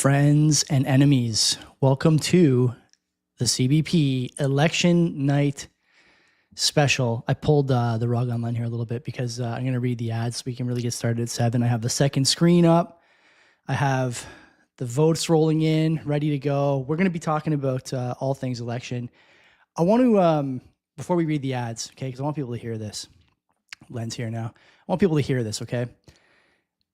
Friends and enemies, welcome to the CBP election night special. I pulled the rug on Len here a little bit because I'm going to read the ads so we can really get started at 7. I have the second screen up. I have the votes rolling in, ready to go. We're going to be talking about all things election. I want to, before we read the ads, okay, because I want people to hear this. Len's here now. I want people to hear this, okay?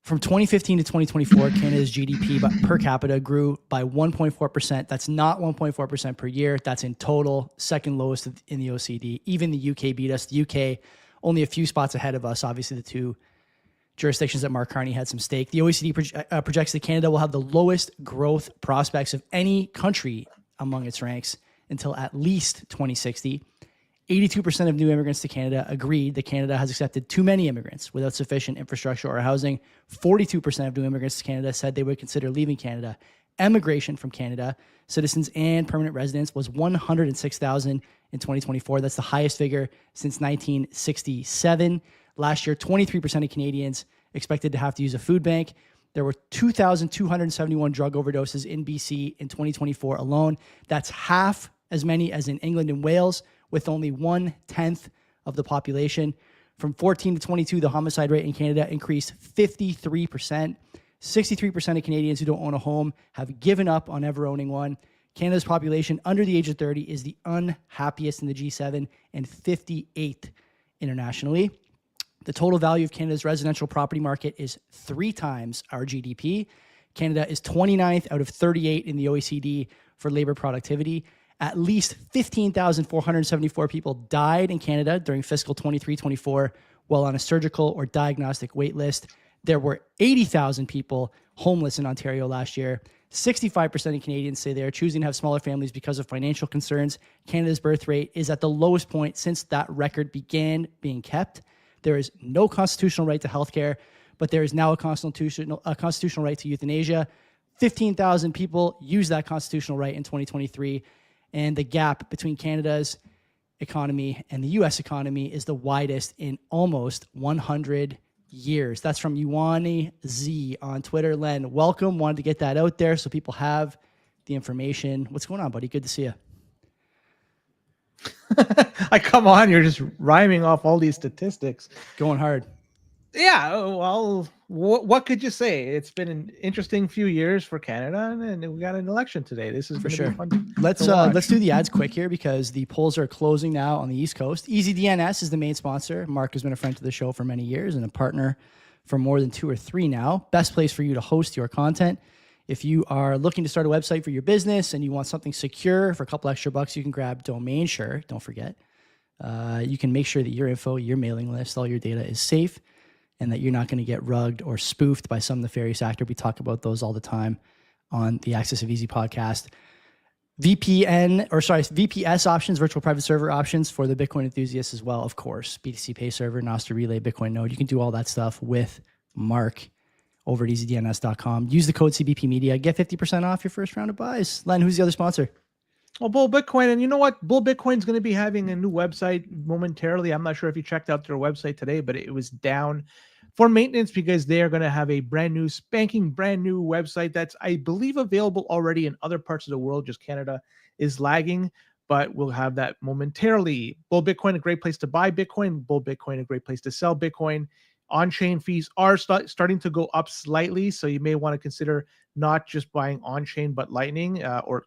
From 2015 to 2024, Canada's GDP per capita grew by 1.4%. That's not 1.4% per year. That's in total, second lowest in the OECD. Even the UK beat us. The UK only a few spots ahead of us. Obviously, the two jurisdictions that Mark Carney had some stake. The OECD projects that Canada will have the lowest growth prospects of any country among its ranks until at least 2060. 82% of new immigrants to Canada agreed that Canada has accepted too many immigrants without sufficient infrastructure or housing. 42% of new immigrants to Canada said they would consider leaving Canada. Emigration from Canada, citizens and permanent residents, was 106,000 in 2024. That's the highest figure since 1967. Last year, 23% of Canadians expected to have to use a food bank. There were 2,271 drug overdoses in BC in 2024 alone. That's half as many as in England and Wales, with only 1/10 of the population. From 14 to 22, the homicide rate in Canada increased 53%. 63% of Canadians who don't own a home have given up on ever owning one. Canada's population under the age of 30 is the unhappiest in the G7 and 58th internationally. The total value of Canada's residential property market is 3 times our GDP. Canada is 29th out of 38 in the OECD for labor productivity. At least 15,474 people died in Canada during fiscal 23-24 while on a surgical or diagnostic wait list. There were 80,000 people homeless in Ontario last year. 65% of Canadians say they are choosing to have smaller families because of financial concerns. Canada's birth rate is at the lowest point since that record began being kept. There is no constitutional right to healthcare, but there is now a constitutional right to euthanasia. 15,000 people used that constitutional right in 2023. And the gap between Canada's economy and the U.S. economy is the widest in almost 100 years. That's from Yuani Z on Twitter. Len, welcome. Wanted to get that out there so people have the information. What's going on, buddy? Good to see you. Come on, you're just rhyming off all these statistics. Going hard. Yeah, well, what could you say? It's been an interesting few years for Canada, and we got an election today. This is for sure. Fun let's do the ads quick here because the polls are closing now on the East Coast. EasyDNS is the main sponsor. Mark has been a friend to the show for many years and a partner for more than 2 or 3 now. Best place for you to host your content. If you are looking to start a website for your business and you want something secure for a couple extra bucks, you can grab Domain Sure. Don't forget. You can make sure that your info, your mailing list, all your data is safe, and that you're not going to get rugged or spoofed by some nefarious actor. We talk about those all the time on the Access of Easy podcast. VPS options, virtual private server options for the Bitcoin enthusiasts as well, of course. BTC Pay Server, Nostr Relay, Bitcoin Node. You can do all that stuff with Mark over at easydns.com. Use the code CBP Media. Get 50% off your first round of buys. Len, who's the other sponsor? Well, Bull Bitcoin, and you know what? Bull Bitcoin's going to be having a new website momentarily. I'm not sure if you checked out their website today, but it was down for maintenance because they are going to have a brand new website that's, I believe, available already in other parts of the world. Just Canada is lagging, but we'll have that momentarily. Bull Bitcoin, a great place to buy Bitcoin. Bull Bitcoin, a great place to sell Bitcoin. On-chain fees are starting to go up slightly, so you may want to consider not just buying on-chain, but Lightning or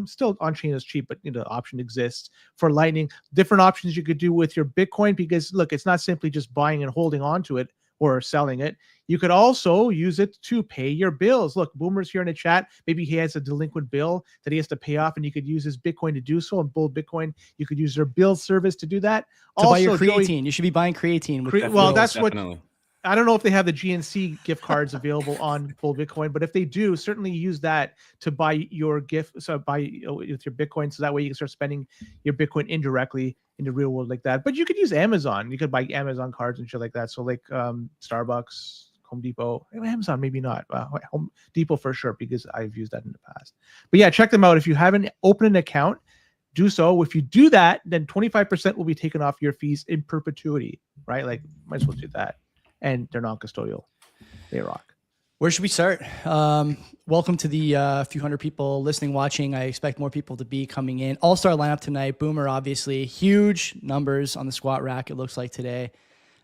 still on-chain is cheap, but the option exists for Lightning. Different options you could do with your Bitcoin because, look, it's not simply just buying and holding on to it or selling it. You could also use it to pay your bills. Look, Boomer's here in the chat. Maybe he has a delinquent bill that he has to pay off, and you could use his Bitcoin to do so. And Bull Bitcoin, you could use their bill service to do that. To buy your creatine. You should be buying creatine. That's definitely what... I don't know if they have the GNC gift cards available on Bull Bitcoin, but if they do, certainly use that to buy your gift. So buy with your Bitcoin, so that way you can start spending your Bitcoin indirectly in the real world like that. But you could use Amazon. You could buy Amazon cards and shit like that. So like Starbucks, Home Depot, Amazon, maybe not. Home Depot for sure, because I've used that in the past. But yeah, check them out. If you haven't opened an account, do so. If you do that, then 25% will be taken off your fees in perpetuity, right? Like, might as well do that. And they're non-custodial. They rock. Where should we start? Welcome to the few hundred people listening, watching. I expect more people to be coming in. All-star lineup tonight. Boomer, obviously. Huge numbers on the squat rack, it looks like, today.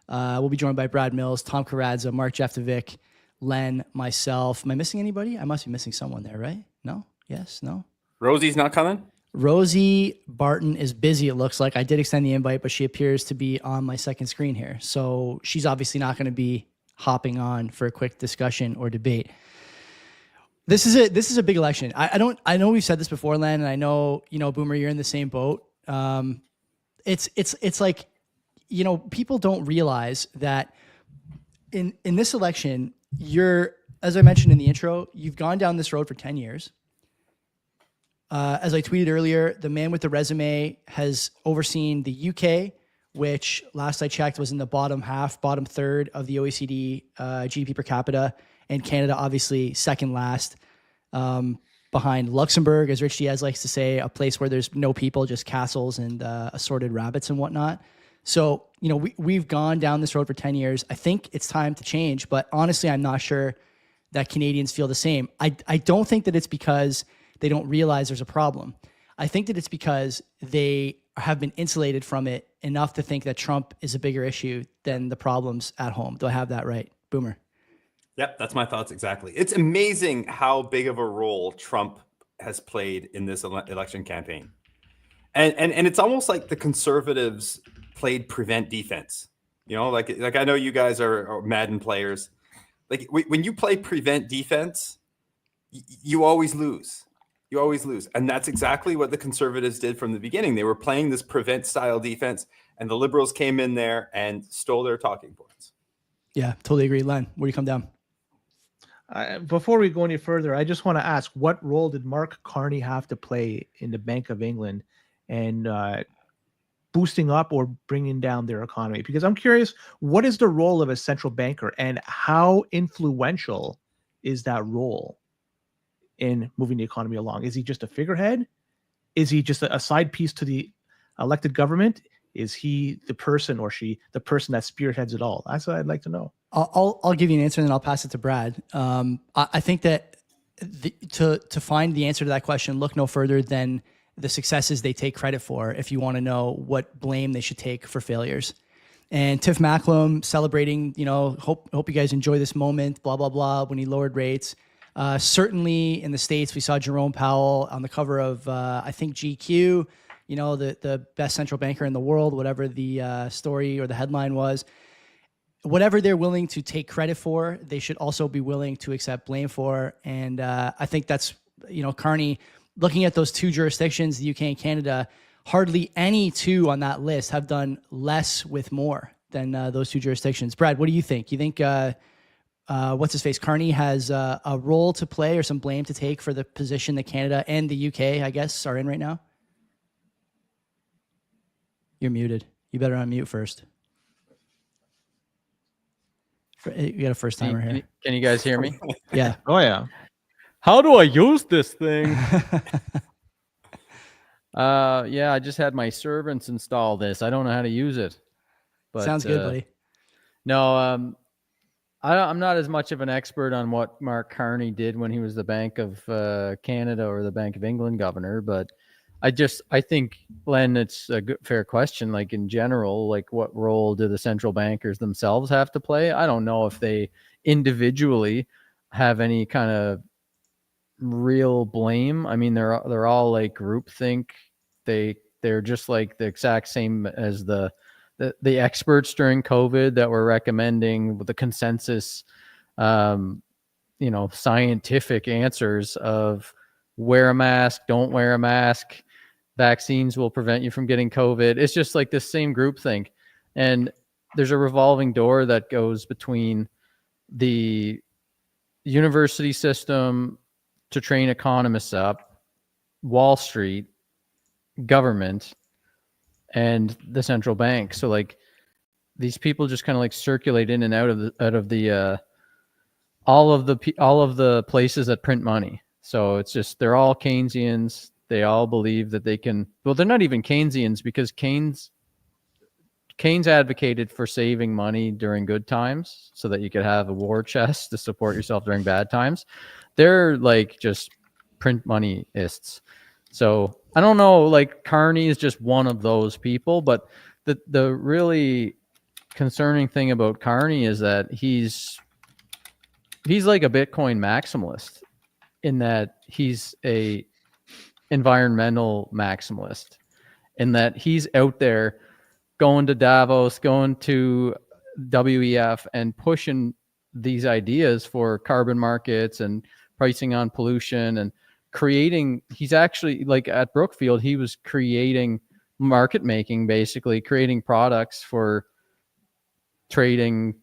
We'll be joined by Brad Mills, Tom Karadza, Mark Jeftovic, Len, myself. Am I missing anybody? I must be missing someone there, right? No? Yes? No? Rosie's not coming? Rosie Barton is busy, it looks like. I did extend the invite, but she appears to be on my second screen here. So she's obviously not going to be hopping on for a quick discussion or debate. This is a big election. I know we've said this before, Len, and I know, Boomer, you're in the same boat. It's like, people don't realize that in this election, as I mentioned in the intro, you've gone down this road for 10 years. As I tweeted earlier, the man with the resume has overseen the UK, which last I checked was in the bottom third of the OECD GDP per capita, and Canada obviously second last, behind Luxembourg, as Rich Diaz likes to say, a place where there's no people, just castles and assorted rabbits and whatnot. So, we've gone down this road for 10 years. I think it's time to change, but honestly, I'm not sure that Canadians feel the same. I don't think that it's because they don't realize there's a problem. I think that it's because they have been insulated from it enough to think that Trump is a bigger issue than the problems at home. Do I have that right? Boomer. Yep, that's my thoughts exactly. It's amazing how big of a role Trump has played in this election campaign. And it's almost like the conservatives played prevent defense. Like I know you guys are Madden players. Like when you play prevent defense, you always lose. You always lose. And that's exactly what the conservatives did from the beginning. They were playing this prevent style defense, and the liberals came in there and stole their talking points. Yeah, totally agree. Len, where do you come down? Before we go any further, I just want to ask, what role did Mark Carney have to play in the Bank of England and boosting up or bringing down their economy? Because I'm curious, what is the role of a central banker and how influential is that role in moving the economy along? Is he just a figurehead? Is he just a side piece to the elected government? Is he the person or she the person that spearheads it all? That's what I'd like to know. I'll give you an answer and then I'll pass it to Brad. I think that to find the answer to that question, look no further than the successes they take credit for if you want to know what blame they should take for failures. And Tiff Macklem celebrating, hope you guys enjoy this moment, blah, blah, blah, when he lowered rates. Certainly in the States, we saw Jerome Powell on the cover of, I think, GQ, the best central banker in the world, whatever the story or the headline was. Whatever they're willing to take credit for, they should also be willing to accept blame for. And I think that's, Carney, looking at those two jurisdictions, the UK and Canada, hardly any two on that list have done less with more than those two jurisdictions. Brad, what do you think? You think what's his face? Carney has a role to play or some blame to take for the position that Canada and the UK, I guess, are in right now? You're muted. You better unmute first. You got a first timer here. Can you guys hear me? Yeah. Oh, yeah. How do I use this thing? Yeah, I just had my servants install this. I don't know how to use it. But, sounds good, buddy. No, I'm not as much of an expert on what Mark Carney did when he was the Bank of Canada or the Bank of England governor, but I think, Len, it's a good, fair question. Like in general, like what role do the central bankers themselves have to play? I don't know if they individually have any kind of real blame. I mean, they're all like groupthink. They're just like the exact same as the experts during COVID that were recommending the consensus, scientific answers of wear a mask, don't wear a mask, vaccines will prevent you from getting COVID. It's just like this same groupthink. And there's a revolving door that goes between the university system to train economists up, Wall Street, government, and the central bank. So like these people just kind of like circulate in and out of the all of the places that print money. So it's just, they're all Keynesians. They all believe that they can, well, they're not even Keynesians because Keynes Keynes advocated for saving money during good times so that you could have a war chest to support yourself during bad times. They're like just print moneyists. So I don't know, like Carney is just one of those people, but the really concerning thing about Carney is that he's like a Bitcoin maximalist in that he's a environmental maximalist, in that he's out there going to Davos, going to WEF and pushing these ideas for carbon markets and pricing on pollution and creating, he's actually like at Brookfield, he was creating market making, basically creating products for trading,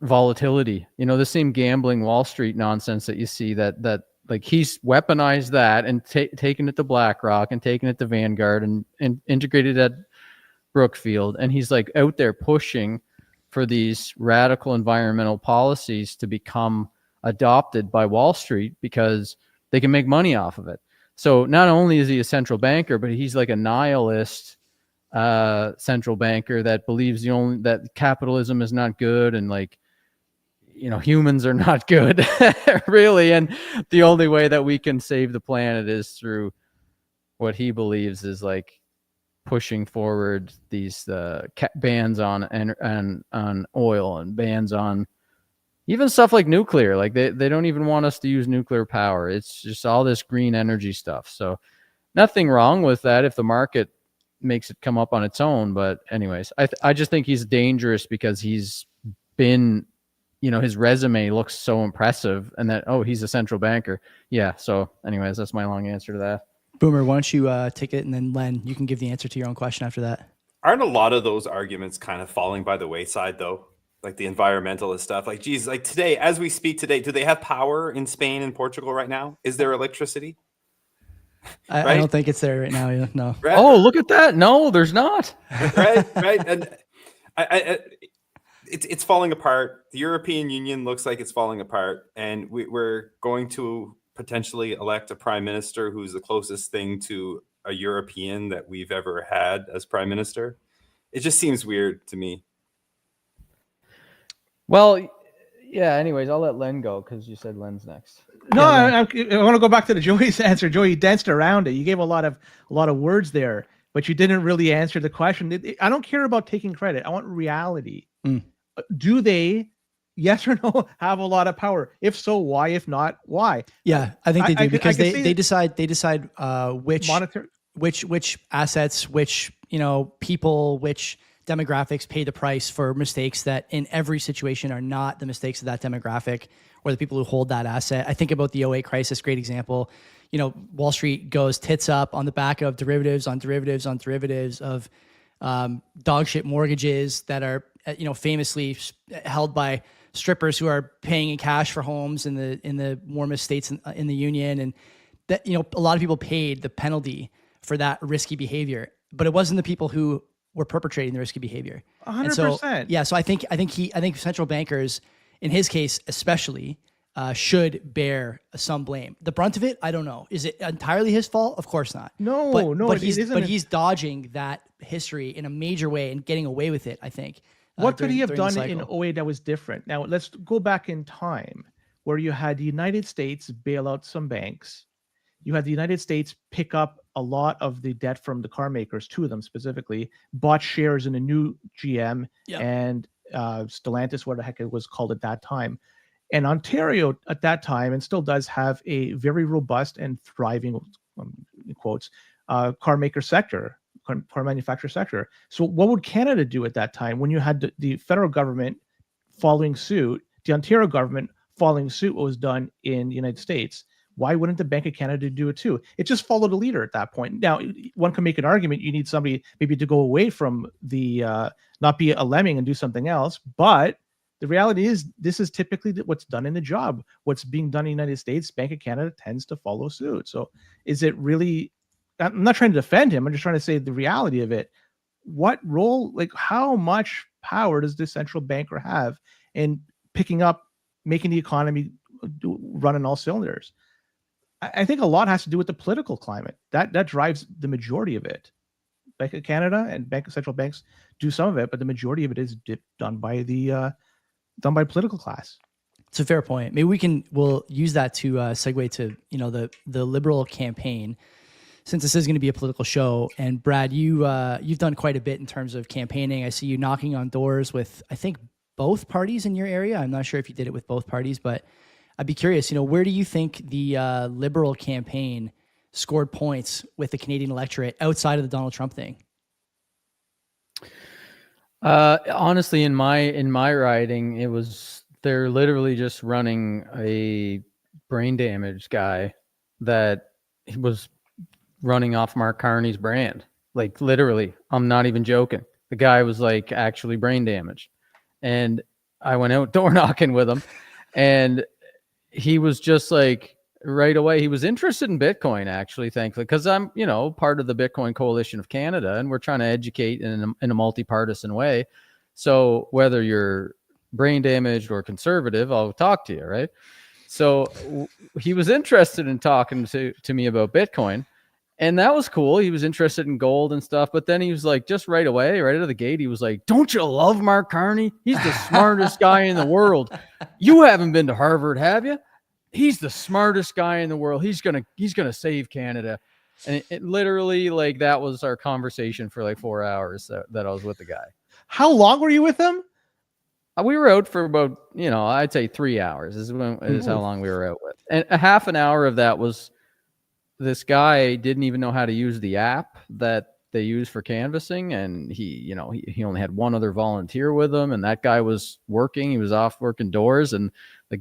volatility, the same gambling Wall Street nonsense that you see that like he's weaponized that and taken it to BlackRock and taken it to Vanguard and integrated at Brookfield. And he's like out there pushing for these radical environmental policies to become adopted by Wall Street because they can make money off of it. So not only is he a central banker, but he's like a nihilist central banker that believes that capitalism is not good and like, humans are not good really. And the only way that we can save the planet is through what he believes is like pushing forward these bans on oil and bans on even stuff like nuclear. Like they don't even want us to use nuclear power. It's just all this green energy stuff. So nothing wrong with that if the market makes it come up on its own. But anyways, I just think he's dangerous because he's been, his resume looks so impressive and that, oh, he's a central banker. Yeah. So anyways, that's my long answer to that. Boomer, why don't you take it, and then Len, you can give the answer to your own question after that. Aren't a lot of those arguments kind of falling by the wayside though? Like the environmentalist stuff, like, geez, like today, as we speak today, do they have power in Spain and Portugal right now? Is there electricity? I don't think it's there right now. Yeah, no. Right? Oh, look at that. No, there's not. right. And it's falling apart. The European Union looks like it's falling apart. And we're going to potentially elect a prime minister who's the closest thing to a European that we've ever had as prime minister. It just seems weird to me. Well, yeah, anyways, I'll let Len go because you said Len's next. No, I want to go back to the Joey's answer. Joey danced around it. You gave a lot of words there, but you didn't really answer the question. I don't care about taking credit. I want reality. Do they, yes or no, have a lot of power? If so, why? If not, why? Yeah, I think they do because they decide which monetary, which assets, which people, which demographics pay the price for mistakes that in every situation are not the mistakes of that demographic or the people who hold that asset. I think about the 08 crisis, great example. Wall Street goes tits up on the back of derivatives on derivatives on derivatives of dog shit mortgages that are famously held by strippers who are paying in cash for homes in the warmest states in the union, and that a lot of people paid the penalty for that risky behavior, but it wasn't the people who were perpetrating the risky behavior. 100%. Yeah, so I think central bankers, in his case especially, should bear some blame. The brunt of it, I don't know. Is it entirely his fault? Of course not. No, but he's dodging that history in a major way and getting away with it, I think. What could he have done in 08 that was different? Now, let's go back in time where you had the United States bail out some banks. You had the United States pick up a lot of the debt from the car makers, two of them specifically, bought shares in a new GM and Stellantis, what the heck it was called at that time. And Ontario at that time, and still does, have a very robust and thriving, in quotes, car maker sector, car manufacturer sector. So what would Canada do at that time when you had the federal government following suit, the Ontario government following suit what was done in the United States? Why wouldn't the Bank of Canada do it too? It just followed a leader at that point. Now, one can make an argument you need somebody maybe to go away from the, not be a lemming and do something else. But the reality is this is typically what's done in the job. What's being done in the United States, Bank of Canada tends to follow suit. So is it really, I'm not trying to defend him. I'm just trying to say the reality of it. What role, like how much power does this central banker have in picking up, making the economy run on all cylinders? I think a lot has to do with the political climate. That drives the majority of it. Bank of Canada and central banks do some of it, but the majority of it is done by political class. It's a fair point. Maybe we'll use that to segue to the Liberal campaign, since this is going to be a political show. And Brad, you've done quite a bit in terms of campaigning. I see you knocking on doors with, I think, both parties in your area. I'm not sure if you did it with both parties, but I'd be curious. Where do you think the Liberal campaign scored points with the Canadian electorate outside of the Donald Trump thing? Honestly, in my riding, they're literally just running a brain damaged guy that was running off Mark Carney's brand. Like, literally, I'm not even joking. The guy was like actually brain damaged. And I went out door knocking with him, and he was just like, right away, he was interested in Bitcoin, actually, thankfully, because I'm, part of the Bitcoin Coalition of Canada, and we're trying to educate in a multi-partisan way. So whether you're brain damaged or conservative, I'll talk to you, right? So he was interested in talking to me about Bitcoin, and that was cool. He was interested in gold and stuff, but then he was like, just right away, right out of the gate, he was like, "Don't you love Mark Carney? He's the smartest guy in the world. You haven't been to Harvard, have you? He's the smartest guy in the world. He's gonna save Canada." And it literally, like, that was our conversation for like 4 hours that I was with the guy. How long were you with him? We were out for about, I'd say 3 hours is how long we were out with. And a half an hour of that was, this guy didn't even know how to use the app that they use for canvassing. And he only had one other volunteer with him. And that guy was working. He was off working doors. And the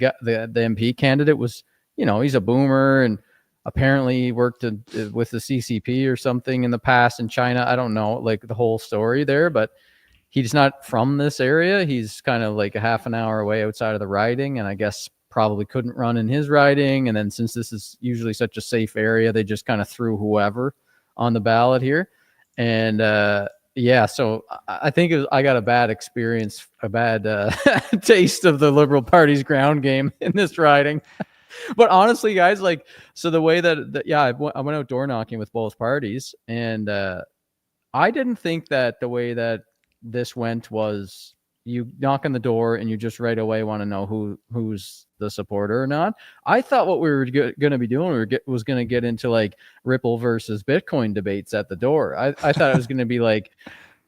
MP candidate was, he's a boomer, and apparently he worked with the CCP or something in the past in China. I don't know, like, the whole story there, but he's not from this area. He's kind of like a half an hour away outside of the riding, and I guess probably couldn't run in his riding. And then, since this is usually such a safe area, they just kind of threw whoever on the ballot here. And so I think I got a bad experience, a bad taste of the Liberal Party's ground game in this riding. But honestly, guys, like, so the way that I went out door knocking with both parties, and I didn't think that the way that this went was you knock on the door and you just right away want to know who's the supporter or not. I thought what we were going to be doing was going to get into like Ripple versus Bitcoin debates at the door. I thought it was going to be like,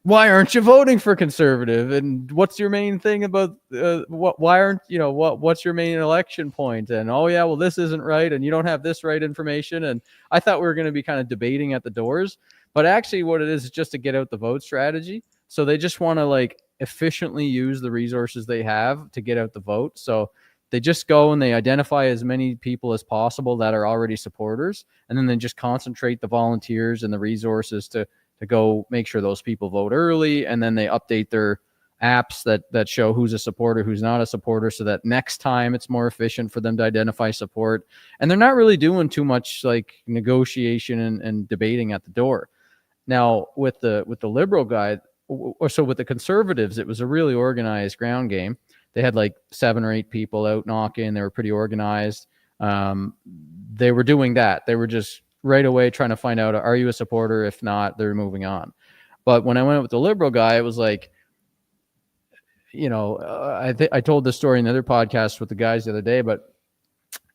why aren't you voting for conservative? And what's your main thing about what's your main election point? And, oh yeah, well, this isn't right, and you don't have this right information. And I thought we were going to be kind of debating at the doors, but actually what it is just to get out the vote strategy. So they just want to like efficiently use the resources they have to get out the vote. So they just go and they identify as many people as possible that are already supporters, and then they just concentrate the volunteers and the resources to go make sure those people vote early, and then they update their apps that show who's a supporter, who's not a supporter, so that next time it's more efficient for them to identify support. And they're not really doing too much like negotiation and debating at the door. Now with the Liberal guy, or so with the Conservatives, it was a really organized ground game. They had like 7 or 8 people out knocking. They were pretty organized. They were doing that. They were just right away trying to find out, are you a supporter? If not, they're moving on. But when I went with the Liberal guy, it was like, I told this story in another podcast with the guys the other day, but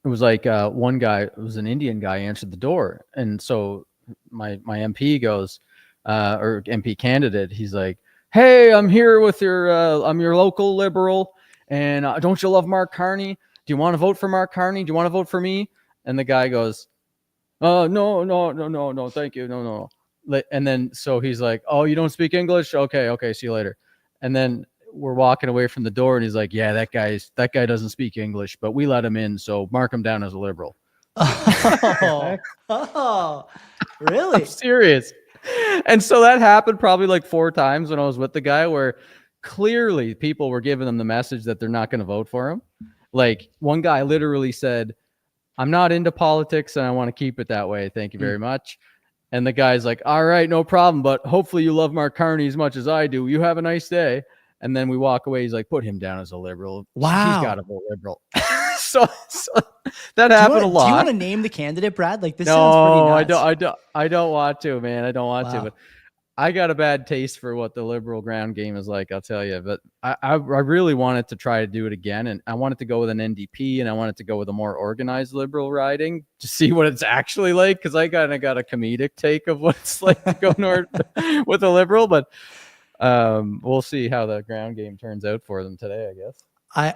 it was like one guy, it was an Indian guy, answered the door. And so my MP goes, or MP candidate, he's like, "Hey, I'm here with I'm your local Liberal, and don't you love Mark Carney? Do you want to vote for Mark Carney? Do you want to vote for me?" And the guy goes, no, thank you, no. And then so he's like, "Oh, you don't speak English? Okay, see you later." And then we're walking away from the door, and he's like, "Yeah, that guy doesn't speak English, but we let him in, so mark him down as a Liberal." Oh, really? I'm serious. And so that happened probably like 4 times when I was with the guy, where clearly people were giving them the message that they're not going to vote for him. Like, one guy literally said, "I'm not into politics and I want to keep it that way. Thank you very much." And the guy's like, "All right, no problem, but hopefully you love Mark Carney as much as I do. You have a nice day." And then we walk away. He's like, "Put him down as a Liberal. Wow. He's got to vote Liberal." so that happened a lot. Do you want to name the candidate, Brad? Like, this sounds pretty nuts. I don't want to, man. I don't want to. But I got a bad taste for what the Liberal ground game is like, I'll tell you. But I really wanted to try to do it again, and I wanted to go with an NDP, and I wanted to go with a more organized Liberal riding to see what it's actually like, because I kind of got a comedic take of what it's like to go north with a Liberal. But we'll see how the ground game turns out for them today, I guess.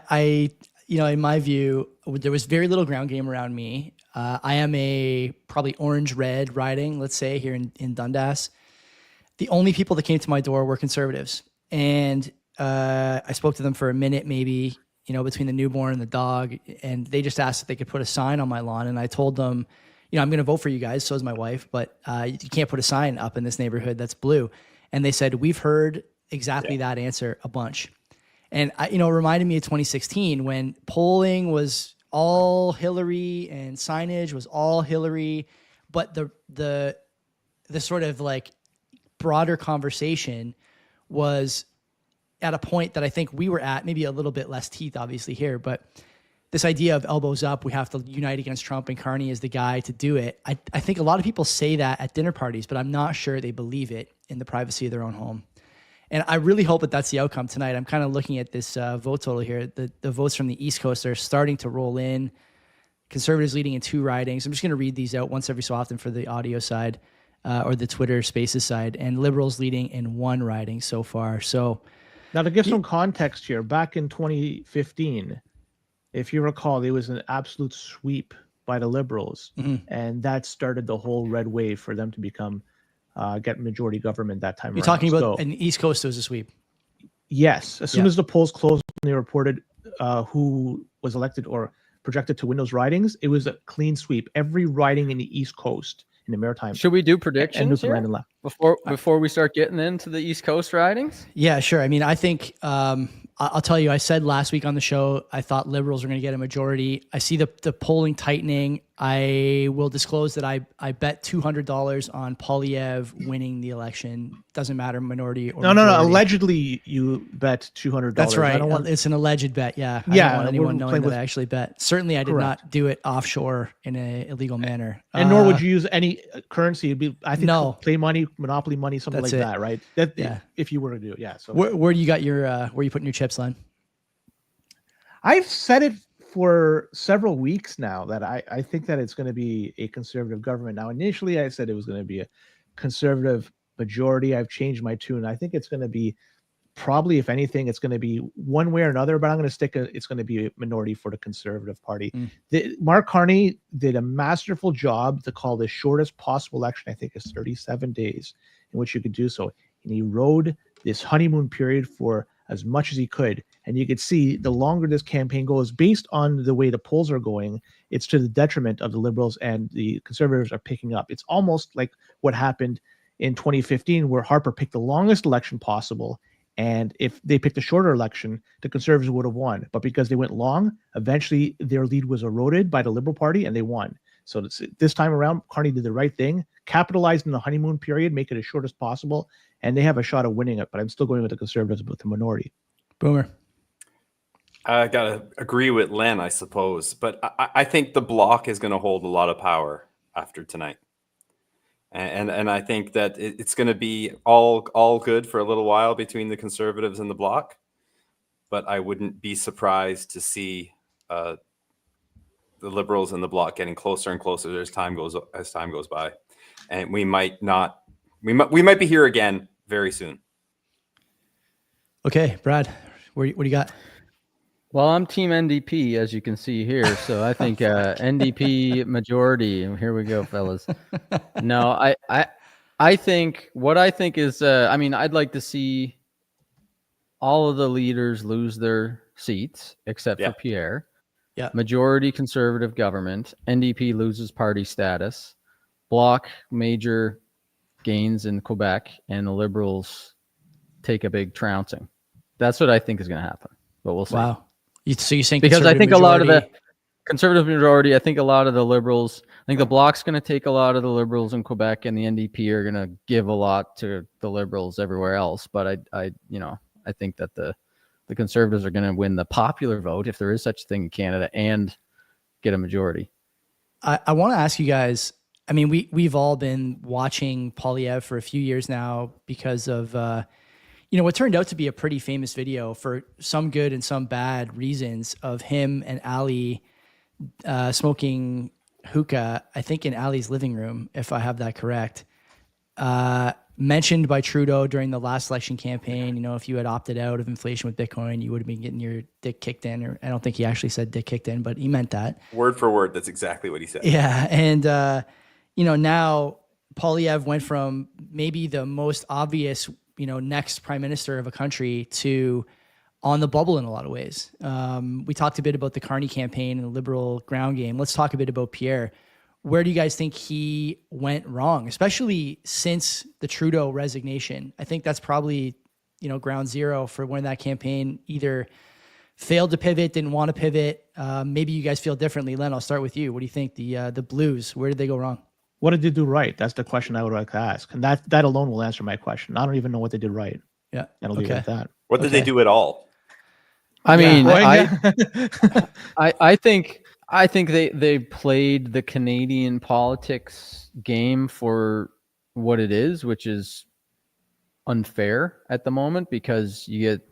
I in my view, there was very little ground game around me. I am a probably orange-red riding, let's say, here in Dundas. The only people that came to my door were conservatives. And I spoke to them for a minute, maybe, between the newborn and the dog. And they just asked if they could put a sign on my lawn. And I told them, I'm going to vote for you guys. So is my wife. But you can't put a sign up in this neighborhood that's blue. And they said, we've heard exactly that answer a bunch. And, it reminded me of 2016 when polling was all Hillary and signage was all Hillary. But the sort of like broader conversation was at a point that I think we were at, maybe a little bit less teeth, obviously, here. But this idea of elbows up, we have to unite against Trump, and Carney is the guy to do it. I think a lot of people say that at dinner parties, but I'm not sure they believe it in the privacy of their own home. And I really hope that that's the outcome tonight. I'm kind of looking at this vote total here. The votes from the East Coast are starting to roll in. Conservatives leading in 2 ridings. I'm just going to read these out once every so often for the audio side or the Twitter Spaces side. And Liberals leading in 1 riding so far. So now to give some context here, back in 2015, if you recall, there was an absolute sweep by the Liberals. And that started the whole red wave for them to become get majority government that time. You're talking about in the East Coast, it was a sweep. Yes. As soon as the polls closed and they reported who was elected or projected to win those ridings, it was a clean sweep. Every riding in the East Coast, in the Maritime. Should we do predictions here and before we start getting into the East Coast ridings? Yeah, sure. I mean, I think I'll tell you, I said last week on the show, I thought Liberals were going to get a majority. I see the polling tightening. I will disclose that I bet $200 on Poilievre winning the election. Doesn't matter, minority or majority. No. Allegedly, you bet $200. That's right. It's an alleged bet. Yeah. I don't want anyone knowing that I actually bet. Certainly, I did not do it offshore in an illegal manner. And nor would you use any currency. It'd be, I think, no. play money, monopoly money, something like that, right? If you were to do it, yeah. So where do you got your where you putting your chips on? I've said it for several weeks now that I think that it's going to be a conservative government. Now, initially, I said it was going to be a conservative majority. I've changed my tune. I think it's going to be probably, if anything, it's going to be one way or another, but I'm going to it's going to be a minority for the Conservative Party. Mark Carney did a masterful job to call the shortest possible election. I think is 37 days in which you could do so. And he rode this honeymoon period for as much as he could. And you could see the longer this campaign goes, based on the way the polls are going, it's to the detriment of the Liberals, and the Conservatives are picking up. It's almost like what happened in 2015, where Harper picked the longest election possible. And if they picked a shorter election, the Conservatives would have won. But because they went long, eventually their lead was eroded by the Liberal Party and they won. So this time around, Carney did the right thing, capitalized in the honeymoon period, make it as short as possible, and they have a shot of winning it. But I'm still going with the Conservatives with the minority. Boomer. I got to agree with Len, I suppose. But I think the Bloc is going to hold a lot of power after tonight. And I think that it's going to be all good for a little while between the Conservatives and the Bloc. But I wouldn't be surprised to see the Liberals and the Bloc getting closer and closer as time goes by. And we might be here again very soon. Okay, Brad, what do you got? Well, I'm Team NDP, as you can see here. So I think NDP majority. And here we go, fellas. No, I think what I think is, I'd like to see all of the leaders lose their seats except for Pierre. Yeah. Majority Conservative government. NDP loses party status. Bloc major gains in Quebec, and the Liberals take a big trouncing. That's what I think is going to happen. But we'll see. Wow. So you think because I think majority... a lot of the Conservative majority, I think a lot of the Liberals, I think the Bloc's going to take a lot of the Liberals in Quebec, and the NDP are going to give a lot to the Liberals everywhere else. But I think that the Conservatives are going to win the popular vote, if there is such a thing in Canada, and get a majority. I want to ask you guys, I mean, we've all been watching Poilievre for a few years now because of what turned out to be a pretty famous video for some good and some bad reasons of him and Ali smoking hookah, I think in Ali's living room, if I have that correct. Mentioned by Trudeau during the last election campaign, if you had opted out of inflation with Bitcoin, you would have been getting your dick kicked in. Or I don't think he actually said dick kicked in, but he meant that. Word for word, that's exactly what he said. Yeah. And, now Poilievre went from maybe the most obvious, next prime minister of a country to on the bubble in a lot of ways. We talked a bit about the Carney campaign and the Liberal ground game. Let's talk a bit about Pierre. Where do you guys think he went wrong, especially since the Trudeau resignation? I think that's probably, ground zero for when that campaign either failed to pivot, didn't want to pivot. Maybe you guys feel differently. Len, I'll start with you. What do you think? The Blues, where did they go wrong? What did they do right? That's the question I would like to ask. And that alone will answer my question. I don't even know what they did right. Yeah. And I'll leave it at that. What did they do at all? I mean, Yeah. I think they played the Canadian politics game for what it is, which is unfair at the moment, because you get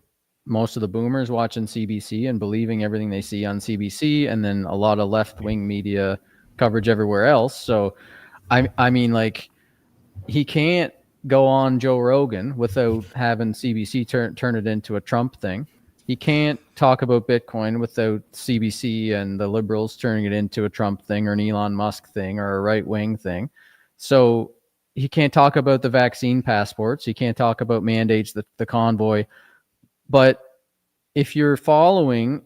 most of the boomers watching CBC and believing everything they see on CBC, and then a lot of left-wing media coverage everywhere else. So I mean, like, he can't go on Joe Rogan without having CBC turn it into a Trump thing. He can't talk about Bitcoin without CBC and the Liberals turning it into a Trump thing or an Elon Musk thing or a right-wing thing. So he can't talk about the vaccine passports. He can't talk about mandates, the convoy. But if you're following,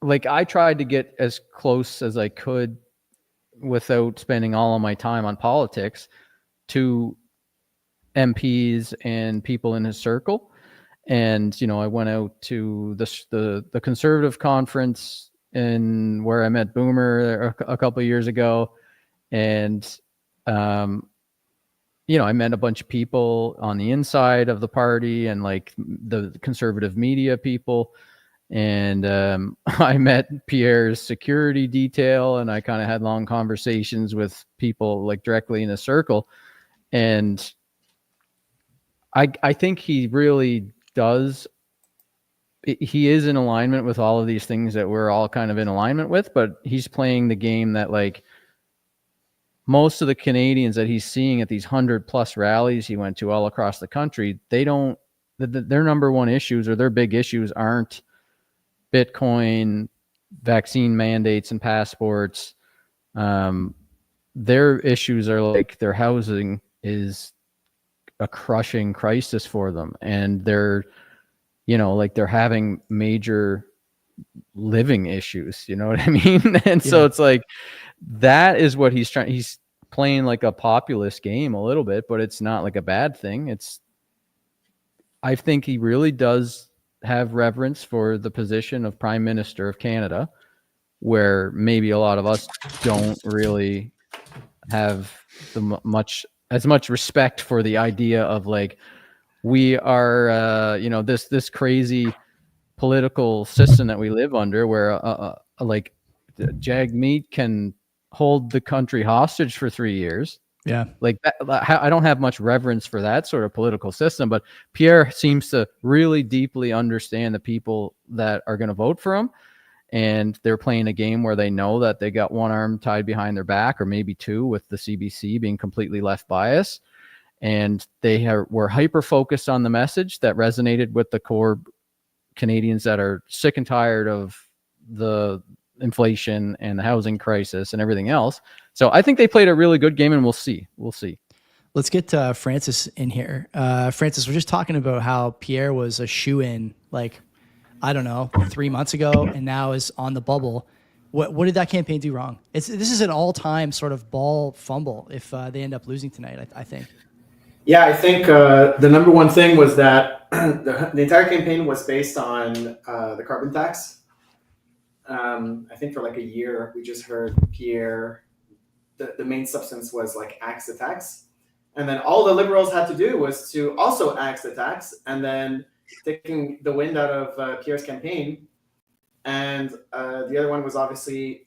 like, I tried to get as close as I could without spending all of my time on politics to MPs and people in his circle. And, I went out to the conservative conference in where I met Boomer a couple of years ago. And, I met a bunch of people on the inside of the party and like the conservative media people. And I met Pierre's security detail, and I kind of had long conversations with people like directly in the circle. And I think he really does. He is in alignment with all of these things that we're all kind of in alignment with, but he's playing the game that, like, most of the Canadians that he's seeing at these 100+ rallies he went to all across the country, their number one issues or their big issues aren't Bitcoin, vaccine mandates and passports. Their issues are like their housing is a crushing crisis for them, and they're having major living issues, you know what I mean? And so it's like, that is what he's playing, like a populist game a little bit, but it's not like a bad thing. I think he really does have reverence for the position of Prime Minister of Canada, where maybe a lot of us don't really have as much respect for the idea of, like, we are this crazy political system that we live under, where like Jagmeet can hold the country hostage for 3 years. Yeah. Like that, I don't have much reverence for that sort of political system, but Pierre seems to really deeply understand the people that are going to vote for him. And they're playing a game where they know that they got one arm tied behind their back, or maybe two, with the CBC being completely left bias. And they were hyper-focused on the message that resonated with the core Canadians that are sick and tired of the inflation and the housing crisis and everything else. So I think they played a really good game, and we'll see. Let's get Francis in here. Francis, we're just talking about how Pierre was a shoo-in, like, I don't know, 3 months ago, and now is on the bubble. What did that campaign do wrong? This is an all-time sort of ball fumble if they end up losing tonight, I think. Yeah, I think the number one thing was that the entire campaign was based on the carbon tax. I think for like a year, we just heard Pierre, the main substance was like axe the tax. And then all the Liberals had to do was to also axe the tax, and then taking the wind out of Pierre's campaign. And the other one was obviously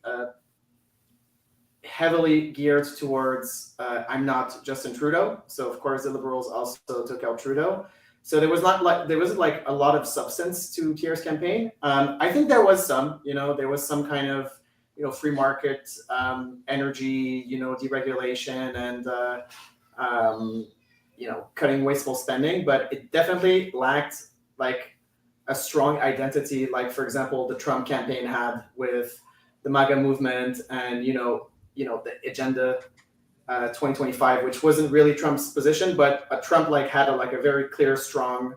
heavily geared towards I'm not Justin Trudeau. So of course the Liberals also took out Trudeau. So there wasn't like a lot of substance to Pierre's campaign. I think there was some, there was some kind of free market energy, deregulation and cutting wasteful spending, but it definitely lacked like a strong identity, like for example the Trump campaign had with the MAGA movement and the agenda 2025, which wasn't really Trump's position, but Trump had a very clear, strong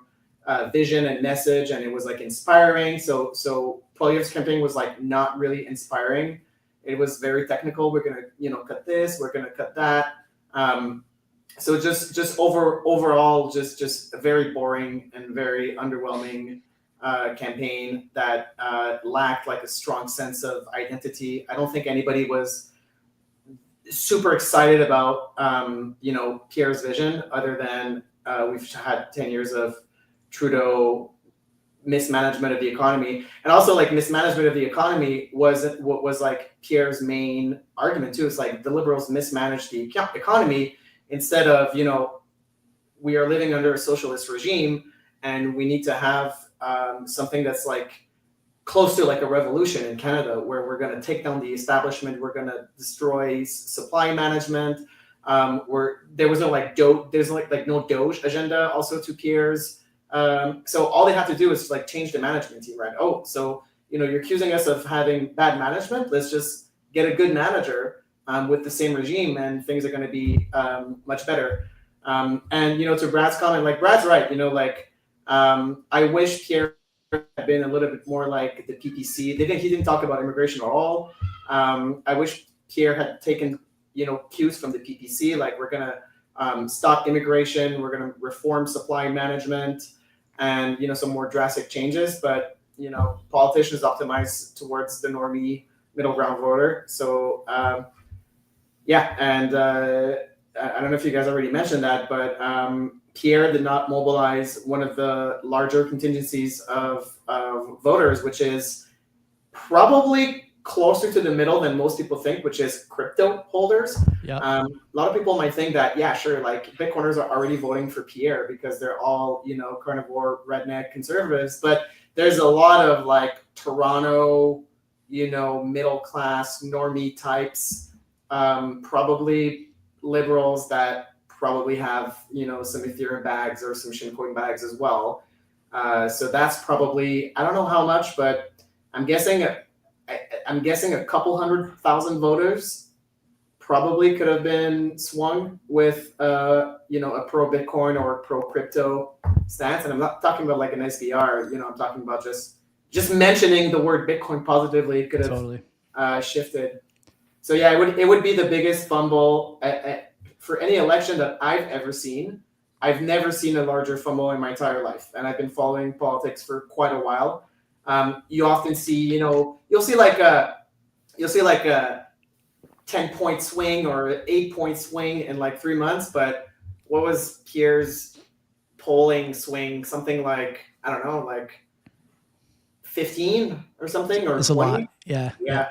vision and message, and it was inspiring. So Poilievre's campaign was not really inspiring. It was very technical. We're gonna cut this, we're gonna cut that. So just overall, just a very boring and very underwhelming campaign that lacked a strong sense of identity. I don't think anybody was super excited about Pierre's vision, other than we've had 10 years of Trudeau mismanagement of the economy, and also mismanagement of the economy was what was Pierre's main argument too. It's the Liberals mismanaged the economy instead of we are living under a socialist regime and we need to have something that's close to a revolution in Canada, where we're going to take down the establishment, we're going to destroy supply management. Where there was no there's no Doge agenda also to Pierre's. So all they have to do is change the management team, right? Oh, so you're accusing us of having bad management. Let's just get a good manager with the same regime, and things are going to be much better. And to Brad's comment, Brad's right. I wish Pierre had been a little bit more like the PPC. He didn't talk about immigration at all. I wish Pierre had taken cues from the PPC. We're gonna stop immigration. We're gonna reform supply management, and some more drastic changes. But politicians optimize towards the normie middle ground voter. So yeah, and I don't know if you guys already mentioned that, but Pierre did not mobilize one of the larger contingencies of voters, which is probably closer to the middle than most people think, which is crypto holders. Yeah. A lot of people might think that, yeah, sure, Bitcoiners are already voting for Pierre because they're all, carnivore, redneck conservatives. But there's a lot of Toronto, middle class normie types, probably liberals that probably have some Ethereum bags or some shitcoin bags as well. So that's probably, I don't know how much, but I'm guessing a couple 100,000 voters probably could have been swung with a pro Bitcoin or pro crypto stance. And I'm not talking about an SDR. I'm talking about just mentioning the word Bitcoin positively could have Totally. Shifted. So yeah, it would be the biggest fumble for any election that I've ever seen. I've never seen a larger fumble in my entire life, and I've been following politics for quite a while. You often see, you'll see a 10-point swing or an 8-point swing in 3 months. But what was Pierre's polling swing? Something I don't know, 15 or something, or It's 20? a lot. Yeah. Yeah.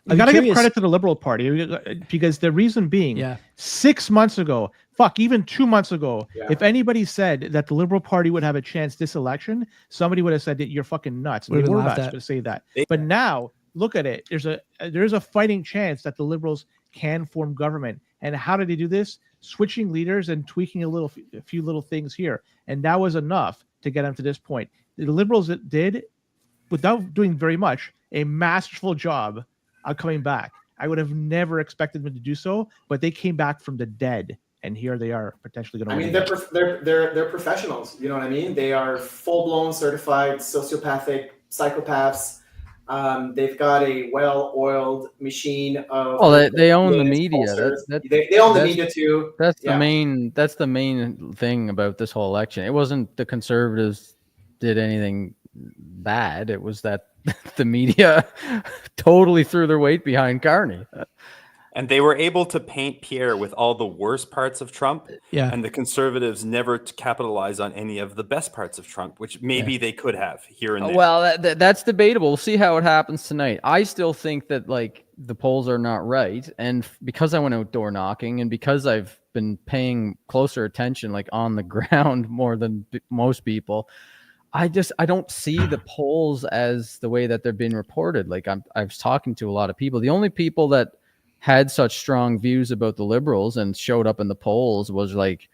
I got to give credit to the Liberal Party because the reason being, 6 months ago, even 2 months ago, if anybody said that the Liberal Party would have a chance this election, somebody would have said that you're fucking nuts. They were not going to say that. But now, look at it. There's a fighting chance that the Liberals can form government. And how did they do this? Switching leaders and tweaking a few little things here. And that was enough to get them to this point. The Liberals did, without doing very much, a masterful job coming back. I would have never expected them to do so, but they came back from the dead, and here they are potentially going to. They're professionals. You know what I mean? They are full-blown certified sociopathic psychopaths. They've got a well-oiled machine of. Well, they own the media. They own the media too. That's the main. That's the main thing about this whole election. It wasn't the Conservatives did anything bad. It was that the media totally threw their weight behind Carney. And they were able to paint Pierre with all the worst parts of Trump. Yeah. And the Conservatives never capitalize on any of the best parts of Trump, which maybe they could have here and there. Well, that's debatable. We'll see how it happens tonight. I still think that the polls are not right. And because I went out door knocking and because I've been paying closer attention, like on the ground more than most people, I don't see the polls as the way that they're being reported. Like I was talking to a lot of people. The only people that had such strong views about the Liberals and showed up in the polls was like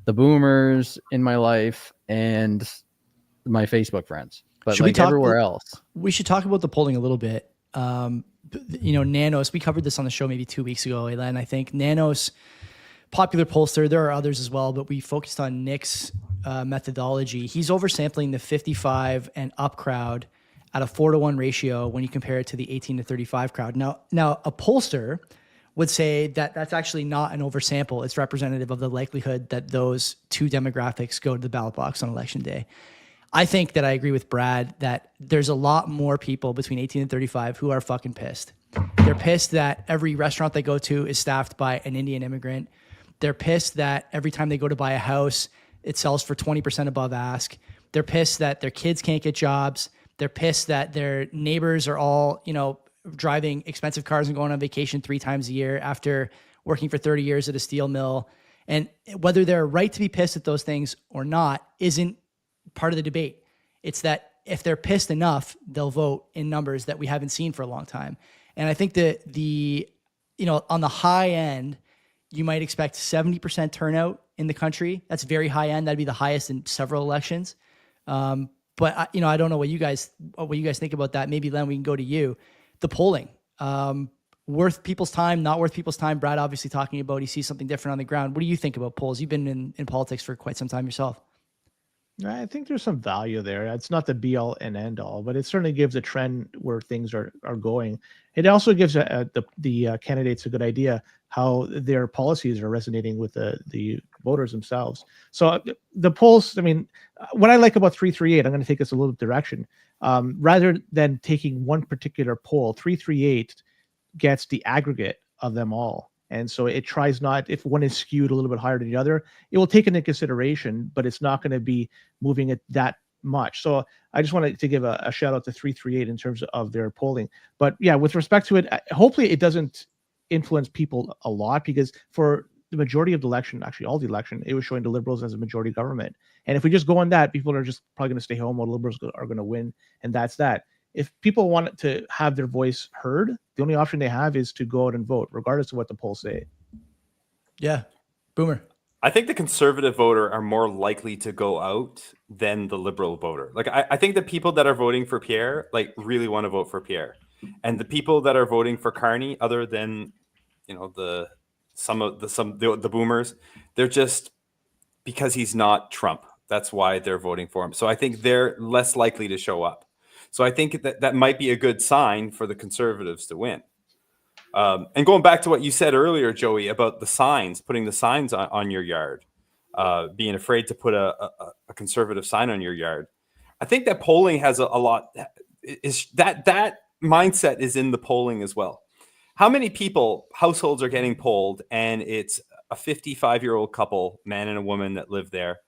the boomers in my life and my Facebook friends. But like everywhere else. We should talk about the polling a little bit. Nanos, we covered this on the show maybe 2 weeks ago, Elen. I think Nanos, popular pollster, there are others as well, but we focused on Nick's methodology. He's oversampling the 55 and up crowd at a 4-to-1 ratio when you compare it to the 18 to 35 crowd. Now a pollster would say that that's actually not an oversample. It's representative of the likelihood that those two demographics go to the ballot box on election day. I think that I agree with Brad that there's a lot more people between 18 and 35 who are fucking pissed. They're pissed that every restaurant they go to is staffed by an Indian immigrant. They're pissed that every time they go to buy a house, it sells for 20% above ask. They're pissed that their kids can't get jobs. They're pissed that their neighbors are all, driving expensive cars and going on vacation 3 times a year after working for 30 years at a steel mill. And whether they're right to be pissed at those things or not isn't part of the debate. It's that if they're pissed enough, they'll vote in numbers that we haven't seen for a long time. And I think that on the high end, you might expect 70% turnout in the country. That's very high end. That'd be the highest in several elections. But I don't know what you guys think about that. Maybe Len, we can go to you. The polling, worth people's time, not worth people's time. Brad obviously talking about he sees something different on the ground. What do you think about polls? You've been in politics for quite some time yourself. I think there's some value there. It's not the be all and end all, but it certainly gives a trend where things are going. It also gives the candidates a good idea how their policies are resonating with the voters themselves. So the polls, I mean, what I like about 338, I'm going to take this a little direction. Rather than taking one particular poll, 338 gets the aggregate of them all. And so it tries not, if one is skewed a little bit higher than the other, it will take into consideration, but it's not going to be moving it that much. So I just wanted to give a shout out to 338 in terms of their polling. But yeah, with respect to it, hopefully it doesn't influence people a lot, because for the majority of the election, actually all the election, it was showing the Liberals as a majority government. And if we just go on that, people are just probably going to stay home while the Liberals are going to win. And that's that. If people want to have their voice heard, the only option they have is to go out and vote, regardless of what the polls say. Yeah. Boomer. I think the conservative voter are more likely to go out than the liberal voter. Like, I think the people that are voting for Pierre, like, really want to vote for Pierre. And the people that are voting for Carney, other than, the boomers, they're just, because he's not Trump. That's why they're voting for him. So I think they're less likely to show up. So I think that might be a good sign for the conservatives to win. And going back to what you said earlier, Joey, about the signs, putting the signs on your yard, being afraid to put a conservative sign on your yard. I think that polling has a lot, is that mindset is in the polling as well. How many households are getting polled, and it's a 55-year-old couple, man and a woman, that live there,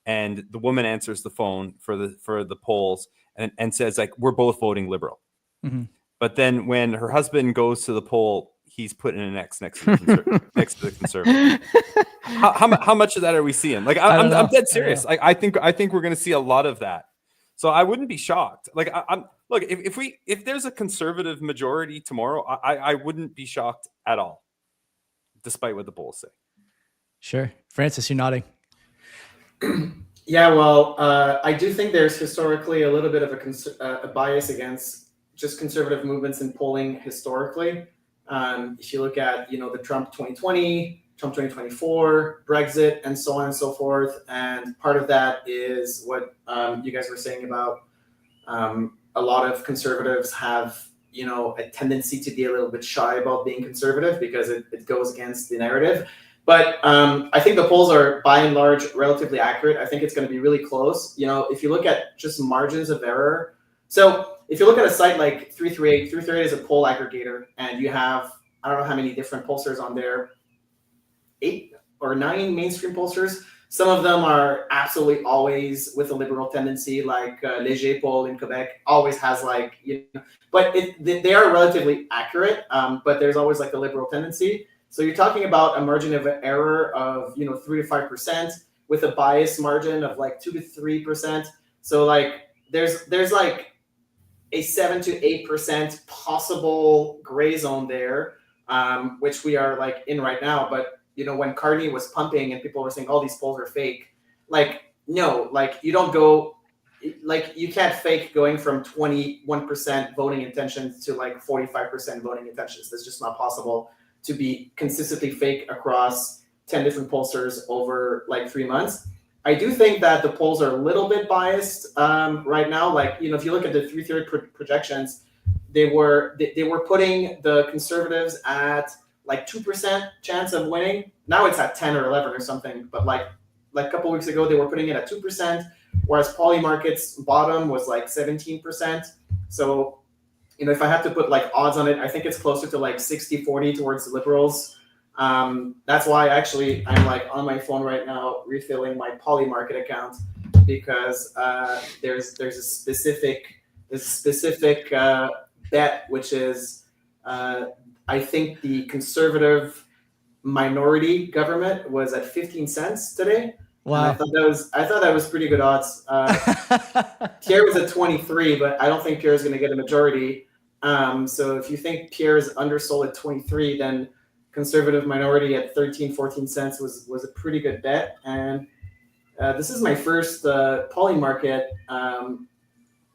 and the woman answers the phone for the polls and says, like, we're both voting Liberal. Mm-hmm. But then when her husband goes to the poll, he's putting an X next to the conservative. How much of that are we seeing? Like, I'm dead serious. I think we're going to see a lot of that. So I wouldn't be shocked. Like, look, if there's a conservative majority tomorrow, I wouldn't be shocked at all, despite what the polls say. Sure. Francis, you're nodding. Yeah, well, I do think there's historically a little bit of a bias against just conservative movements in polling historically. If you look at, the Trump 2020, Trump 2024, Brexit, and so on and so forth. And part of that is what you guys were saying about a lot of conservatives have, a tendency to be a little bit shy about being conservative because it goes against the narrative. But I think the polls are, by and large, relatively accurate. I think it's going to be really close. If you look at just margins of error. So if you look at a site like 338 is a poll aggregator, and you have, I don't know how many different pollsters on there, 8 or 9 mainstream pollsters. Some of them are absolutely always with a liberal tendency, like Léger Paul in Quebec always has like, but they are relatively accurate, but there's always like a liberal tendency. So you're talking about a margin of error of 3 to 5% with a bias margin of like 2 to 3%. So like there's like a 7 to 8% possible gray zone there, which we are like in right now. But when Carney was pumping and people were saying, "Oh, these polls are fake," like no, like you don't go, like you can't fake going from 21% voting intentions to like 45% voting intentions. That's just not possible to be consistently fake across 10 different pollsters over like 3 months. I do think that the polls are a little bit biased right now. Like, if you look at the 330 projections, they were putting the Conservatives at like 2% chance of winning. Now it's at 10 or 11 or something. But like a couple of weeks ago, they were putting it at 2%, whereas Polymarket's bottom was like 17%. So, if I had to put like odds on it, I think it's closer to like 60-40 towards the Liberals. That's why actually I'm like on my phone right now refilling my Polymarket account, because there's a specific bet, which is I think the Conservative minority government was at 15 cents today. Wow. And I thought that was pretty good odds. Pierre was at 23, but I don't think Pierre is going to get a majority. So if you think Pierre is undersold at 23, then Conservative minority at 13, 14 cents was a pretty good bet. And this is my first Polymarket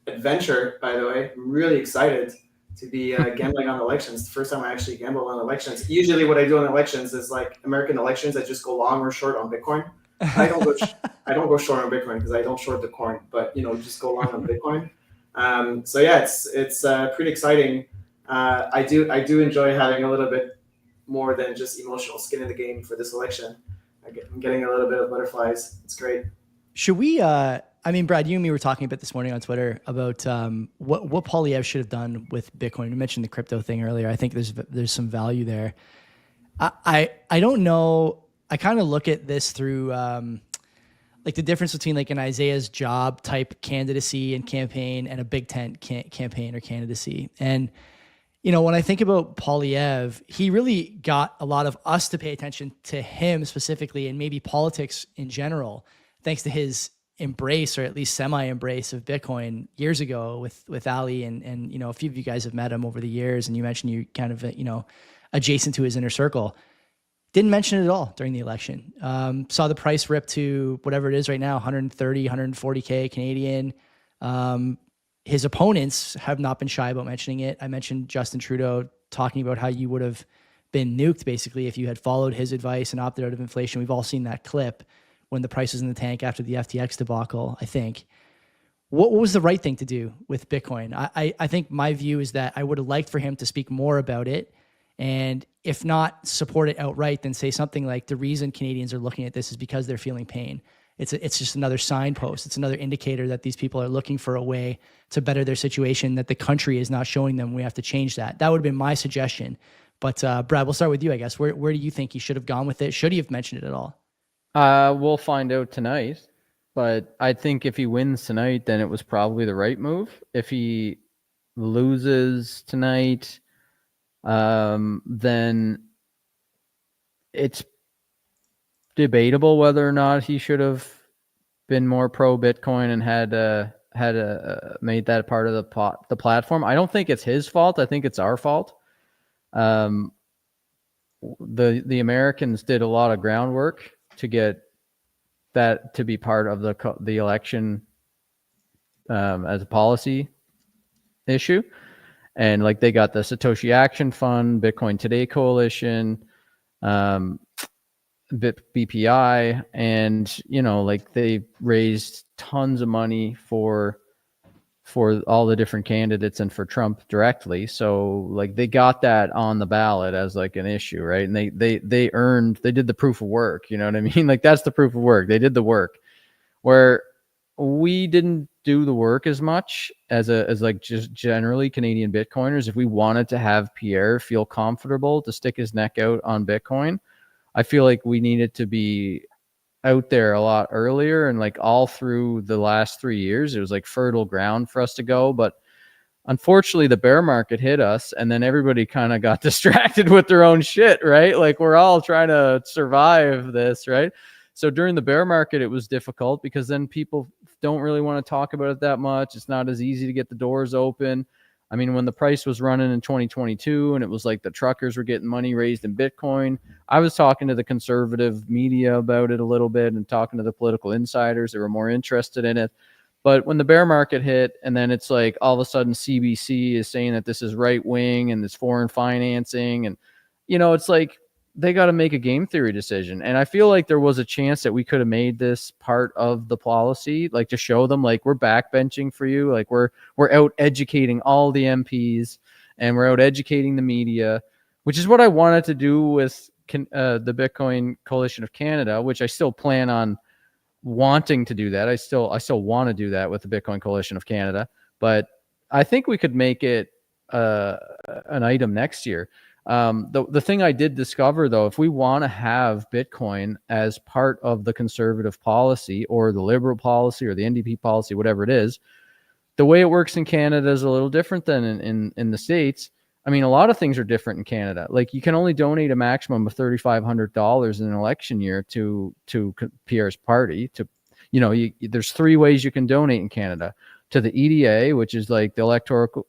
adventure, by the way. I'm really excited to be gambling on elections. The first time I actually gamble on elections. Usually what I do on elections is like American elections, I just go long or short on Bitcoin. I don't go short on Bitcoin because I don't short the coin, but just go long on Bitcoin. So yeah, it's pretty exciting. I do enjoy having a little bit more than just emotional skin in the game for this election. I'm getting a little bit of butterflies. It's great. Should we? Brad, you and me were talking about this morning on Twitter about what Poilievre should have done with Bitcoin. You mentioned the crypto thing earlier. I think there's some value there. I don't know. I kind of look at this through like the difference between like an Isaiah's Job type candidacy and campaign and a Big Tent campaign or candidacy. And when I think about Poilievre, he really got a lot of us to pay attention to him specifically, and maybe politics in general, thanks to his embrace, or at least semi-embrace, of Bitcoin years ago with Ali. And a few of you guys have met him over the years, and you mentioned you kind of, adjacent to his inner circle. Didn't mention it at all during the election. Saw the price rip to whatever it is right now, 130, 140K Canadian. His opponents have not been shy about mentioning it. I mentioned Justin Trudeau talking about how you would have been nuked basically if you had followed his advice and opted out of inflation. We've all seen that clip when the price was in the tank after the FTX debacle, I think. What was the right thing to do with Bitcoin? I think my view is that I would have liked for him to speak more about it. And if not support it outright, then say something like, the reason Canadians are looking at this is because they're feeling pain. It's just another signpost. It's another indicator that these people are looking for a way to better their situation that the country is not showing them. We have to change that. That would have been my suggestion. But Brad, we'll start with you, I guess. Where do you think he should have gone with it? Should he have mentioned it at all? We'll find out tonight. But I think if he wins tonight, then it was probably the right move. If he loses tonight, then it's debatable whether or not he should have been more pro Bitcoin and had made that part of the platform. I don't think it's his fault. I think it's our fault. The Americans did a lot of groundwork to get that to be part of the election as a policy issue. And like they got the Satoshi Action Fund, Bitcoin Today Coalition, BPI, and like they raised tons of money for all the different candidates and for Trump directly. So like they got that on the ballot as like an issue, right? And they did the proof of work, you know what I mean? Like that's the proof of work. They did the work, where we didn't do the work as much as like just generally Canadian Bitcoiners. If we wanted to have Pierre feel comfortable to stick his neck out on Bitcoin, I feel like we needed to be out there a lot earlier, and like all through the last 3 years, it was like fertile ground for us to go. But unfortunately, the bear market hit us, and then everybody kind of got distracted with their own shit, right? Like we're all trying to survive this, right? So during the bear market, it was difficult because then people don't really want to talk about it that much. It's not as easy to get the doors open. I mean, when the price was running in 2022 and it was like the truckers were getting money raised in Bitcoin, I was talking to the conservative media about it a little bit and talking to the political insiders that were more interested in it. But when the bear market hit, and then it's like all of a sudden CBC is saying that this is right wing and this foreign financing, and it's like they got to make a game theory decision. And I feel like there was a chance that we could have made this part of the policy, like to show them like we're backbenching for you, like we're out educating all the MPs and we're out educating the media, which is what I wanted to do with the Bitcoin Coalition of Canada, which I still plan on wanting to do that. I still want to do that with the Bitcoin Coalition of Canada, but I think we could make it an item next year. The thing I did discover, though, if we want to have Bitcoin as part of the conservative policy or the liberal policy or the NDP policy, whatever it is, the way it works in Canada is a little different than in the States. I mean, a lot of things are different in Canada. Like you can only donate a maximum of $3,500 in an election year to Pierre's party. There's 3 ways you can donate in Canada: to the EDA, which is like the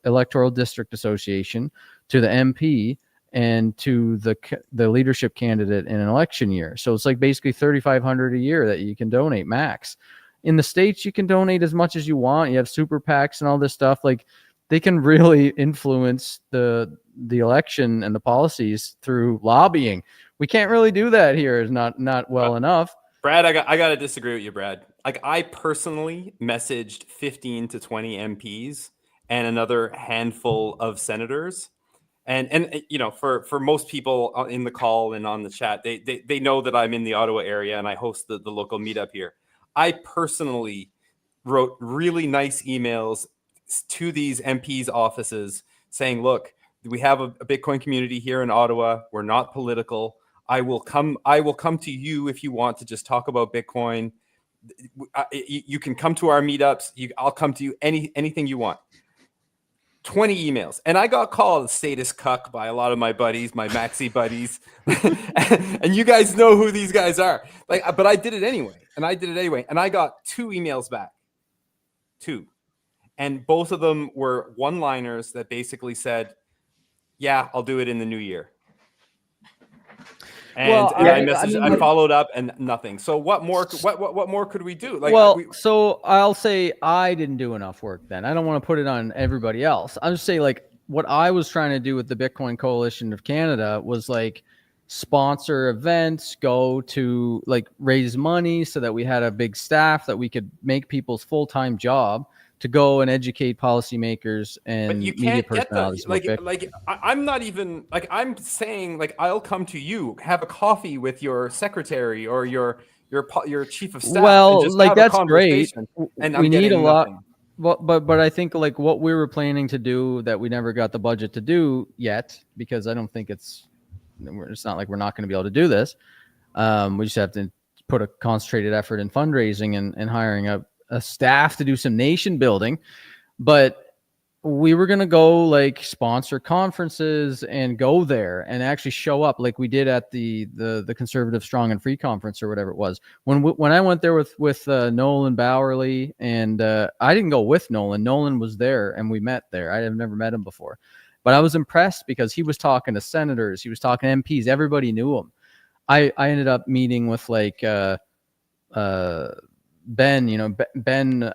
electoral district association, to the MP, and to the leadership candidate in an election year. So it's like basically $3,500 a year that you can donate max. In the States, you can donate as much as you want. You have super PACs and all this stuff. Like they can really influence the election and the policies through lobbying. We can't really do that here. Is not well enough. Brad, I got to disagree with you, Brad. Like I personally messaged 15 to 20 MPs and another handful of senators. And for most people in the call and on the chat, they know that I'm in the Ottawa area and I host the local meetup here. I personally wrote really nice emails to these MPs' offices saying, look, we have a Bitcoin community here in Ottawa. We're not political. I will come to you if you want to just talk about Bitcoin. You can come to our meetups. I'll come to you anything you want. 20 emails, and I got called status cuck by a lot of my buddies, my maxi buddies, and you guys know who these guys are. But I did it anyway, and I got 2 emails back, 2, and both of them were one-liners that basically said, "Yeah, I'll do it in the new year." And I followed up, and nothing. So what more could we do? So I'll say I didn't do enough work then. I don't want to put it on everybody else. I'll just say like what I was trying to do with the Bitcoin Coalition of Canada was like sponsor events, go to like raise money so that we had a big staff that we could make people's full-time job to go and educate policymakers and media personalities. I'm not even like, I'm saying like, I'll come to you, have a coffee with your secretary or your chief of staff. Well, like that's great. And we need a lot. But I think like what we were planning to do that we never got the budget to do yet, because I don't think it's not like we're not going to be able to do this. We just have to put a concentrated effort in fundraising and hiring a staff to do some nation building. But we were going to go like sponsor conferences and go there and actually show up like we did at the Conservative Strong and Free conference or whatever it was. When I went there with Nolan Bowerly, and I didn't go with Nolan. Nolan was there and we met there. I have never met him before, but I was impressed because he was talking to senators, he was talking to MPs, everybody knew him. I ended up meeting with like Ben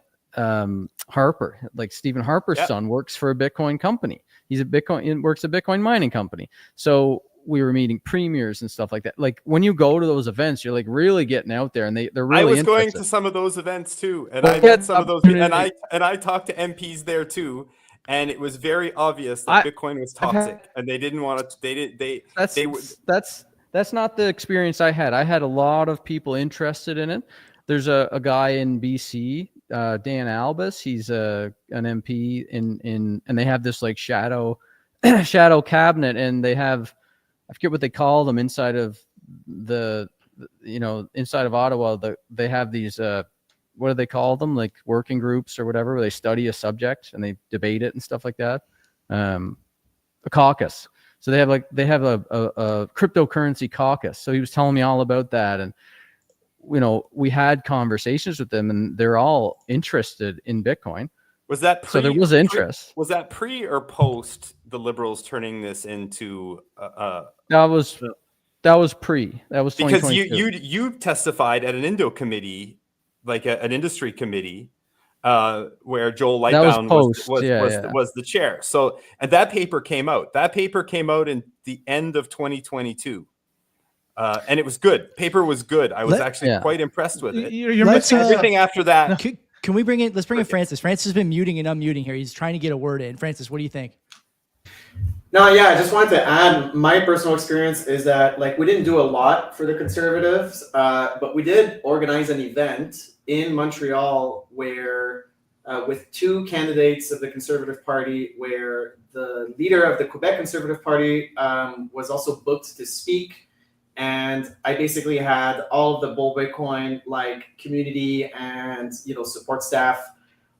Harper, like Stephen Harper's son, works for a Bitcoin company. Works a Bitcoin mining company. So we were meeting premiers and stuff like that. Like when you go to those events, you're like really getting out there, and they're really. I was going to some of those events too, and I met some of those, and I talked to MPs there too, and it was very obvious that Bitcoin was toxic, and they didn't want to. That's not the experience I had. I had a lot of people interested in it. There's a guy in BC, Dan Albus. He's an MP in, and they have this like shadow cabinet, and they have, I forget what they call them inside of the inside of Ottawa, they have these what do they call them, like working groups or whatever, where they study a subject and they debate it and stuff like that. A caucus. So they have a cryptocurrency caucus. So he was telling me all about that, and we had conversations with them, and they're all interested in Bitcoin. Was that so there was interest? Was that pre or post the Liberals turning this into That was pre. That was because you testified at an Indo committee, like an industry committee, where Joel Lightbound was the chair. So, and that paper came out. That paper came out in the end of 2022. And it was good. Paper was good. I was actually quite impressed with it. You're missing everything after that. Can we bring in? Let's bring in Francis. Francis has been muting and unmuting here. He's trying to get a word in. Francis, what do you think? No, yeah, I just wanted to add my personal experience is that we didn't do a lot for the Conservatives, but we did organize an event in Montreal where with two candidates of the Conservative Party, where the leader of the Quebec Conservative Party was also booked to speak. And I basically had all of the Bull Bitcoin community and support staff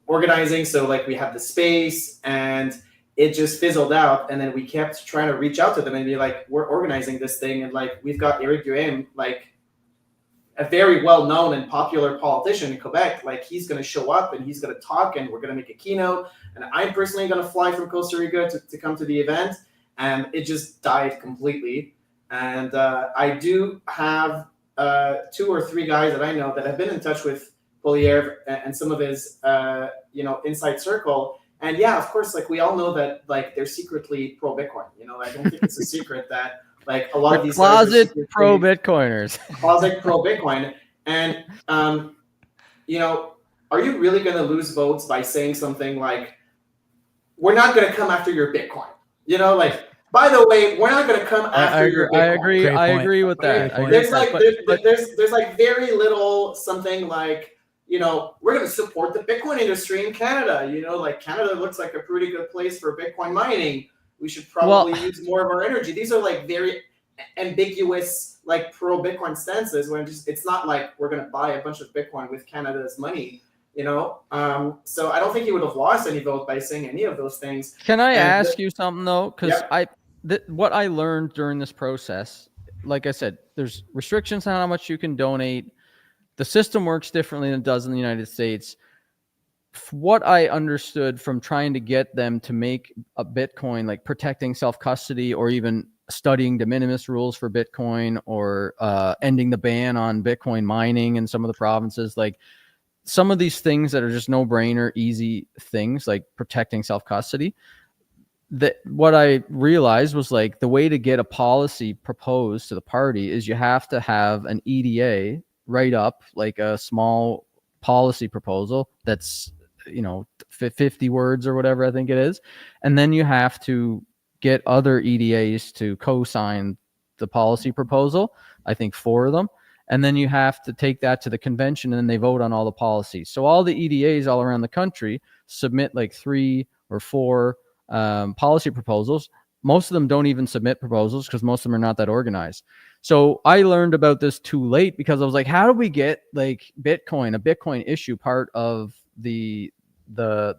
organizing. So we had the space, and it just fizzled out. And then we kept trying to reach out to them and be like, we're organizing this thing, and we've got Eric Duhaime, a very well-known and popular politician in Quebec. He's going to show up and he's going to talk, and we're going to make a keynote. And I'm personally going to fly from Costa Rica to come to the event. And it just died completely. And I do have 2 or 3 guys that I know that have been in touch with Poilievre and some of his, inside circle. And yeah, of course, we all know that they're secretly pro Bitcoin. I don't think it's a secret that a lot of these closet pro Bitcoiners, closet pro Bitcoin. And are you really going to lose votes by saying something like, "We're not going to come after your Bitcoin"? By the way, we're not going to come after your Bitcoin. I agree with that. There's very little something we're going to support the Bitcoin industry in Canada. Canada looks like a pretty good place for Bitcoin mining. We should probably use more of our energy. These are very ambiguous, pro Bitcoin stances when it's not we're going to buy a bunch of Bitcoin with Canada's money. So I don't think he would have lost any vote by saying any of those things. Can I ask you something though? Because what I learned during this process, like I said, there's restrictions on how much you can donate. The system works differently than it does in the United States. What I understood from trying to get them to make a Bitcoin, protecting self-custody or even studying de minimis rules for Bitcoin or ending the ban on Bitcoin mining in some of the provinces, some of these things that are just no-brainer, easy things like protecting self-custody, that what I realized was the way to get a policy proposed to the party is you have to have an EDA write up a small policy proposal that's 50 words or whatever I think it is, and then you have to get other EDAs to co-sign the policy proposal. I think 4 of them. And then you have to take that to the convention, and then they vote on all the policies. So all the EDAs all around the country submit 3 or 4 policy proposals. Most of them don't even submit proposals because most of them are not that organized. So I learned about this too late because I was like, how do we get Bitcoin, a Bitcoin issue, part of the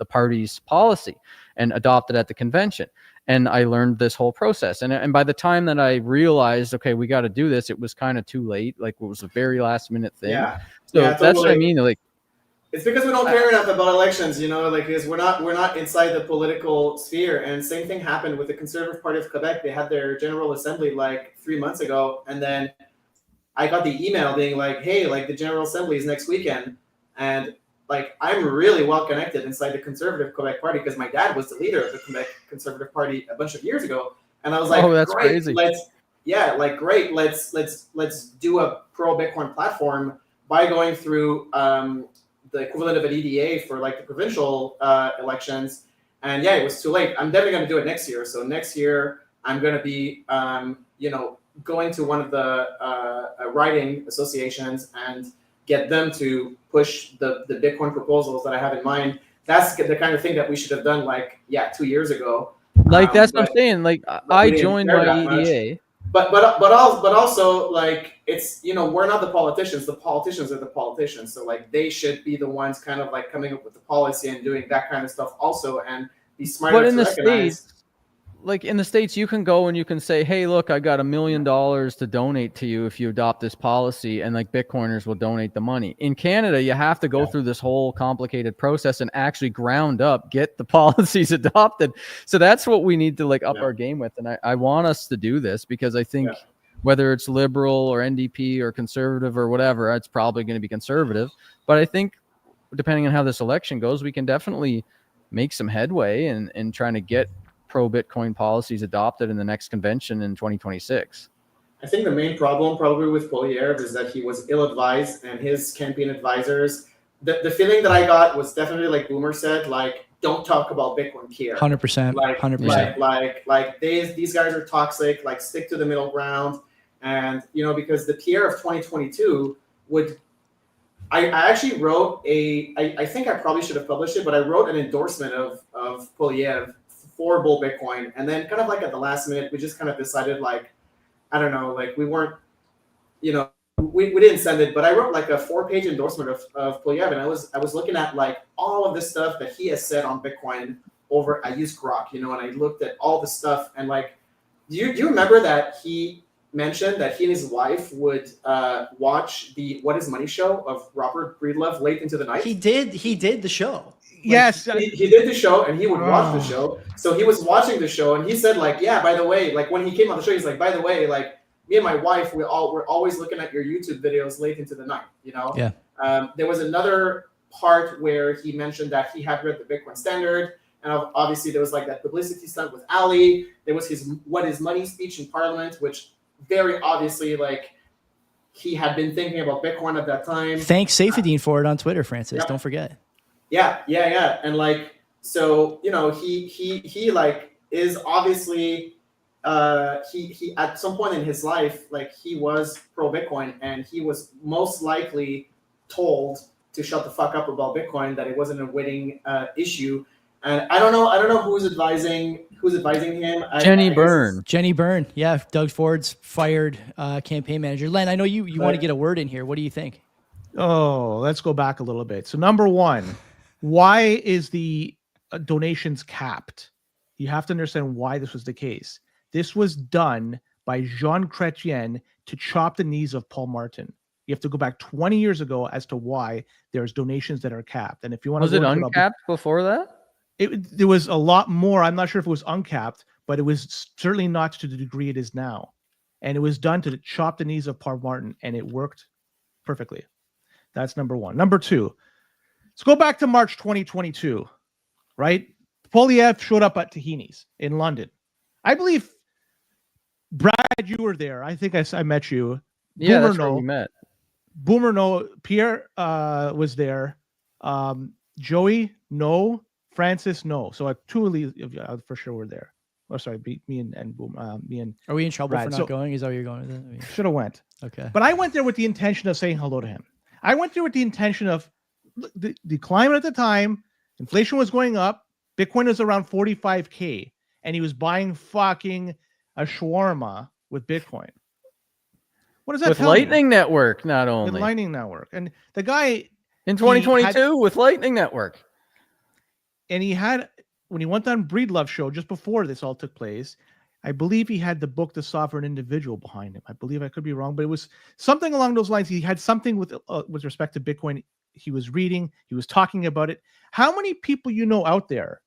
party's policy and adopt it at the convention? And I learned this whole process. And by the time that I realized, okay, we got to do this, it was kind of too late. It was a very last minute thing. Yeah. So that's what I mean. It's because we don't care enough about elections, because we're not inside the political sphere. And same thing happened with the Conservative Party of Quebec. They had their General Assembly 3 months ago. And then I got the email being hey, the General Assembly is next weekend. And I'm really well connected inside the Conservative Quebec Party because my dad was the leader of the Quebec Conservative Party a bunch of years ago. And I was like, oh, that's great, crazy. Great. Let's do a pro Bitcoin platform by going through the equivalent of an EDA for the provincial elections. And yeah, it was too late. I'm definitely going to do it next year. So next year I'm going to be, going to one of the writing associations and get them to push the Bitcoin proposals that I have in mind. That's the kind of thing that we should have done 2 years ago. That's what I'm saying. I joined my EDA. but also like it's we're not the politicians. The politicians are the politicians. So like they should be the ones kind of like coming up with the policy and doing that kind of stuff also, and be smarter But in to the recognize. States, like in the States, you can go and you can say, hey, look, I got $1 million to donate to you if you adopt this policy, and like Bitcoiners will donate the money. In Canada, you have to go through this whole complicated process and actually ground up, get the policies adopted. So that's what we need to like up our game with. And I want us to do this because I think whether it's liberal or NDP or conservative or whatever, it's probably going to be conservative. But I think depending on how this election goes, we can definitely make some headway in trying to get pro-Bitcoin policies adopted in the next convention in 2026. I think the main problem probably with Poilievre is that he was ill-advised, and his campaign advisors, the feeling that I got was definitely like Boomer said, like, don't talk about Bitcoin here. 100%. Like, 100%. like these guys are toxic, like stick to the middle ground. And, because the Pierre of 2022 would, I actually wrote I think I probably should have published it, but I wrote an endorsement of Poilievre for Bull Bitcoin, and then kind of like at the last minute, we just kind of decided like, I don't know, like we weren't, we didn't send it, but I wrote like a 4-page endorsement of Poilievre, and I was looking at like all of the stuff that he has said on Bitcoin I used Grok, and I looked at all the stuff, and like, do you remember that he mentioned that he and his wife would watch the What Is Money show of Robert Breedlove late into the night? He did the show. Yes, he did the show, and he would watch the show. So he was watching the show, and he said, like, yeah, by the way, like when he came on the show, he's like, by the way, like me and my wife, we're always looking at your YouTube videos late into the night. Yeah. There was another part where he mentioned that he had read the Bitcoin Standard, and obviously there was like that publicity stunt with Ali. There was his What Is Money speech in Parliament, which very obviously like he had been thinking about Bitcoin at that time. Thanks Safedine for it on Twitter, Francis. Don't forget. Yeah. And like, so, he like is obviously, he at some point in his life, like he was pro Bitcoin, and he was most likely told to shut the fuck up about Bitcoin, that it wasn't a winning issue. And I don't know who's advising him. Jenny Byrne. Jenny Byrne. Yeah. Doug Ford's fired campaign manager. Len, I know you want to get a word in here. What do you think? Oh, let's go back a little bit. So number one, why is the donations capped? You have to understand why this was the case. This was done by Jean Chrétien to chop the knees of Paul Martin. You have to go back 20 years ago as to why there's donations that are capped. And if you want was it uncapped before that? There was a lot more. I'm not sure if it was uncapped, but it was certainly not to the degree it is now. And it was done to chop the knees of Paul Martin, and it worked perfectly. That's number one. Number two, let's go back to March 2022, right? Poilievre showed up at Tahini's in London. I believe, Brad, you were there. I think I met you. Yeah, Boomer, that's where we met. Boomer, no. Pierre was there. Joey, no. Francis, no. So two of you for sure were there. Oh, sorry, me and Boom. Me and. Are we in trouble Brad. for not going? Is that where you're going with it? I mean, should have went. Okay. But I went there with the intention of saying hello to him. I went there with the intention of the climate at the time. Inflation was going up. Bitcoin was around 45K, and he was buying fucking a shawarma with Bitcoin. What does that with tell Lightning you? Network, not only With Lightning Network, and the guy in 2022 with Lightning Network, and he had when he went on Breedlove show just before this all took place. I believe he had the book The Sovereign Individual behind him. I believe, I could be wrong, but it was something along those lines. He had something with respect to Bitcoin. He was reading, he was talking about it. How many people out there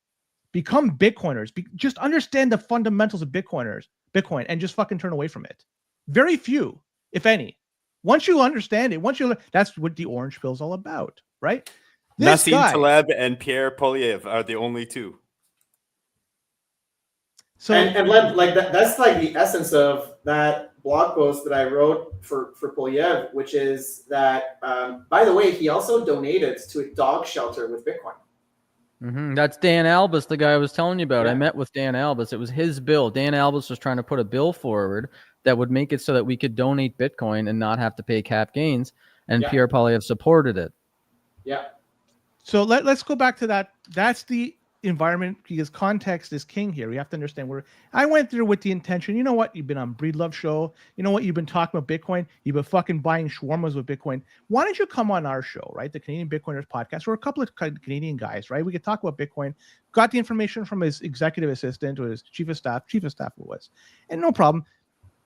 become Bitcoiners? Just understand the fundamentals of Bitcoin, and just fucking turn away from it. Very few, if any. Once you understand it, that's what the orange pill is all about, right? Nassim Taleb and Pierre Poilievre are the only two. So and like that's like the essence of that blog post that I wrote for Poilievre, which is that by the way, he also donated to a dog shelter with Bitcoin. Mm-hmm. That's Dan Albus, the guy I was telling you about. Yeah. I met with Dan Albus. It was his bill. Dan Albus was trying to put a bill forward that would make it so that we could donate Bitcoin and not have to pay cap gains. And Pierre Poilievre supported it. Yeah. So let's go back to that. That's the environment, because context is king here. We have to understand where I went there with the intention. You know what? You've been on Breedlove show. You know what? You've been talking about Bitcoin. You've been fucking buying shawarmas with Bitcoin. Why don't you come on our show, right? The Canadian Bitcoiners podcast. We're a couple of Canadian guys, right? We could talk about Bitcoin. Got the information from his executive assistant or his chief of staff it was, and no problem.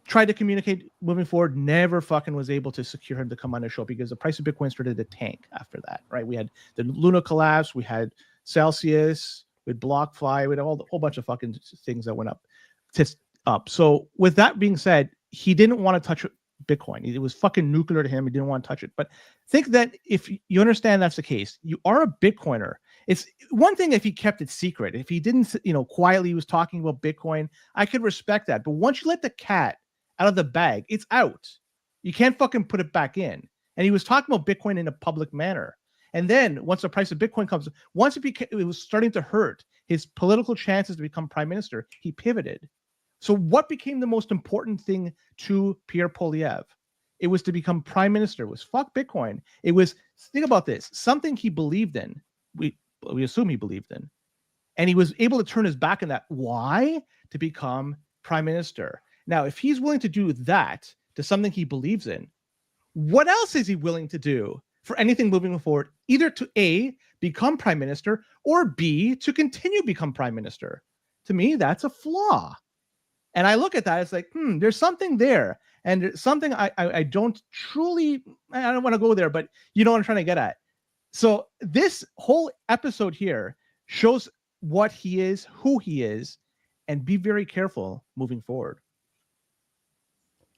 Tried to communicate moving forward, never fucking was able to secure him to come on the show because the price of Bitcoin started to tank after that, right? We had the Luna collapse, we had Celsius, with BlockFi, with a whole bunch of fucking things that went up. So with that being said, he didn't want to touch Bitcoin. It was fucking nuclear to him. He didn't want to touch it. But think that if you understand that's the case, you are a Bitcoiner. It's one thing if he kept it secret. If he didn't, quietly was talking about Bitcoin, I could respect that. But once you let the cat out of the bag, it's out. You can't fucking put it back in. And he was talking about Bitcoin in a public manner. And then once the price of Bitcoin comes, once it was starting to hurt his political chances to become prime minister, he pivoted. So what became the most important thing to Pierre Poilievre? It was to become prime minister. It was fuck Bitcoin. It was, think about this, something he believed in. We assume he believed in. And he was able to turn his back on that. Why? To become prime minister. Now, if he's willing to do that to something he believes in, what else is he willing to do for anything moving forward, either to A, become prime minister, or B, to continue become prime minister? To me, that's a flaw. And I look at that, it's like, there's something there. And there's something I don't truly, I don't want to go there, but you know what I'm trying to get at. So this whole episode here shows what he is, who he is, and be very careful moving forward.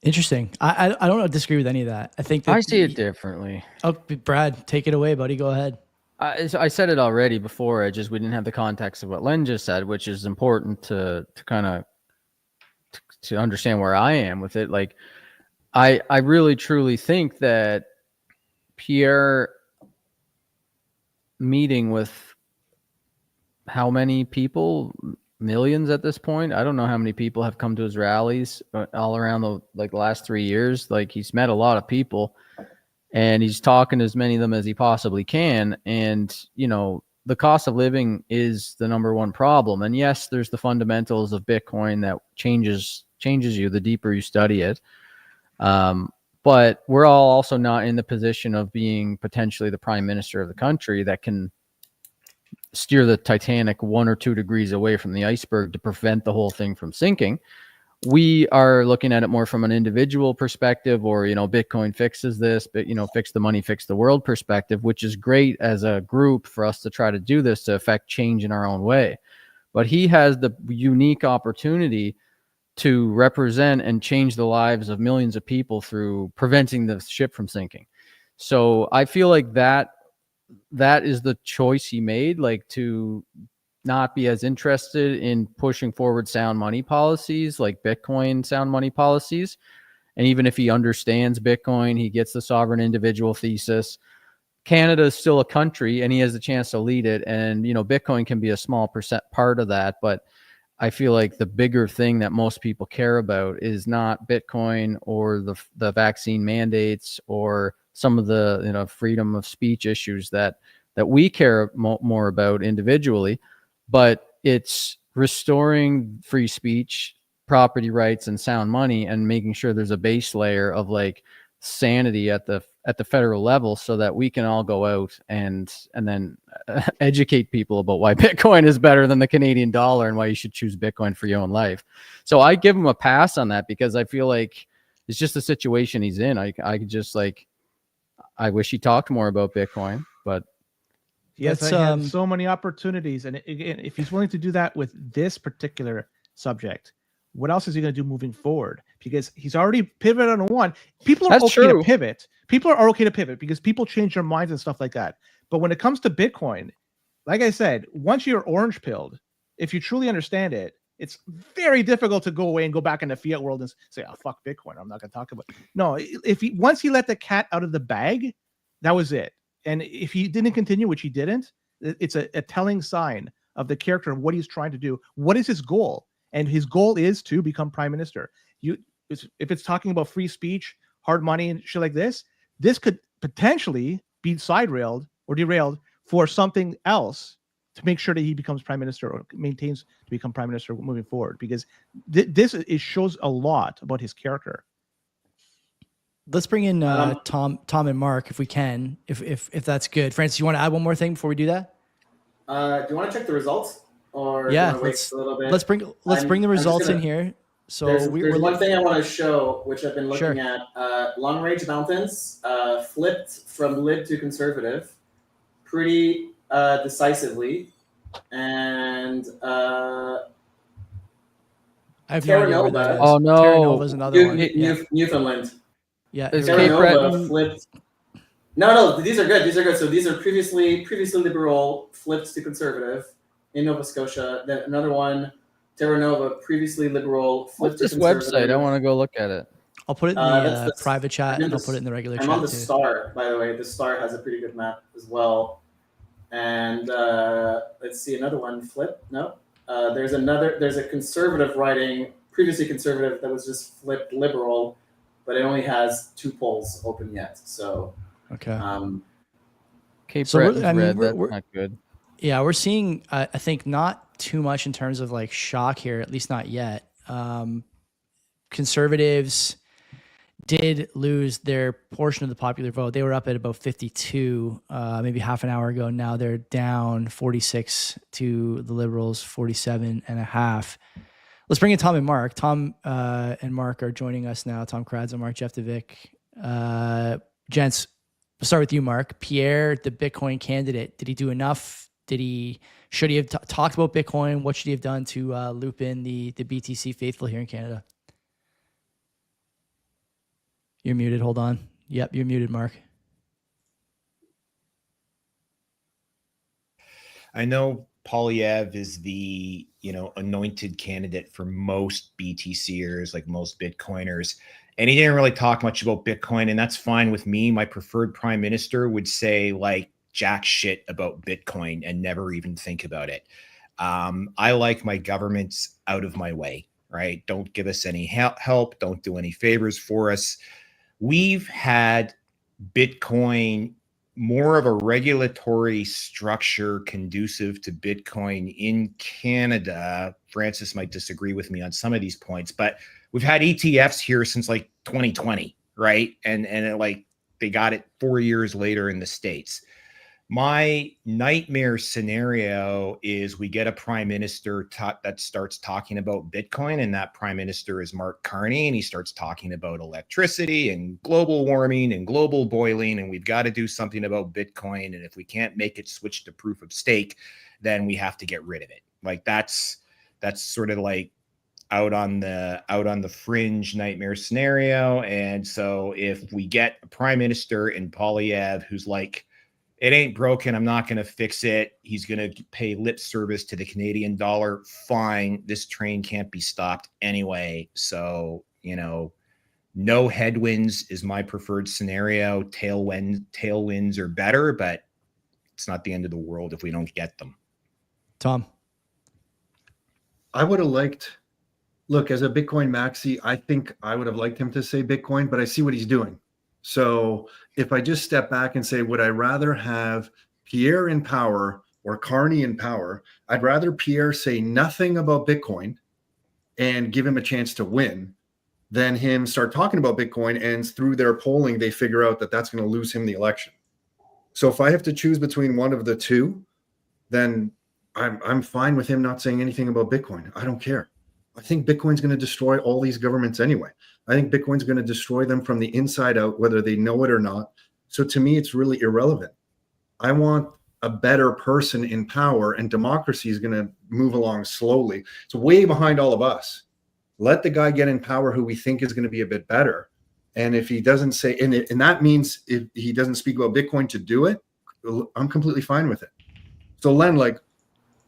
Interesting. I don't disagree with any of that. I think that I see it differently. Oh, Brad, take it away, buddy. Go ahead. I said it already before. We didn't have the context of what Len just said, which is important to kind of to understand where I am with it. Like, I really truly think that Pierre meeting with how many people, millions at this point. I don't know how many people have come to his rallies all around the last 3 years. Like, he's met a lot of people and he's talking to as many of them as he possibly can. And, the cost of living is the number one problem. And yes, there's the fundamentals of Bitcoin that changes you the deeper you study it. But we're all also not in the position of being potentially the prime minister of the country that can steer the Titanic 1 or 2 degrees away from the iceberg to prevent the whole thing from sinking. We are looking at it more from an individual perspective, or, Bitcoin fixes this, but, fix the money, fix the world perspective, which is great as a group for us to try to do this to affect change in our own way. But he has the unique opportunity to represent and change the lives of millions of people through preventing the ship from sinking. So I feel like that is the choice he made, to not be as interested in pushing forward sound money policies like Bitcoin sound money policies. And even if he understands Bitcoin, he gets the sovereign individual thesis. Canada is still a country and he has the chance to lead it. And, Bitcoin can be a small part of that. But I feel like the bigger thing that most people care about is not Bitcoin or the vaccine mandates or some of the freedom of speech issues that we care more about individually, but it's restoring free speech, property rights, and sound money, and making sure there's a base layer of sanity at the federal level, so that we can all go out and then educate people about why Bitcoin is better than the Canadian dollar and why you should choose Bitcoin for your own life. So I give him a pass on that because I feel like it's just the situation he's in. I just I wish he talked more about Bitcoin, but yes, he had so many opportunities. And again, if he's willing to do that with this particular subject, what else is he going to do moving forward? Because he's already pivoted on one. People are okay to pivot. People are okay to pivot because people change their minds and stuff like that. But when it comes to Bitcoin, like I said, once you're orange pilled, if you truly understand it, it's very difficult to go away and go back in the fiat world and say, "Oh, fuck Bitcoin. I'm not going to talk about it." No, once he let the cat out of the bag, that was it. And if he didn't continue, which he didn't, it's a telling sign of the character of what he's trying to do. What is his goal? And his goal is to become prime minister. If it's talking about free speech, hard money, and shit like this could potentially be side railed or derailed for something else to make sure that he becomes prime minister or maintains to become prime minister moving forward, because it shows a lot about his character. Let's bring in Tom and Mark if we can, if that's good. Francis, you want to add one more thing before we do that? Do you want to check the results, or Yeah, do you want to wait a little bit? let's bring the results in here. So there's we're one thing I want to show, which I've been looking Sure. at. Long Range Mountains flipped from Lib to Conservative pretty decisively, and I have Terra no idea where that Nova. is. Oh, no. Terra Nova is another one. Yeah. Newfoundland. Yeah. Is Terra Cape Nova Breton- flipped. No, these are good. These are good. So these are previously Liberal, flipped to Conservative in Nova Scotia. Then another one, Terra Nova, previously Liberal, flipped What's to this Conservative. website? I want to go look at it. I'll put it in that's the the- private chat, I'm in and I'll the- put it in the regular I'm chat on the too. Star, by the way. The Star has a pretty good map as well. And let's see, another one. Flip? No. There's a conservative writing, previously conservative, that was just flipped Liberal, but it only has 2 polls open yet. So Okay. Cape So Breton's I mean, red. That's we're- not good. Yeah, we're seeing, I think, not too much in terms of like shock here, at least not yet. Conservatives did lose their portion of the popular vote. They were up at about 52, maybe half an hour ago. Now they're down 46 to the Liberals, 47.5. Let's bring in Tom and Mark. Tom and Mark are joining us now. Tom Kradz and Mark Jeff DeVick. Gents, we'll start with you, Mark. Pierre, the Bitcoin candidate, did he do enough? Should he have talked about Bitcoin? What should he have done to loop in the BTC faithful here in Canada? You're muted. Hold on. Yep, you're muted, Mark. I know Poilievre is the anointed candidate for most BTCers, like most Bitcoiners, and he didn't really talk much about Bitcoin, and that's fine with me. My preferred prime minister would say like jack shit about Bitcoin and never even think about it. I like my governments out of my way, right? Don't give us any help. Don't do any favors for us. We've had Bitcoin more of a regulatory structure conducive to Bitcoin in Canada. Francis might disagree with me on some of these points, but we've had ETFs here since like 2020, right? And they got it 4 years later in the States. My nightmare scenario is we get a prime minister that starts talking about Bitcoin, and that prime minister is Mark Carney, and he starts talking about electricity and global warming and global boiling, and we've got to do something about Bitcoin, and if we can't make it switch to proof of stake, then we have to get rid of it. Like that's sort of like out on the fringe nightmare scenario. And so if we get a prime minister in Poilievre who's like, it ain't broken, I'm not going to fix it, he's going to pay lip service to the Canadian dollar, fine, this train can't be stopped anyway. So, no headwinds is my preferred scenario. Tailwinds are better, but it's not the end of the world if we don't get them. Tom. I would have liked, look, as a Bitcoin maxi, I think I would have liked him to say Bitcoin, but I see what he's doing. So if I just step back and say, would I rather have Pierre in power or Carney in power? I'd rather Pierre say nothing about Bitcoin and give him a chance to win than him start talking about Bitcoin, and through their polling, they figure out that that's going to lose him the election. So if I have to choose between one of the two, then I'm fine with him not saying anything about Bitcoin. I don't care. I think Bitcoin's going to destroy all these governments anyway. I think Bitcoin's going to destroy them from the inside out, whether they know it or not. So to me, it's really irrelevant. I want a better person in power, and democracy is going to move along slowly. It's way behind all of us. Let the guy get in power who we think is going to be a bit better. And if he doesn't say, and that means if he doesn't speak about Bitcoin to do it, I'm completely fine with it. So Len,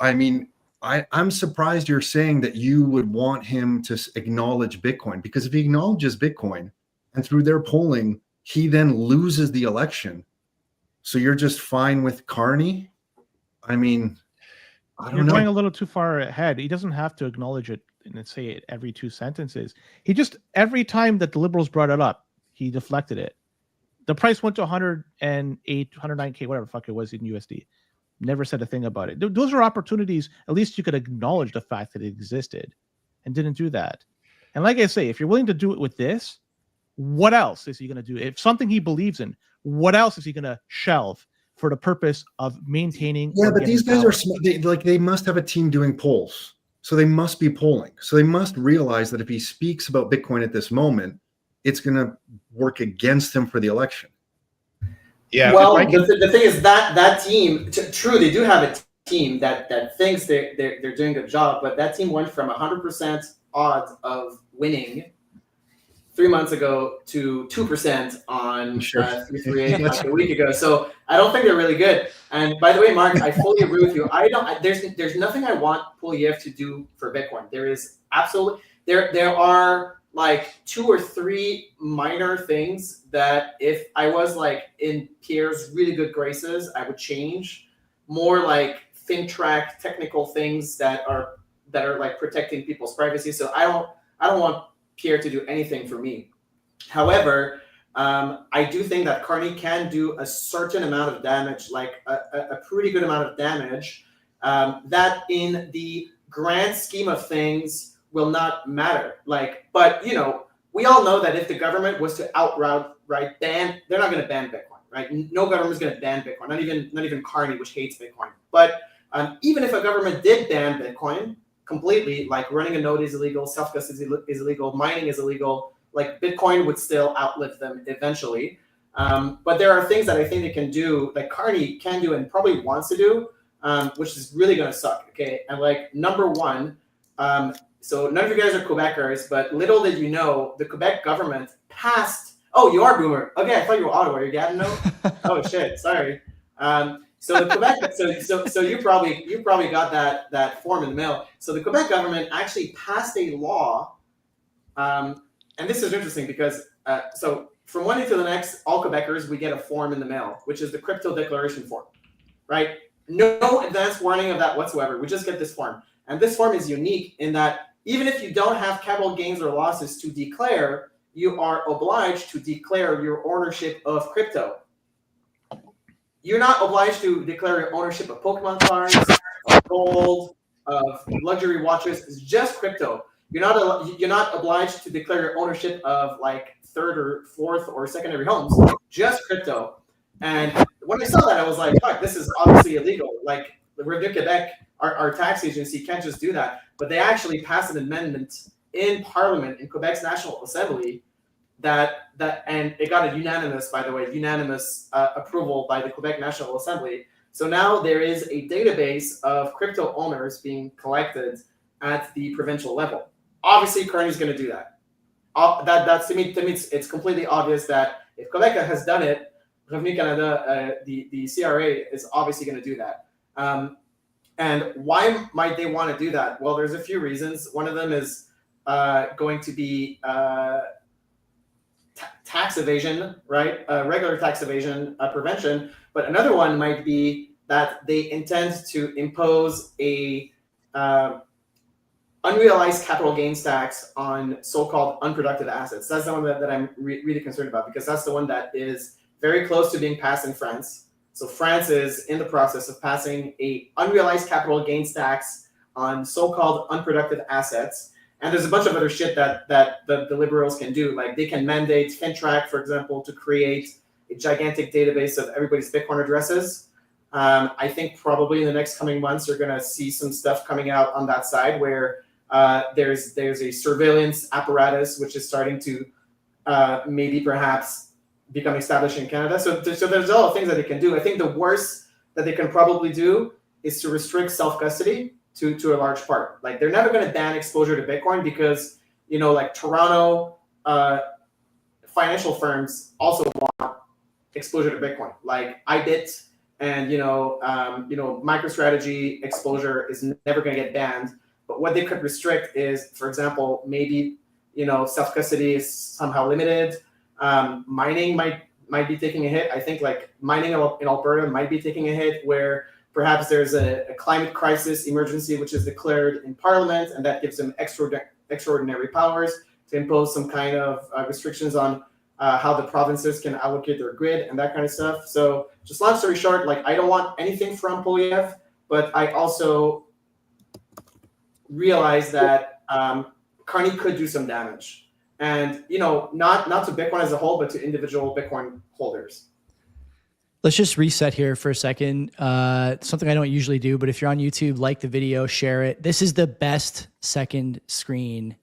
I'm surprised you're saying that you would want him to acknowledge Bitcoin, because if he acknowledges Bitcoin and through their polling, he then loses the election. So you're just fine with Carney? I don't You're know. going a little too far ahead. He doesn't have to acknowledge it and say it every 2 sentences. He just, every time that the Liberals brought it up, he deflected it. The price went to 108, 109K, whatever the fuck it was in USD. never said a thing about it. Those are opportunities. At least you could acknowledge the fact that it existed, and didn't do that. And like I say, if you're willing to do it with this, what else is he going to do? If something he believes in, what else is he going to shelve for the purpose of maintaining? Yeah, or but getting these guys power? are smart. They must have a team doing polls. So they must be polling. So they must realize that if he speaks about Bitcoin at this moment, it's going to work against him for the election. Yeah. Well, if I can- the thing is that team, true, they do have a team that thinks they're doing a good job, but that team went from 100% odds of winning 3 months ago to 2% on Sure. 338 like a week ago. So I don't think they're really good. And by the way, Mark, I fully agree with you. There's nothing I want Poilievre to do for Bitcoin. There is absolutely there are like 2 or 3 minor things that if I was like in Pierre's really good graces, I would change. More like FinTrack technical things that are like protecting people's privacy. So I don't want Pierre to do anything for me. However, I do think that Carney can do a certain amount of damage, like a pretty good amount of damage, that in the grand scheme of things will not matter. But we all know that if the government was to outright ban, they're not going to ban Bitcoin, right? No government is going to ban Bitcoin, not even Carney, which hates Bitcoin. But even if a government did ban Bitcoin completely, like running a node is illegal, self-custody is illegal, mining is illegal, like Bitcoin would still outlive them eventually. But there are things that I think they can do, like Carney can do and probably wants to do, which is really going to suck. Okay, and like number one, so none of you guys are Quebecers, but little did you know, the Quebec government passed. Oh, you are Boomer. Okay, I thought you were Ottawa. You're Gatineau. Oh shit, sorry. So the Quebec, so you probably got that form in the mail. So the Quebec government actually passed a law, and this is interesting because so from one day to the next, all Quebecers we get a form in the mail, which is the crypto declaration form, right? No advance warning of that whatsoever. We just get this form, and this form is unique in that even if you don't have capital gains or losses to declare, you are obliged to declare your ownership of crypto. You're not obliged to declare your ownership of Pokemon cards, of gold, of luxury watches. It's just crypto. You're not obliged to declare your ownership of like third or fourth or secondary homes. Just crypto. And when I saw that, I was like, fuck, this is obviously illegal. Like the Revenu Quebec, our tax agency can't just do that. But they actually passed an amendment in Parliament, in Quebec's National Assembly, that and it got a unanimous approval by the Quebec National Assembly. So now there is a database of crypto owners being collected at the provincial level. Obviously, Carney's going to do that. That's to me, it's completely obvious that if Quebec has done it, Revenu Canada, the CRA is obviously going to do that. And why might they want to do that? Well, there's a few reasons. One of them is going to be tax evasion, right? Regular tax evasion prevention. But another one might be that they intend to impose a unrealized capital gains tax on so-called unproductive assets. That's the one that I'm really concerned about, because that's the one that is very close to being passed in France. So France is in the process of passing a unrealized capital gains tax on so-called unproductive assets. And there's a bunch of other shit that the liberals can do. Like they can mandate FinTrack, for example, to create a gigantic database of everybody's Bitcoin addresses. I think probably in the next coming months, you're going to see some stuff coming out on that side where there's a surveillance apparatus which is starting to maybe perhaps become established in Canada. So there's all the things that they can do. I think the worst that they can probably do is to restrict self-custody to a large part. Like they're never going to ban exposure to Bitcoin because, like Toronto financial firms also want exposure to Bitcoin. Like iBit and, MicroStrategy exposure is never going to get banned. But what they could restrict is, for example, maybe, self-custody is somehow limited. Mining might be taking a hit. I think like mining in Alberta might be taking a hit where perhaps there's a climate crisis emergency which is declared in Parliament, and that gives them extraordinary powers to impose some kind of restrictions on how the provinces can allocate their grid and that kind of stuff. So just long story short, like I don't want anything from Poilievre, but I also realize that Carney could do some damage. And, you know, not to Bitcoin as a whole, but to individual Bitcoin holders. Let's just reset here for a second. Something I don't usually do, but if you're on YouTube, like the video, share it. This is the best second screen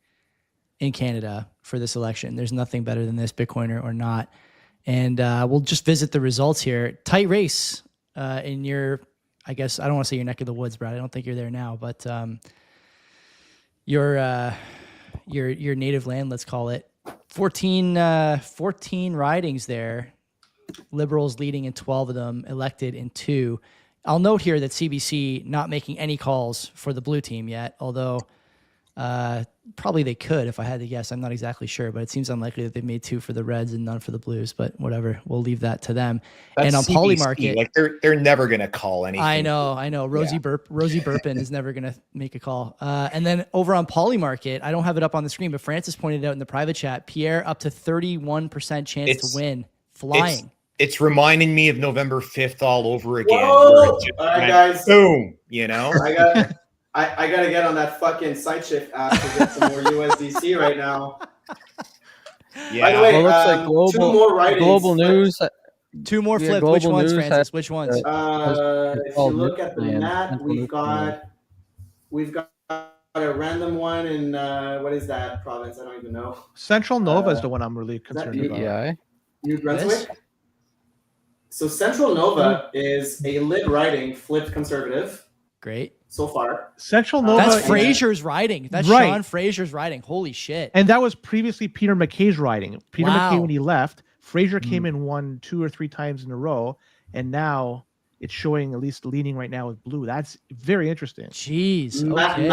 in Canada for this election. There's nothing better than this, Bitcoiner or not. And we'll just visit the results here. Tight race in your, I guess, I don't want to say your neck of the woods, Brad. I don't think you're there now, but your native land, let's call it. 14 ridings there. Liberals leading in 12 of them, elected in 2. I'll note here that CBC not making any calls for the blue team yet, although probably they could if I had to guess. I'm not exactly sure, but it seems unlikely that they made 2 for the Reds and none for the Blues, but whatever. We'll leave that to them. That's and on CBC. Polymarket, Like they're never going to call anything. I know. Rosie Burpin is never going to make a call. And then over on Polymarket, I don't have it up on the screen, but Francis pointed out in the private chat, Pierre up to 31% chance to win, flying. It's reminding me of November 5th all over again. Whoa! All right, guys. Boom. You know? I got to get on that fucking SideShift app to get some more USDC right now. Yeah. By the way, Well, it looks like 2 more writings. Global News. 2 more Yeah, flipped. Which Global ones, News Francis? Which ones? If you look at the map, we've got a random one in what is that province? I don't even know. Central Nova is the one I'm really concerned about. Yeah. New Brunswick. So Central Nova is a lid riding flipped conservative Great. so far. Central Nova. That's Fraser's riding. That's Right. Sean Fraser's riding. Holy shit. And that was previously Peter McKay's riding. Peter Wow. McKay, when he left, Fraser came in, won 2 or 3 times in a row, and now it's showing at least leaning right now with blue. That's very interesting. Jeez. Okay.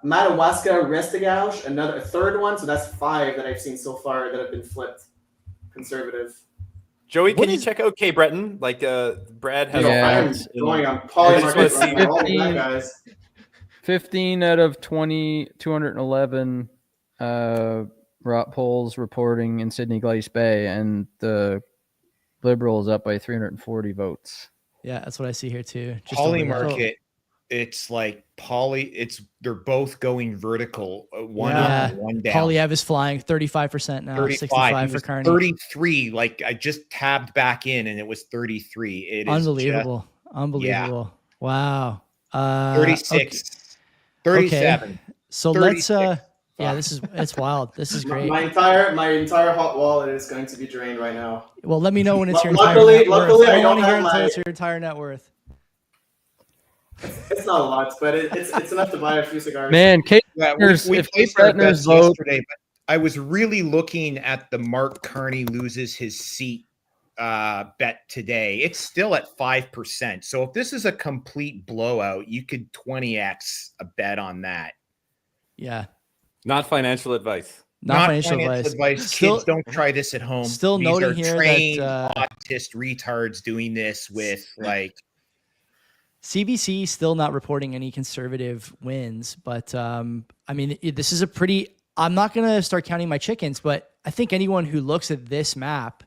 Madawaska, Restigouche, a third one. So that's 5 that I've seen so far that have been flipped conservative. Joey, can you check out K Breton? Like Brad has Yeah. I am going on Polymarket right now. Holy 15. crap, guys. 15 out of 211 polls reporting in Sydney Glace Bay, and the Liberals up by 340 votes. Yeah, that's what I see here too. Just over there. Polymarket, it's like they're both going vertical, one Yeah. up and one down. Poilievre is flying 35% now, 35. 65 He for was Carney. 33. Like I just tabbed back in and it was 33. It is Unbelievable. Unbelievable. Wow. 36. 37. Okay. So 36. let's yeah, it's wild. This is great. My entire hot wallet is going to be drained right now. Well, let me know when it's your Luckily- entire net worth. luckily I I don't want to hear have until my- it's your entire net worth. It's not a lot, but it's enough to buy a few cigars. Man, Kate, Yeah, There's- we if placed Kate our Ratner's bets vote- yesterday, but I was really looking at the Mark Carney loses his seat bet today. It's still at 5%. So if this is a complete blowout, you could 20x a bet on that. Yeah. Not financial advice. Not financial advice. Still- Kids, don't try this at home. still These noting are here trained that, autist retards doing this with like CBC still not reporting any conservative wins, but I mean, this is a pretty. I'm not going to start counting my chickens, but I think anyone who looks at this map,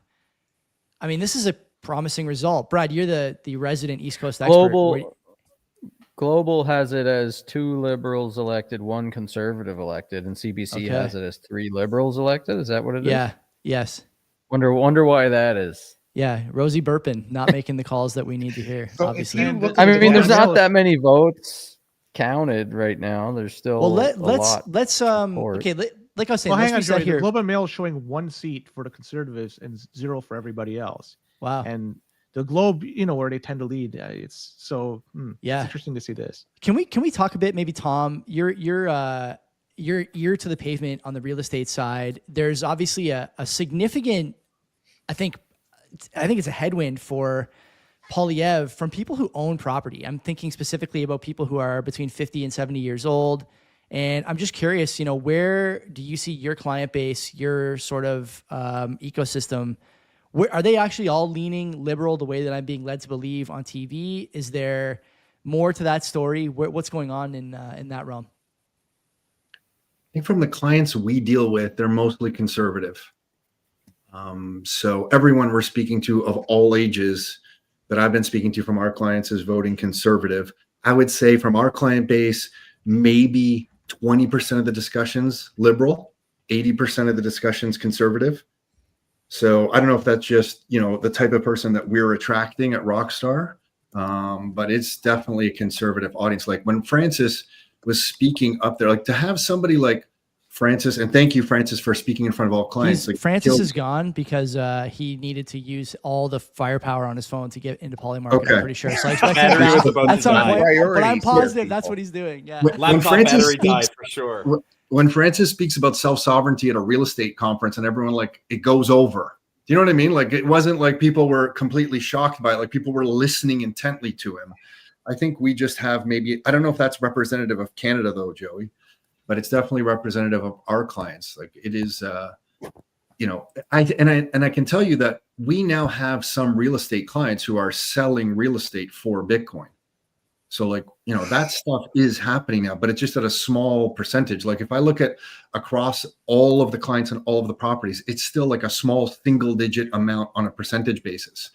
I mean, this is a promising result. Brad, you're the resident East Coast expert. Global has it as 2 Liberals elected, 1 Conservative elected, and CBC has it as 3 Liberals elected. Is that what it is? Yeah. Yes. Wonder why that is. Yeah. Rosie Burpin not making the calls that we need to hear. So if obviously. you look I at mean, the there's not that many votes counted right now. There's still Well, a lot. let's report. okay. Like I was saying, Well, let's hang on, reset Joey. The here. Globe and Mail is showing 1 seat for the Conservatives and 0 for everybody else. Wow. And the Globe, where they tend to lead, it's so Yeah. it's interesting to see this. Can we talk a bit, maybe Tom, your ear to the pavement on the real estate side? There's obviously a significant, I think it's a headwind for Poilievre from people who own property. I'm thinking specifically about people who are between 50 and 70 years old. And I'm just curious, where do you see your client base, your sort of ecosystem? Where, are they actually all leaning liberal the way that I'm being led to believe on TV? Is there more to that story? What's going on in that realm? I think from the clients we deal with, they're mostly conservative. So everyone we're speaking to of all ages that I've been speaking to from our clients is voting conservative. I would say from our client base, maybe 20% of the discussions liberal, 80% of the discussions conservative. So I don't know if that's just, the type of person that we're attracting at Rockstar, but it's definitely a conservative audience. Like when Francis was speaking up there, like to have somebody like Francis, and thank you, Francis, for speaking in front of all clients. Francis is gone because he needed to use all the firepower on his phone to get into Polymarket. Okay. I'm pretty sure. So I expect him Battery was back about at to some die. point. But I'm Priorities here, positive that's people. what he's doing. Yeah. Laptop Francis battery died speaks- for sure. When Francis speaks about self-sovereignty at a real estate conference and everyone it goes over, do you know what I mean? Like it wasn't like people were completely shocked by it. Like people were listening intently to him. I think we just have I don't know if that's representative of Canada though, Joey, but it's definitely representative of our clients. Like it is, I can tell you that we now have some real estate clients who are selling real estate for Bitcoin. So that stuff is happening now, but it's just at a small percentage. Like if I look at across all of the clients and all of the properties, it's still like a small single digit amount on a percentage basis.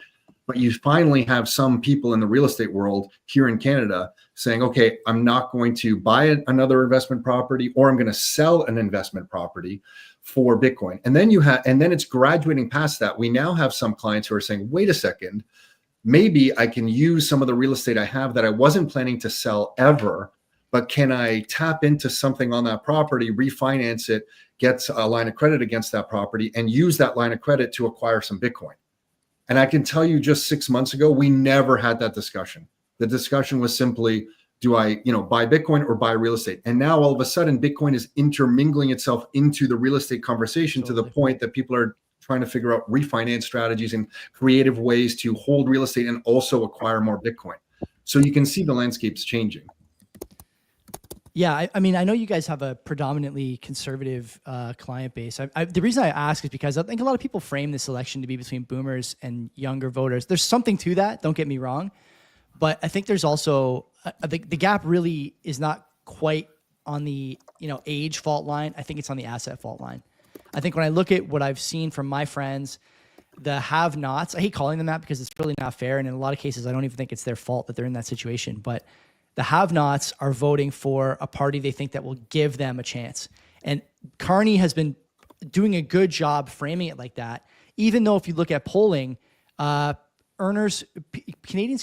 But you finally have some people in the real estate world here in Canada saying, okay, I'm not going to buy another investment property, or I'm going to sell an investment property for Bitcoin. And then then it's graduating past that. We now have some clients who are saying, wait a second, maybe I can use some of the real estate I have that I wasn't planning to sell ever, but can I tap into something on that property, refinance it, get a line of credit against that property, and use that line of credit to acquire some Bitcoin? And I can tell you just 6 months ago, we never had that discussion. The discussion was simply, do I, buy Bitcoin or buy real estate? And now all of a sudden, Bitcoin is intermingling itself into the real estate conversation to the point that people are trying to figure out refinance strategies and creative ways to hold real estate and also acquire more Bitcoin. So you can see the landscape's changing. Yeah, I mean, I know you guys have a predominantly conservative client base. The reason I ask is because I think a lot of people frame this election to be between boomers and younger voters. There's something to that, don't get me wrong. But I think there's also, the gap really is not quite on the age fault line. I think it's on the asset fault line. I think when I look at what I've seen from my friends, the have-nots, I hate calling them that because it's really not fair. And in a lot of cases, I don't even think it's their fault that they're in that situation. But the have-nots are voting for a party they think that will give them a chance. And Carney has been doing a good job framing it like that, even though if you look at polling, Canadians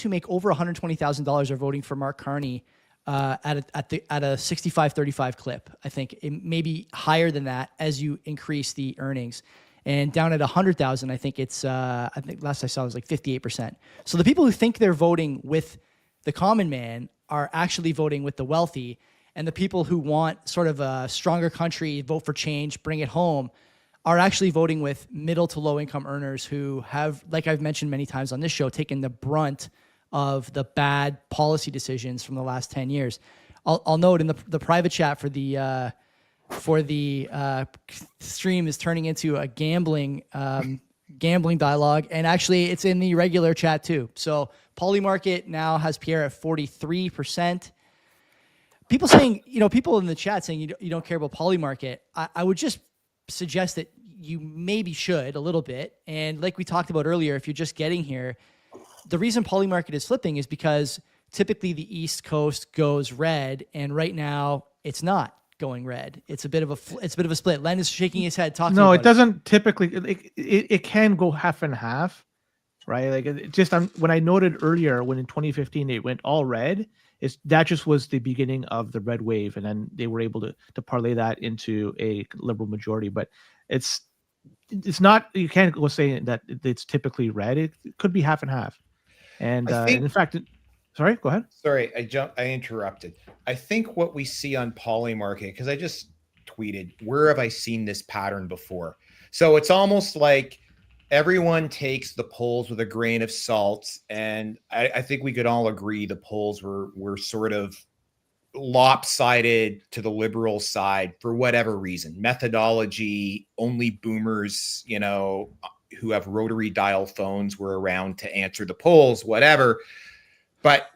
who make over $120,000 are voting for Mark Carney at a 65-35 clip. I think it may be higher than that as you increase the earnings. And down at 100,000, I think it's I think last I saw it was like 58%. So the people who think they're voting with the common man are actually voting with the wealthy, and the people who want sort of a stronger country, vote for change, bring it home, are actually voting with middle to low income earners who have, like I've mentioned many times on this show, taken the brunt of the bad policy decisions from the last 10 years. I'll note in the private chat for the stream is turning into a gambling dialogue, and actually it's in the regular chat too. So Polymarket now has Pierre at 43%. People saying, people in the chat saying you don't care about Polymarket. I would just suggest that you maybe should a little bit. And like we talked about earlier, if you're just getting here, the reason Polymarket is flipping is because typically the East Coast goes red, and right now it's not going red. It's a bit of a split. Len is shaking his head. Talking. No, about it doesn't typically. It can go half and half, right? Like it just when I noted earlier when in 2015 it went all red, that just was the beginning of the red wave, and then they were able to parlay that into a liberal majority. But it's not. You can't go saying that it's typically red. It could be half and half, and in fact. Sorry, go ahead. Sorry, I interrupted. I think what we see on Polymarket, because I just tweeted, where have I seen this pattern before? So it's almost like everyone takes the polls with a grain of salt, and I think we could all agree the polls were sort of lopsided to the liberal side for whatever reason. Methodology, only boomers, who have rotary dial phones were around to answer the polls, whatever. But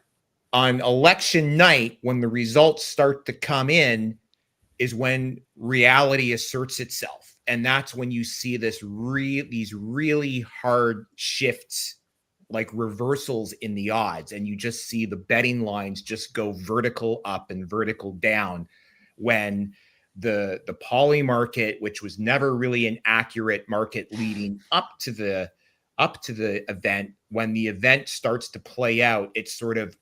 on election night, when the results start to come in, is when reality asserts itself. and that's when you see these really hard shifts, like reversals in the odds, and you just see the betting lines just go vertical up and vertical down when the poly market, which was never really an accurate market leading up to the event, when the event starts to play out, it sort of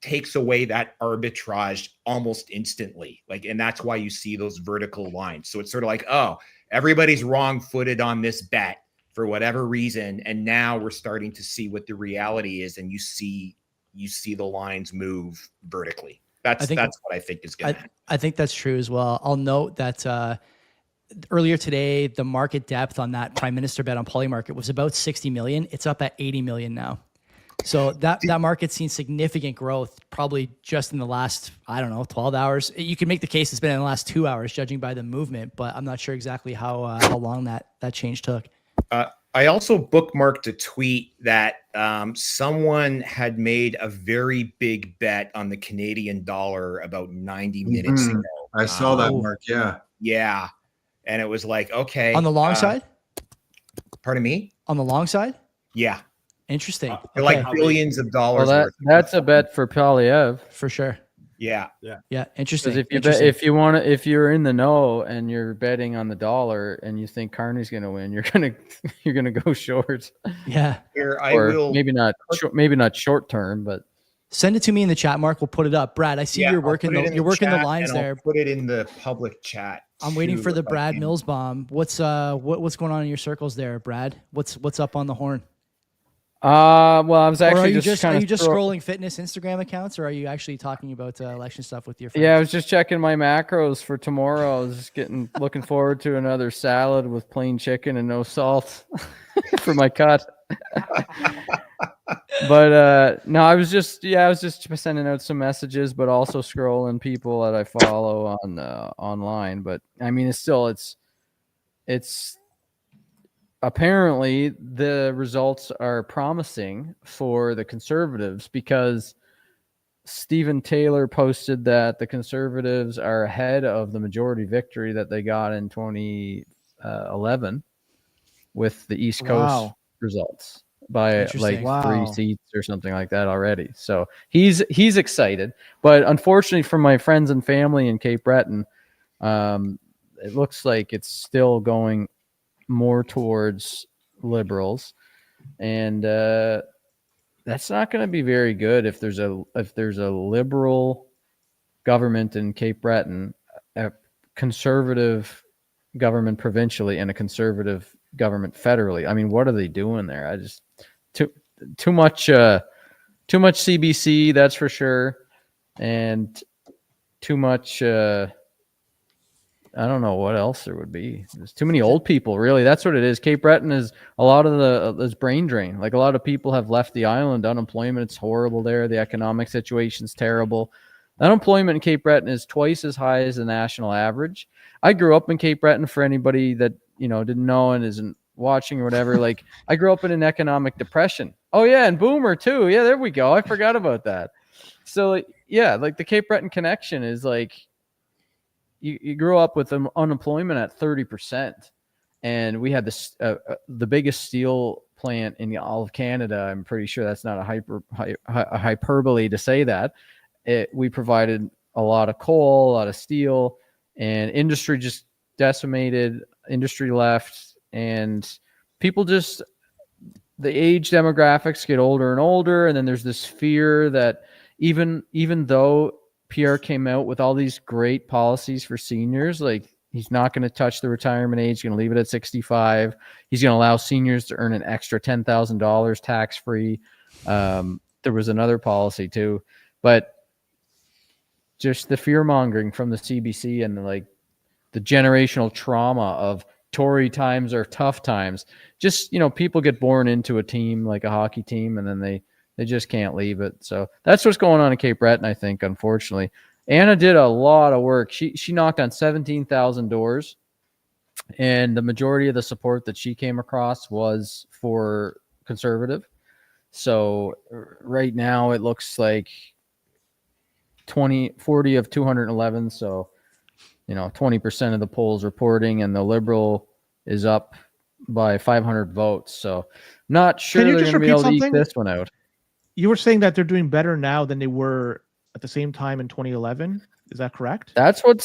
takes away that arbitrage almost instantly. Like, and that's why you see those vertical lines. So it's sort of like, oh, everybody's wrong-footed on this bet for whatever reason, and now we're starting to see what the reality is, and you see the lines move vertically. That's what I think is going to happen. I think that's true as well. I'll note that earlier today, the market depth on that prime minister bet on poly market was about 60 million. It's up at 80 million now. So that market's seen significant growth, probably just in the last, 12 hours. You can make the case it's been in the last 2 hours, judging by the movement, but I'm not sure exactly how long that change took. I also bookmarked a tweet that someone had made a very big bet on the Canadian dollar about 90 minutes ago. I saw that, Mark. Yeah. Yeah. And it was like, okay. On the long side? Pardon me? On the long side? Yeah. Interesting. They're like billions of dollars. Well, that's a bet for Poilievre. For sure. Yeah. Interesting. Because if you're in the know and you're betting on the dollar and you think Carney's going to win, you're gonna go short. Yeah. Maybe not short term, but send it to me in the chat, Mark. We'll put it up. Brad, I see you're working the lines there. I'll put it in the public chat. I'm waiting for the Brad Mills bomb. What's going on in your circles there, Brad? What's up on the horn? Well, I was actually are you just scrolling fitness Instagram accounts, or are you actually talking about election stuff with your friends? Yeah, I was just checking my macros for tomorrow. I was just looking forward to another salad with plain chicken and no salt for my cut. But no, I was just sending out some messages, but also scrolling people that I follow on online. But I mean, it's apparently the results are promising for the Conservatives, because Stephen Taylor posted that the Conservatives are ahead of the majority victory that they got in 2011 with the East Coast results by like 3 seats or something like that already. So he's excited, but unfortunately for my friends and family in Cape Breton, it looks like it's still going more towards liberals, and that's not going to be very good if there's a liberal government in Cape Breton, a conservative government provincially, and a conservative government federally. I mean, what are they doing there? I just too much CBC, that's for sure, and too much. I don't know what else there would be. There's too many old people, really. That's what it is. Cape Breton is a lot of this brain drain. Like, a lot of people have left the island. Unemployment, it's horrible there. The economic situation's terrible. Unemployment in Cape Breton is twice as high as the national average. I grew up in Cape Breton, for anybody that didn't know and isn't watching or whatever. Like, I grew up in an economic depression. Oh yeah, and Boomer too. Yeah, there we go. I forgot about that. So yeah, like the Cape Breton connection is like, you grew up with unemployment at 30%, and we had this the biggest steel plant in all of Canada. I'm pretty sure that's not a hyperbole to say that. We provided a lot of coal, a lot of steel, and industry just decimated. Industry left, and people just, the age demographics get older and older, and then there's this fear that even though Pierre came out with all these great policies for seniors, like he's not going to touch the retirement age, he's going to leave it at 65. He's going to allow seniors to earn an extra $10,000 tax-free. There was another policy too, but just the fear-mongering from the CBC and like the generational trauma of Tory times are tough times. Just, people get born into a team, like a hockey team, and then they just can't leave it. So that's what's going on in Cape Breton, I think, unfortunately. Anna did a lot of work. She knocked on 17,000 doors, and the majority of the support that she came across was for Conservative. So right now it looks like 40 of 211. So, 20% of the polls reporting, and the Liberal is up by 500 votes. So not sure Can you they're just going to be repeat able to eke something? this one out. You were saying that they're doing better now than they were at the same time in 2011. Is that correct? That's what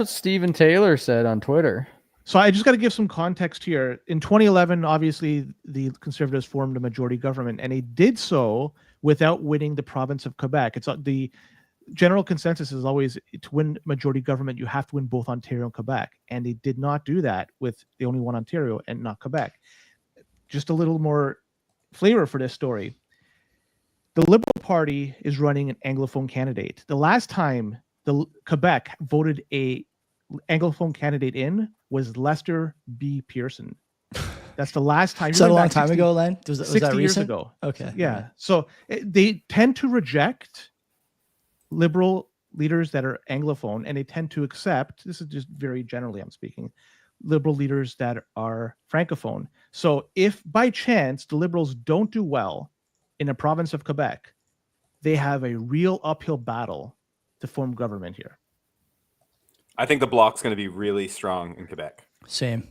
Stephen Taylor said on Twitter. So I just got to give some context here. In 2011, obviously, the Conservatives formed a majority government, and they did so without winning the province of Quebec. It's the general consensus is always to win majority government, you have to win both Ontario and Quebec, and they did not do that with they only won Ontario and not Quebec. Just a little more flavor for this story. The Liberal Party is running an Anglophone candidate. The last time the Quebec voted a Anglophone candidate in was Lester B. Pearson. That's the last time. Is that a long time ago, Len? Was that 60 years recent? ago. Okay. Yeah. So they tend to reject liberal leaders that are Anglophone, and they tend to accept, this is just very generally I'm speaking, liberal leaders that are Francophone. So if by chance the Liberals don't do well in the province of Quebec, they have a real uphill battle to form government here. I think the Bloc's going to be really strong in Quebec. Same.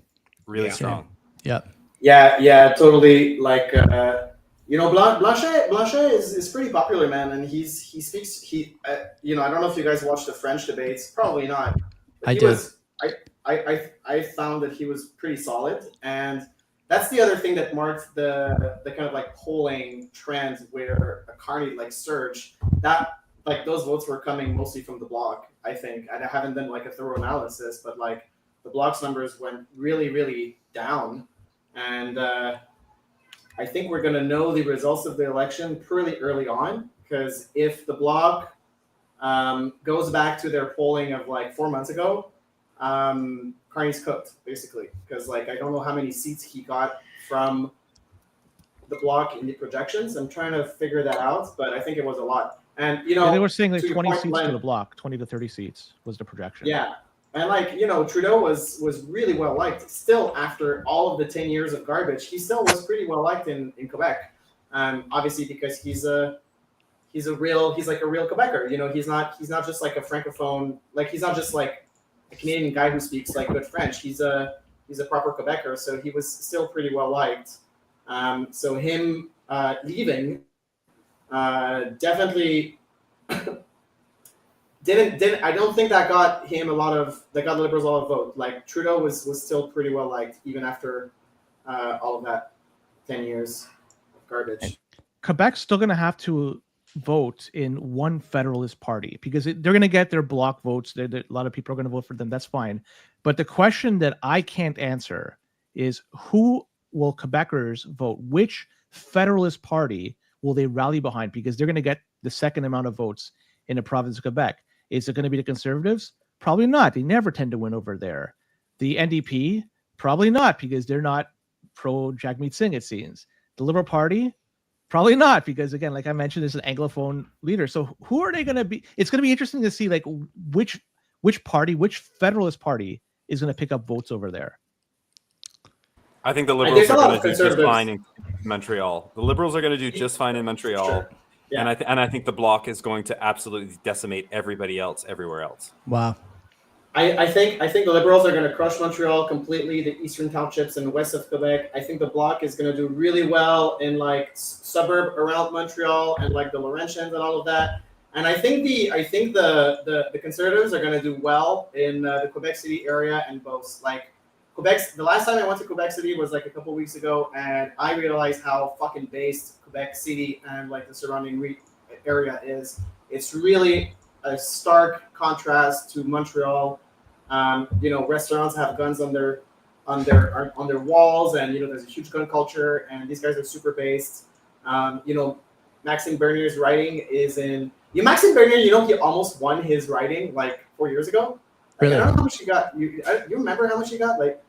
Really Yeah. strong. Yep. Yeah, totally. Like, Blanchet is pretty popular, man, and he speaks. I don't know if you guys watched the French debates. Probably not. But I he did. Was, I found that he was pretty solid, and that's the other thing that marked the kind of like polling trend where a Carney like surge. That like those votes were coming mostly from the Bloc. I think I haven't done like a thorough analysis, but like the Bloc's numbers went really, really down, and I think we're going to know the results of the election pretty early on, because if the Bloc goes back to their polling of like 4 months ago, Carney's cooked basically, because like I don't know how many seats he got from the Bloc in the projections. I'm trying to figure that out, but I think it was a lot. And they were saying like to your 20 point, seats Len, to the Bloc, 20 to 30 seats was the projection. yeah. And like, Trudeau was really well liked. Still, after all of the 10 years of garbage, he still was pretty well liked in Quebec. Obviously because he's like a real Quebecer. He's not just like a francophone, like he's not just like a Canadian guy who speaks like good French. He's a proper Quebecer, so he was still pretty well liked. So him leaving definitely didn't I don't think that got him got the Liberals a lot of vote. Like Trudeau was still pretty well liked even after all of that 10 years of garbage. Quebec's still going to have to vote in one Federalist party because they're going to get their Bloc votes. A lot of people are going to vote for them. That's fine. But the question that I can't answer is who will Quebecers vote? Which Federalist party will they rally behind? Because they're going to get the second amount of votes in the province of Quebec. Is it going to be the Conservatives? Probably not. They never tend to win over there. The NDP? Probably not, because they're not pro Jagmeet Singh, it seems. The Liberal Party? Probably not, because again, like I mentioned, there's an Anglophone leader. So who are they going to be? It's going to be interesting to see like which party, which Federalist party is going to pick up votes over there. I think the Liberals are going to do just fine in Montreal. The Liberals are going to do just fine in Montreal. Sure. Yeah. And I think the Bloc is going to absolutely decimate everybody else everywhere else. Wow. I think the Liberals are going to crush Montreal completely, the eastern townships and west of Quebec. I think the Bloc is going to do really well in like suburb around Montreal and like the Laurentians and all of that. And I think the Conservatives are going to do well in the Quebec City area and both. Like the last time I went to Quebec City was like a couple weeks ago, and I realized how fucking based Quebec City and like the surrounding area is. It's really a stark contrast to Montreal. Restaurants have guns on their walls, and there's a huge gun culture, and these guys are super based. Maxime Bernier's writing is in. Maxime Bernier, he almost won his writing like 4 years ago. Like, really? I don't know how much he got. You remember how much he got? Like,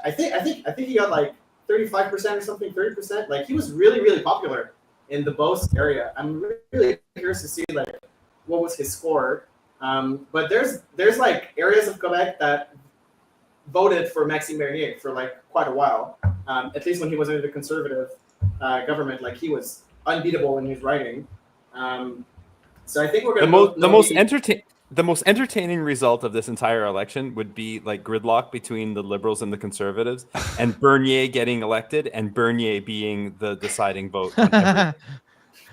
I think he got like 35% or something, 30%. Like, he was really, really popular in the Beauce area. I'm really curious to see like what was his score. But there's like areas of Quebec that voted for Maxime Bernier for like quite a while. At least when he was under the Conservative government, like he was unbeatable in his writing. So I think we're going to the most The most entertaining result of this entire election would be like gridlock between the Liberals and the Conservatives, and Bernier getting elected, and Bernier being the deciding vote on everything.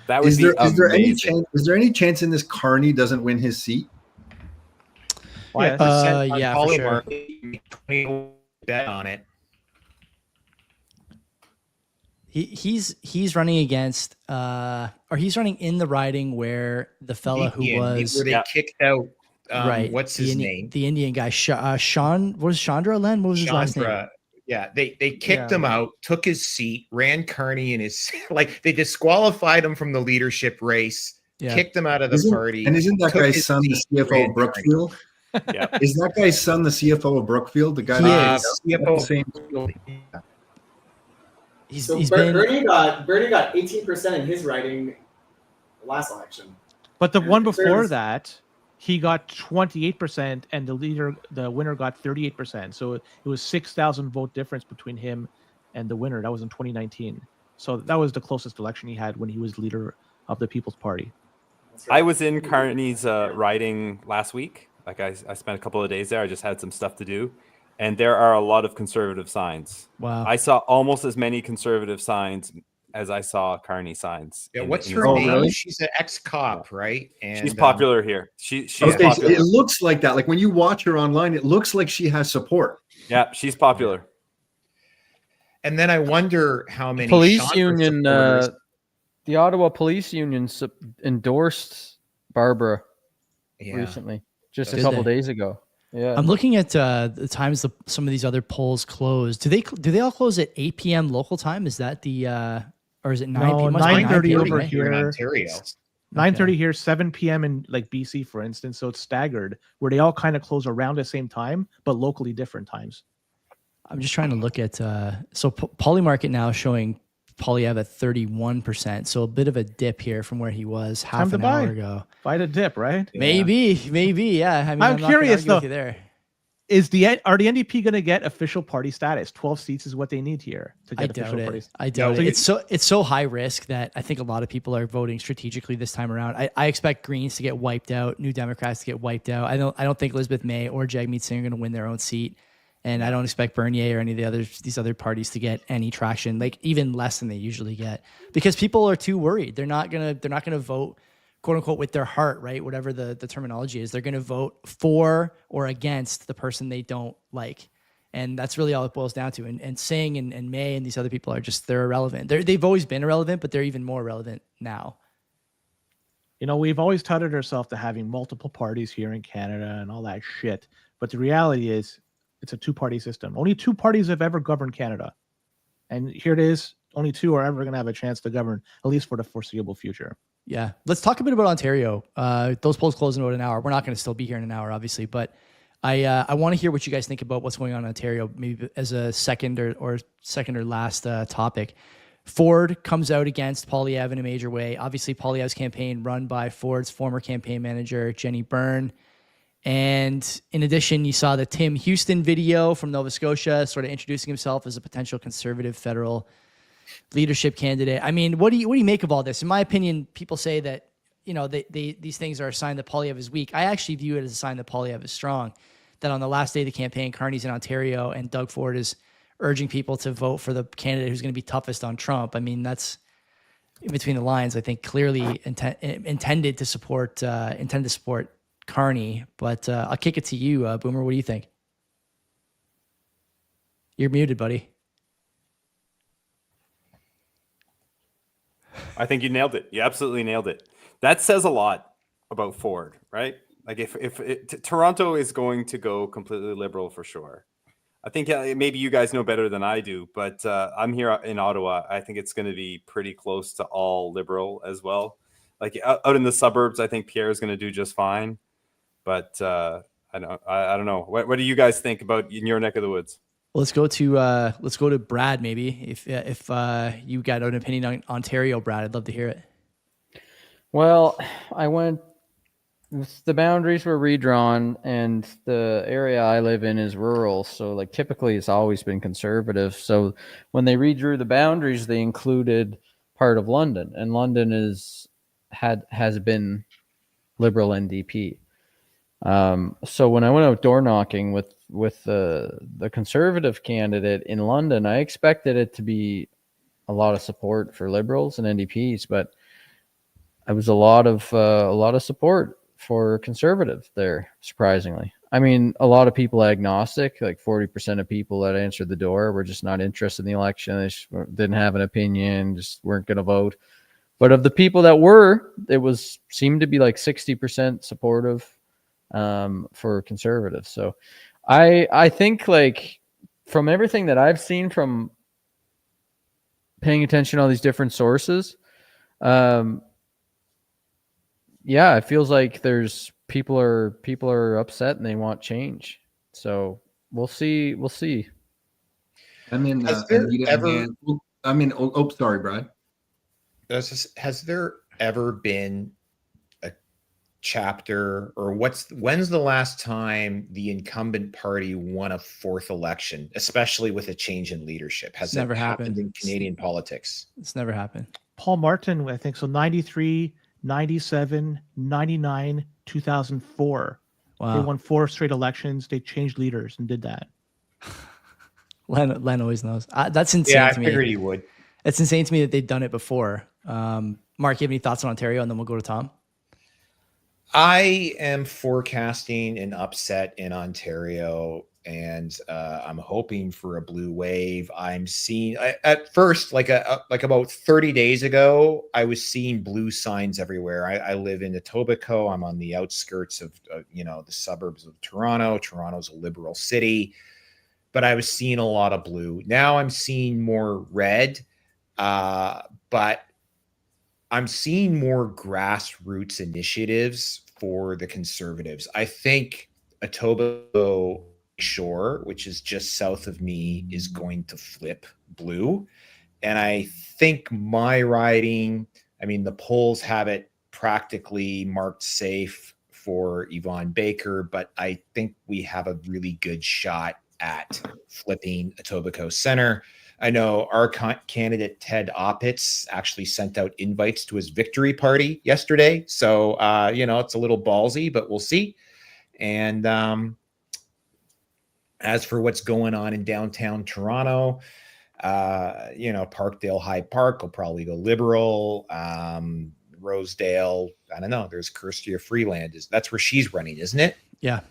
That would Is be there any amazing. chance? Is there any chance in this Carney doesn't win his seat? 5% on yeah, for sure. Polymarket, bet on it. He's running against or he's running in the riding where the fella who was where they kicked out right. what's his name? The Indian guy, Sean. What was Chandra Len? What was his last name? Yeah, they kicked him out, took his seat, ran Carney in his like they disqualified him from the leadership race, kicked him out of the party. And isn't that guy's son the CFO of Brookfield? Yeah. Is that guy's son the CFO of Brookfield? The guy CFO. Bernie got 18% in his riding last election. But the one before that, he got 28%, and the winner got 38%. So it was 6,000 vote difference between him and the winner. That was in 2019. So that was the closest election he had when he was leader of the People's Party. I was in Carney's riding last week. Like I spent a couple of days there. I just had some stuff to do. And there are a lot of conservative signs. Wow. I saw almost as many conservative signs as I saw Carney signs. Yeah, what's her name? Really? She's an ex-cop, right? And she's popular here. She's okay, popular. So it looks like that. Like when you watch her online, it looks like she has support. Yeah, she's popular. And then I wonder how many police union, the Ottawa Police Union endorsed Barbara recently, just a couple days ago. Yeah, I'm looking at the times some of these other polls close. Do they all close at 8 p.m. local time? Is that the or is it 9 p.m.? 9:30 over here in Ontario. 9:30 here, 7 p.m. in like BC, for instance. So it's staggered, where they all kind of close around the same time, but locally different times. I'm just trying to look at so Polymarket now showing Poilievre at 31%. So a bit of a dip here from where he was half an hour ago. Buy the dip, right? Maybe, yeah. I mean, I'm curious though. There. Are the NDP going to get official party status? 12 seats is what they need here to get official party status. I doubt it. It's so high risk that I think a lot of people are voting strategically this time around. I expect Greens to get wiped out, New Democrats to get wiped out. I don't think Elizabeth May or Jagmeet Singh are going to win their own seat. And I don't expect Bernier or any of these other parties to get any traction, like even less than they usually get, because people are too worried. They're not gonna vote, quote unquote, with their heart, right? Whatever the terminology is, they're gonna vote for or against the person they don't like, and that's really all it boils down to. And Singh and May and these other people they're irrelevant. They've always been irrelevant, but they're even more relevant now. You know, we've always touted ourselves to having multiple parties here in Canada and all that shit, but the reality is, it's a two-party system. Only two parties have ever governed Canada. And here it is. Only two are ever going to have a chance to govern, at least for the foreseeable future. Yeah. Let's talk a bit about Ontario. Those polls close in about an hour. We're not going to still be here in an hour, obviously. But I want to hear what you guys think about what's going on in Ontario, maybe as a second or last topic. Ford comes out against Poilievre in a major way. Obviously, Poilievre's campaign run by Ford's former campaign manager, Jenny Byrne. And in addition, you saw the Tim Houston video from Nova Scotia, sort of introducing himself as a potential conservative federal leadership candidate. I mean, what do you make of all this? In my opinion, people say that, you know, these things are a sign that Poilievre is weak. I actually view it as a sign that Poilievre is strong, that on the last day of the campaign, Carney's in Ontario and Doug Ford is urging people to vote for the candidate who's going to be toughest on Trump. I mean, that's in between the lines, I think clearly intended to support Carney, but I'll kick it to you, Boomer. What do you think? You're muted, buddy. I think you nailed it. You absolutely nailed it. That says a lot about Ford, right? Like if Toronto is going to go completely liberal for sure. I think maybe you guys know better than I do, but I'm here in Ottawa. I think it's going to be pretty close to all liberal as well. Like out in the suburbs, I think Pierre is going to do just fine. But I don't know. What do you guys think about in your neck of the woods? Well, let's go to Brad. Maybe if you got an opinion on Ontario, Brad, I'd love to hear it. Well, the boundaries were redrawn, and the area I live in is rural. So, like, typically, it's always been conservative. So, when they redrew the boundaries, they included part of London, and London has been Liberal NDP. So when I went out door knocking with the Conservative candidate in London, I expected it to be a lot of support for Liberals and NDPs, but it was a lot of support for Conservative there, surprisingly. I mean, a lot of people agnostic, like 40% of people that answered the door were just not interested in the election. They just didn't have an opinion, just weren't going to vote. But of the people that were, seemed to be like 60% supportive for Conservatives. So I think, like, from everything that I've seen from paying attention to all these different sources, yeah, it feels like there's people are upset and they want change. So we'll see. I mean, Has there Anita ever- and sorry, Brad. Has there ever been a chapter, or when's the last time the incumbent party won a fourth election, especially with a change in leadership? Has It's it never happened happened. in Canadian politics? It's never happened. Paul Martin, I think so. 93, 97, 99, 2004. They Wow. won 4 straight elections. They changed leaders and did that. Len always knows. That's insane Yeah, I to me. figured he would. It's insane to me that they've done it before. Mark, you have any thoughts on Ontario? And then we'll go to Tom. I am forecasting an upset in Ontario, and I'm hoping for a blue wave. I'm seeing at first, like about 30 days ago, I was seeing blue signs everywhere. I live in Etobicoke. I'm on the outskirts of the suburbs of Toronto. Toronto's a liberal city, but I was seeing a lot of blue. Now I'm seeing more red, but I'm seeing more grassroots initiatives for the Conservatives. I think Etobicoke Shore, which is just south of me, is going to flip blue. And I think my riding, I mean, the polls have it practically marked safe for Yvonne Baker, but I think we have a really good shot at flipping Etobicoke Center. I know our candidate, Ted Oppitz, actually sent out invites to his victory party yesterday. So, it's a little ballsy, but we'll see. And as for what's going on in downtown Toronto, Parkdale High Park will probably go Liberal. Rosedale, I don't know. There's Kirstia Freeland. That's where she's running, isn't it? Yeah.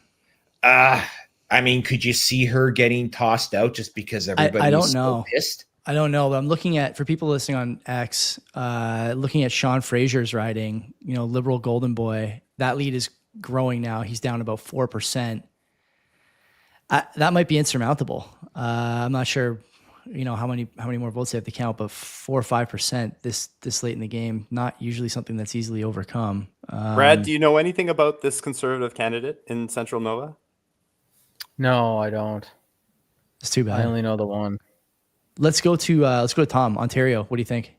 I mean, could you see her getting tossed out just because everybody's I don't so know. pissed? I don't know, but I'm looking at, for people listening on X, looking at Sean Fraser's riding, Liberal Golden Boy. That lead is growing now. He's down about 4%. That might be insurmountable. I'm not sure, how many more votes they have to count, but 4 or 5% this late in the game, not usually something that's easily overcome. Brad, do you know anything about this Conservative candidate in Central Nova? No, I don't. It's too bad. I only know the one. Let's go to Tom, Ontario. What do you think?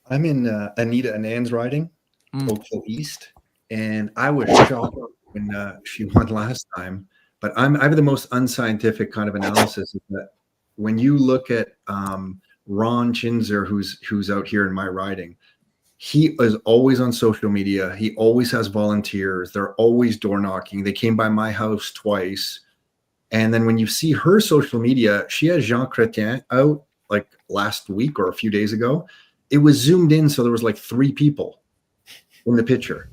I'm in Anita Anand's riding, Oakville East, and I was shocked when she won last time. But I have the most unscientific kind of analysis is that when you look at Ron Chinzer, who's out here in my riding, he is always on social media. He always has volunteers. They're always door knocking. They came by my house twice. And then when you see her social media, she has Jean Chrétien out like last week or a few days ago. It was zoomed in, so there was like 3 people in the picture.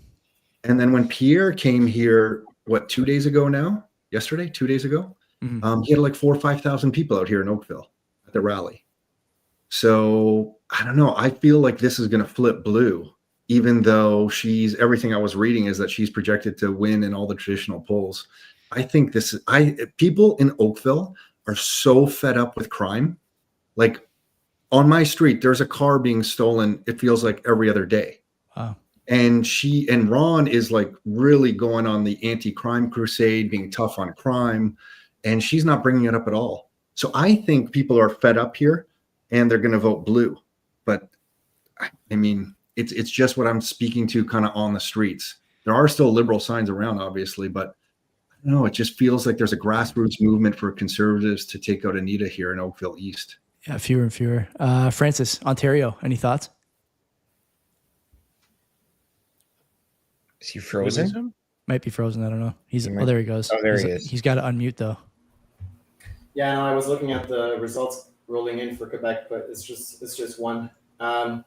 And then when Pierre came here, 2 days ago now? Yesterday, 2 days ago? Mm-hmm. He had like 4,000 or 5,000 people out here in Oakville at the rally. So I don't know. I feel like this is going to flip blue, even though everything I was reading is that she's projected to win in all the traditional polls. I think people in Oakville are so fed up with crime. Like on my street, there's a car being stolen. It feels like every other day. Wow. And Ron is like really going on the anti-crime crusade, being tough on crime. And she's not bringing it up at all. So I think people are fed up here and they're going to vote blue. But I mean, it's just what I'm speaking to kind of on the streets. There are still liberal signs around, obviously, but I don't know, it just feels like there's a grassroots movement for Conservatives to take out Anita here in Oakville East. Yeah, fewer and fewer. Francis, Ontario, any thoughts? Is he frozen? Might be frozen. I don't know. He might- There he goes. Oh, there he is. He's got to unmute though. Yeah, no, I was looking at the results rolling in for Quebec, but it's just one. I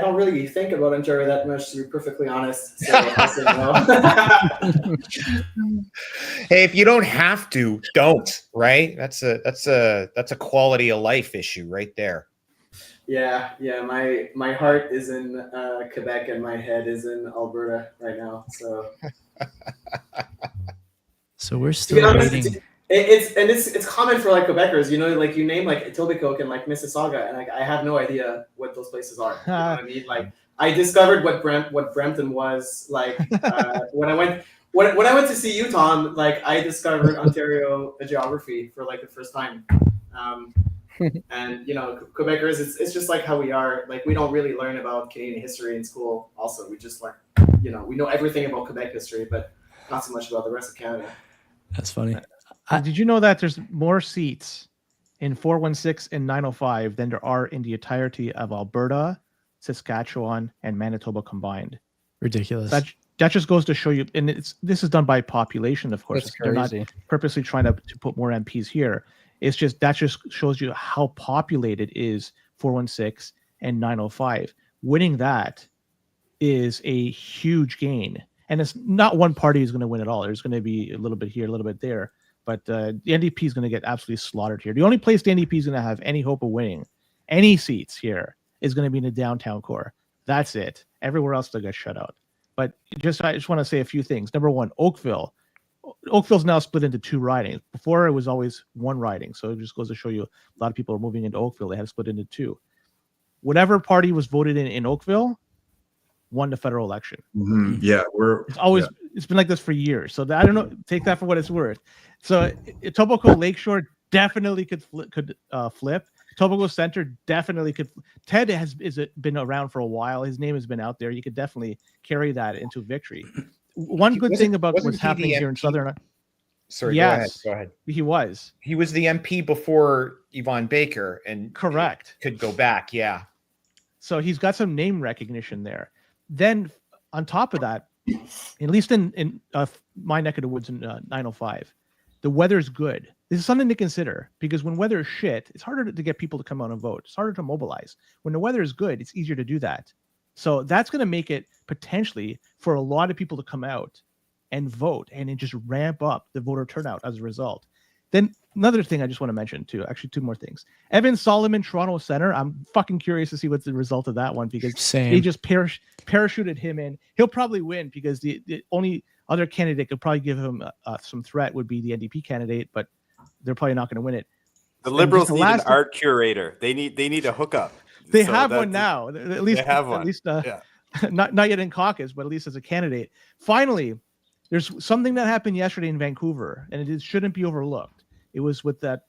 don't really think about Ontario that much, to be perfectly honest. So I'll say no. Hey, if you don't have to, don't. Right? That's a quality of life issue right there. Yeah. My heart is in Quebec and my head is in Alberta right now. So we're To be still honest, waiting. it's common for like Quebecers, like you name like Etobicoke and like Mississauga, and like I have no idea what those places are. You know what I mean? Like I discovered what Brampton was like when I went to see you, Tom. Like I discovered Ontario geography for like the first time. And Quebecers, it's just like how we are. Like we don't really learn about Canadian history in school. Also, we just learn, we know everything about Quebec history, but not so much about the rest of Canada. That's funny. Did you know that there's more seats in 416 and 905 than there are in the entirety of Alberta, Saskatchewan, and Manitoba combined? Ridiculous. That just goes to show you, and this is done by population, of course. That's They're not crazy. purposely trying to put more MPs here. It's just that just shows you how populated is 416 and 905. Winning that is a huge gain. And it's not one party is going to win it all. There's going to be a little bit here, a little bit there. But the NDP is going to get absolutely slaughtered here. The only place the NDP is going to have any hope of winning any seats here is going to be in the downtown core. That's it. Everywhere else they'll get shut out. But I just want to say a few things. Number one, Oakville. Oakville's now split into two ridings. Before it was always one riding. So it just goes to show you a lot of people are moving into Oakville. They had to split into two. Whatever party was voted in Oakville won the federal election. Mhm. Yeah, It's been like this for years. So I don't know. Take that for what it's worth. So Etobicoke Lakeshore definitely could flip. Etobicoke Center definitely could. Ted has been around for a while. His name has been out there. You could definitely carry that into victory. One good thing about wasn't what's he happening the here in MP? Southern. Sorry, Yes. go ahead. He was He was the MP before Yvonne Baker and correct. could go back. Yeah. So he's got some name recognition there. Then on top of that, at least in my neck of the woods in 905, the weather's good. This is something to consider because when weather is shit, it's harder to get people to come out and vote. It's harder to mobilize. When the weather is good, it's easier to do that. So that's going to make it potentially for a lot of people to come out and vote and then just ramp up the voter turnout as a result. Then another thing I just want to mention too, actually two more things. Evan Solomon, Toronto Center. I'm fucking curious to see what's the result of that one because Same. they just parachuted him in. He'll probably win because the only other candidate could probably give him some threat would be the NDP candidate, but they're probably not going to win it. The And Liberals just the need an last- art curator. They need a hookup. They So have one that's- now. At least They have one. At least Yeah. not yet in caucus, but at least as a candidate. Finally, there's something that happened yesterday in Vancouver, and it shouldn't be overlooked. It was with that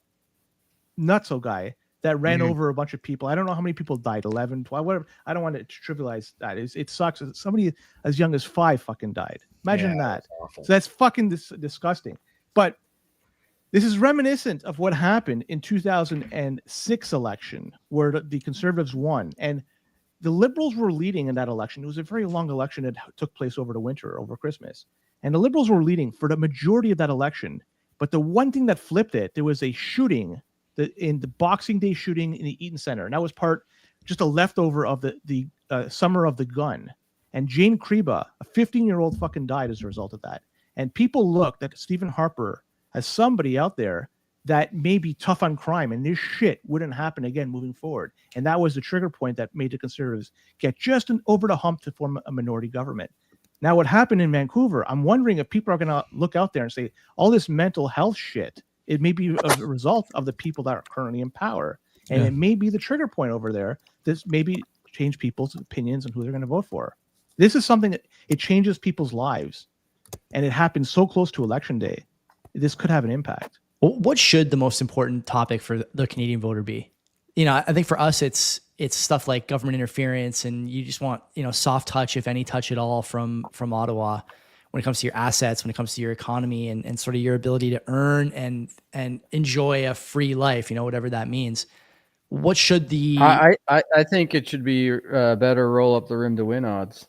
nutso guy that ran over a bunch of people. I don't know how many people died, 11, 12, whatever. I don't want to trivialize that. It sucks. Somebody as young as 5 fucking died. Imagine Yeah, that. that's awful. So that's fucking disgusting. But this is reminiscent of what happened in 2006 election where the Conservatives won. And the Liberals were leading in that election. It was a very long election that took place over the winter, over Christmas. And the Liberals were leading for the majority of that election. But the one thing that flipped it, there was a shooting in the Boxing Day shooting in the Eaton Center. And that was just a leftover of the Summer of the Gun. And Jane Kreba, a 15-year-old, fucking died as a result of that. And people looked at Stephen Harper as somebody out there that may be tough on crime, and this shit wouldn't happen again moving forward. And that was the trigger point that made the Conservatives get just over the hump to form a minority government. Now, what happened in Vancouver, I'm wondering if people are going to look out there and say, all this mental health shit, it may be a result of the people that are currently in power. And it may be the trigger point over there that maybe change people's opinions on who they're going to vote for. This is something that it changes people's lives. And it happens so close to Election Day. This could have an impact. What should the most important topic for the Canadian voter be? I think for us, it's stuff like government interference, and you just want, soft touch, if any touch at all, from Ottawa when it comes to your assets, when it comes to your economy, and sort of your ability to earn and enjoy a free life, whatever that means. What should the I think it should be better roll up the rim to win odds.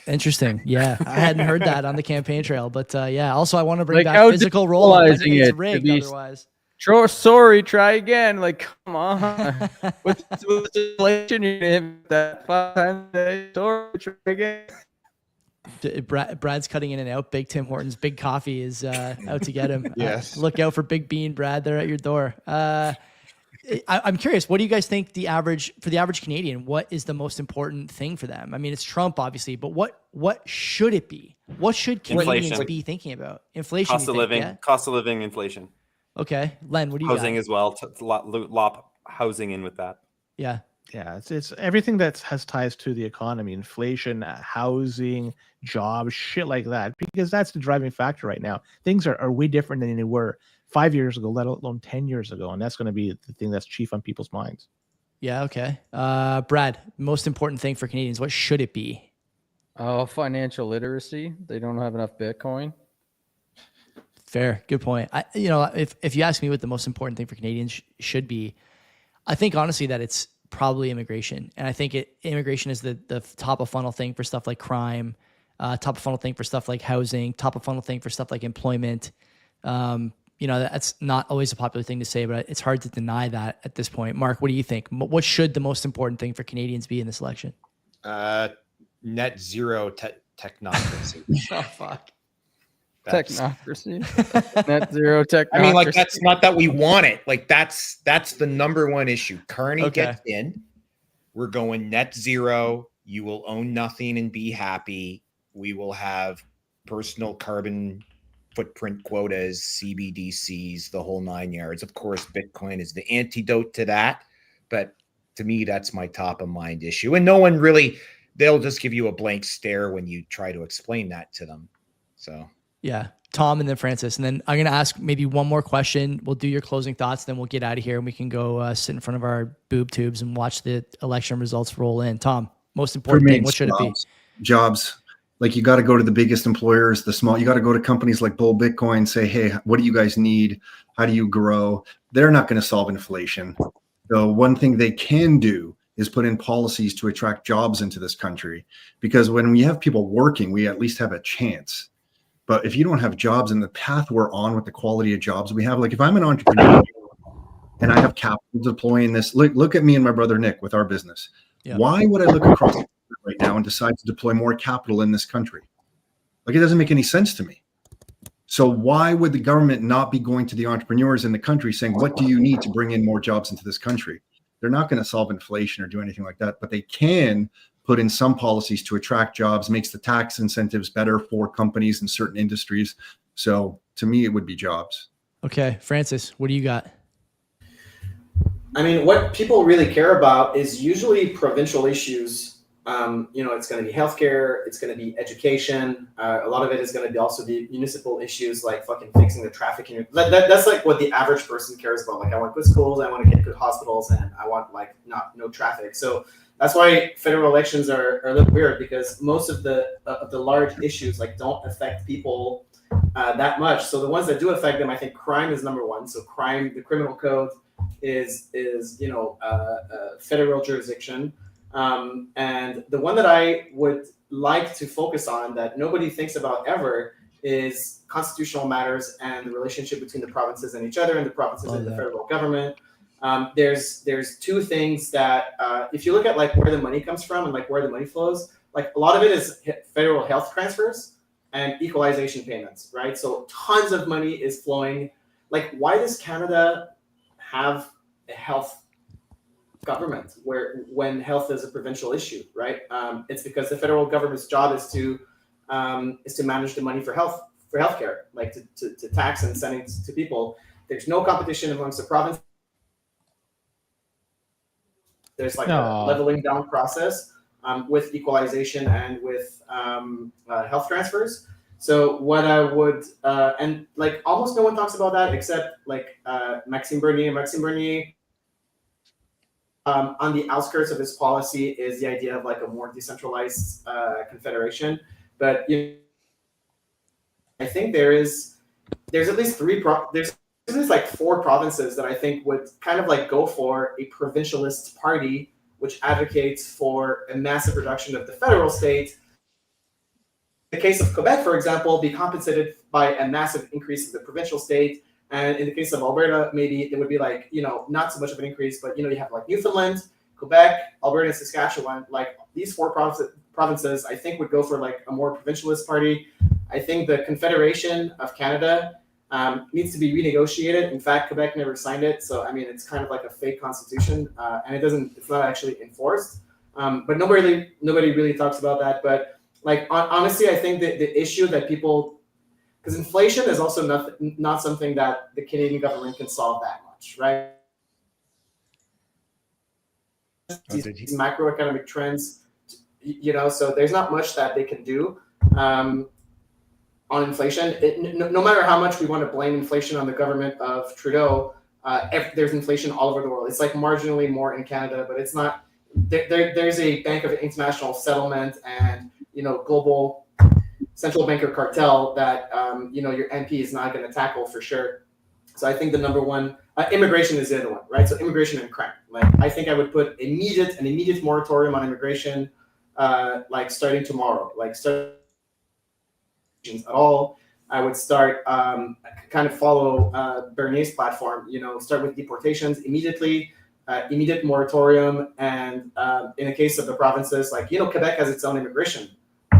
Interesting. Yeah, I hadn't heard that on the campaign trail, but yeah. Also, I want to bring Like, back how physical roll. I think demoralizing it's it to rigged be otherwise. Sorry, try again. Like, come on. with inflation, you're gonna hit that 5 times a day. Sorry, try again. Brad's cutting in and out. Big Tim Hortons, Big Coffee is out to get him. Yes. Look out for Big Bean, Brad. They're at your door. I'm curious. What do you guys think for the average Canadian? What is the most important thing for them? I mean, it's Trump, obviously, but what should it be? What should Canadians Inflation. be thinking about? Inflation, Cost of living, yeah? cost of living, inflation, Okay, Len, what do you housing got? as well. Lop housing in with that. Yeah, Yeah, it's everything that has ties to the economy, inflation, housing, jobs, shit like that, because that's the driving factor right now. Things are way different than they were 5 years ago, let alone 10 years ago. And that's going to be the thing that's chief on people's minds. yeah, okay. Brad, most important thing for Canadians, what should it be? Oh, financial literacy. They don't have enough Bitcoin. Fair, good point. If you ask me what the most important thing for Canadians should be, I think honestly that it's probably immigration, and I think immigration is the top of funnel thing for stuff like crime, top of funnel thing for stuff like housing, top of funnel thing for stuff like employment. That's not always a popular thing to say, but it's hard to deny that at this point. Mark, what do you think? What should the most important thing for Canadians be in this election? Net zero technocracy. Oh fuck. Technocracy. Net zero technocracy. I mean, like, that's not that we want it. Like, that's the number one issue. Carney Okay. gets in. We're going net zero. You will own nothing and be happy. We will have personal carbon footprint quotas, CBDCs, the whole 9 yards. Of course, Bitcoin is the antidote to that. But to me, that's my top of mind issue. And no one really, they'll just give you a blank stare when you try to explain that to them. So. Yeah. Tom and then Francis. And then I'm going to ask maybe one more question. We'll do your closing thoughts. Then we'll get out of here and we can go sit in front of our boob tubes and watch the election results roll in. Tom, most important thing, what should it be? Jobs. Like, you got to go to the biggest employers, the small, you got to go to companies like Bull Bitcoin, say, hey, what do you guys need? How do you grow? They're not going to solve inflation. So one thing they can do is put in policies to attract jobs into this country, because when we have people working, we at least have a chance. But if you don't have jobs and the path we're on with the quality of jobs we have, like if I'm an entrepreneur and I have capital deploying this, look at me and my brother Nick with our business. Yeah. Why would I look across the country right now and decide to deploy more capital in this country? Like, it doesn't make any sense to me. So why would the government not be going to the entrepreneurs in the country saying, what do you need to bring in more jobs into this country? They're not going to solve inflation or do anything like that, but they can put in some policies to attract jobs, makes the tax incentives better for companies in certain industries. So to me, it would be jobs. Okay. Francis, what do you got? I mean, what people really care about is usually provincial issues. It's going to be healthcare, it's going to be education. A lot of it is going to be also be municipal issues like fucking fixing the traffic. That's like what the average person cares about. Like, I want good schools, I want to get good hospitals, and I want like no traffic. So that's why federal elections are a little weird, because most of the large issues like don't affect people that much. So the ones that do affect them, I think crime is number one. So crime, the criminal code is federal jurisdiction. And the one that I would like to focus on that nobody thinks about ever is constitutional matters and the relationship between the provinces and each other, and the provinces and the federal government. There's two things that if you look at like where the money comes from and like where the money flows, like a lot of it is federal health transfers and equalization payments, right? So tons of money is flowing. Like, why does Canada have a health government when health is a provincial issue, right? It's because the federal government's job is to manage the money for healthcare, like to tax and send it to people. There's no competition amongst the province. There's like a leveling down process with equalization and with health transfers. So what I would, and like almost no one talks about that except like Maxime Bernier. Maxime Bernier, on the outskirts of his policy is the idea of like a more decentralized confederation. But I think there's at least there's like 4 provinces that I think would kind of like go for a provincialist party, which advocates for a massive reduction of the federal state the case of Quebec, for example, be compensated by a massive increase in the provincial state. And in the case of Alberta, maybe it would be like, not so much of an increase, but, you have like Newfoundland, Quebec, Alberta, and Saskatchewan. Like these four provinces, I think would go for like a more provincialist party. I think the Confederation of Canada needs to be renegotiated. In fact, Quebec never signed it. So, I mean, it's kind of like a fake constitution and it's not actually enforced. But nobody really talks about that. But like, honestly, I think that the issue that people, because inflation is also not something that the Canadian government can solve that much, right? These macroeconomic trends, so there's not much that they can do on inflation. No matter how much we want to blame inflation on the government of Trudeau, there's inflation all over the world. It's like marginally more in Canada, but it's not. There's a Bank of International Settlement and global central banker cartel that your MP is not going to tackle for sure. So I think the number one, immigration is the other one, right? So immigration and crime. Like I think I would put an immediate moratorium on immigration, like starting tomorrow. Like start at all. I would start kind of follow Bernier's platform. Start with deportations immediately. Immediate moratorium, and in the case of the provinces, like Quebec has its own immigration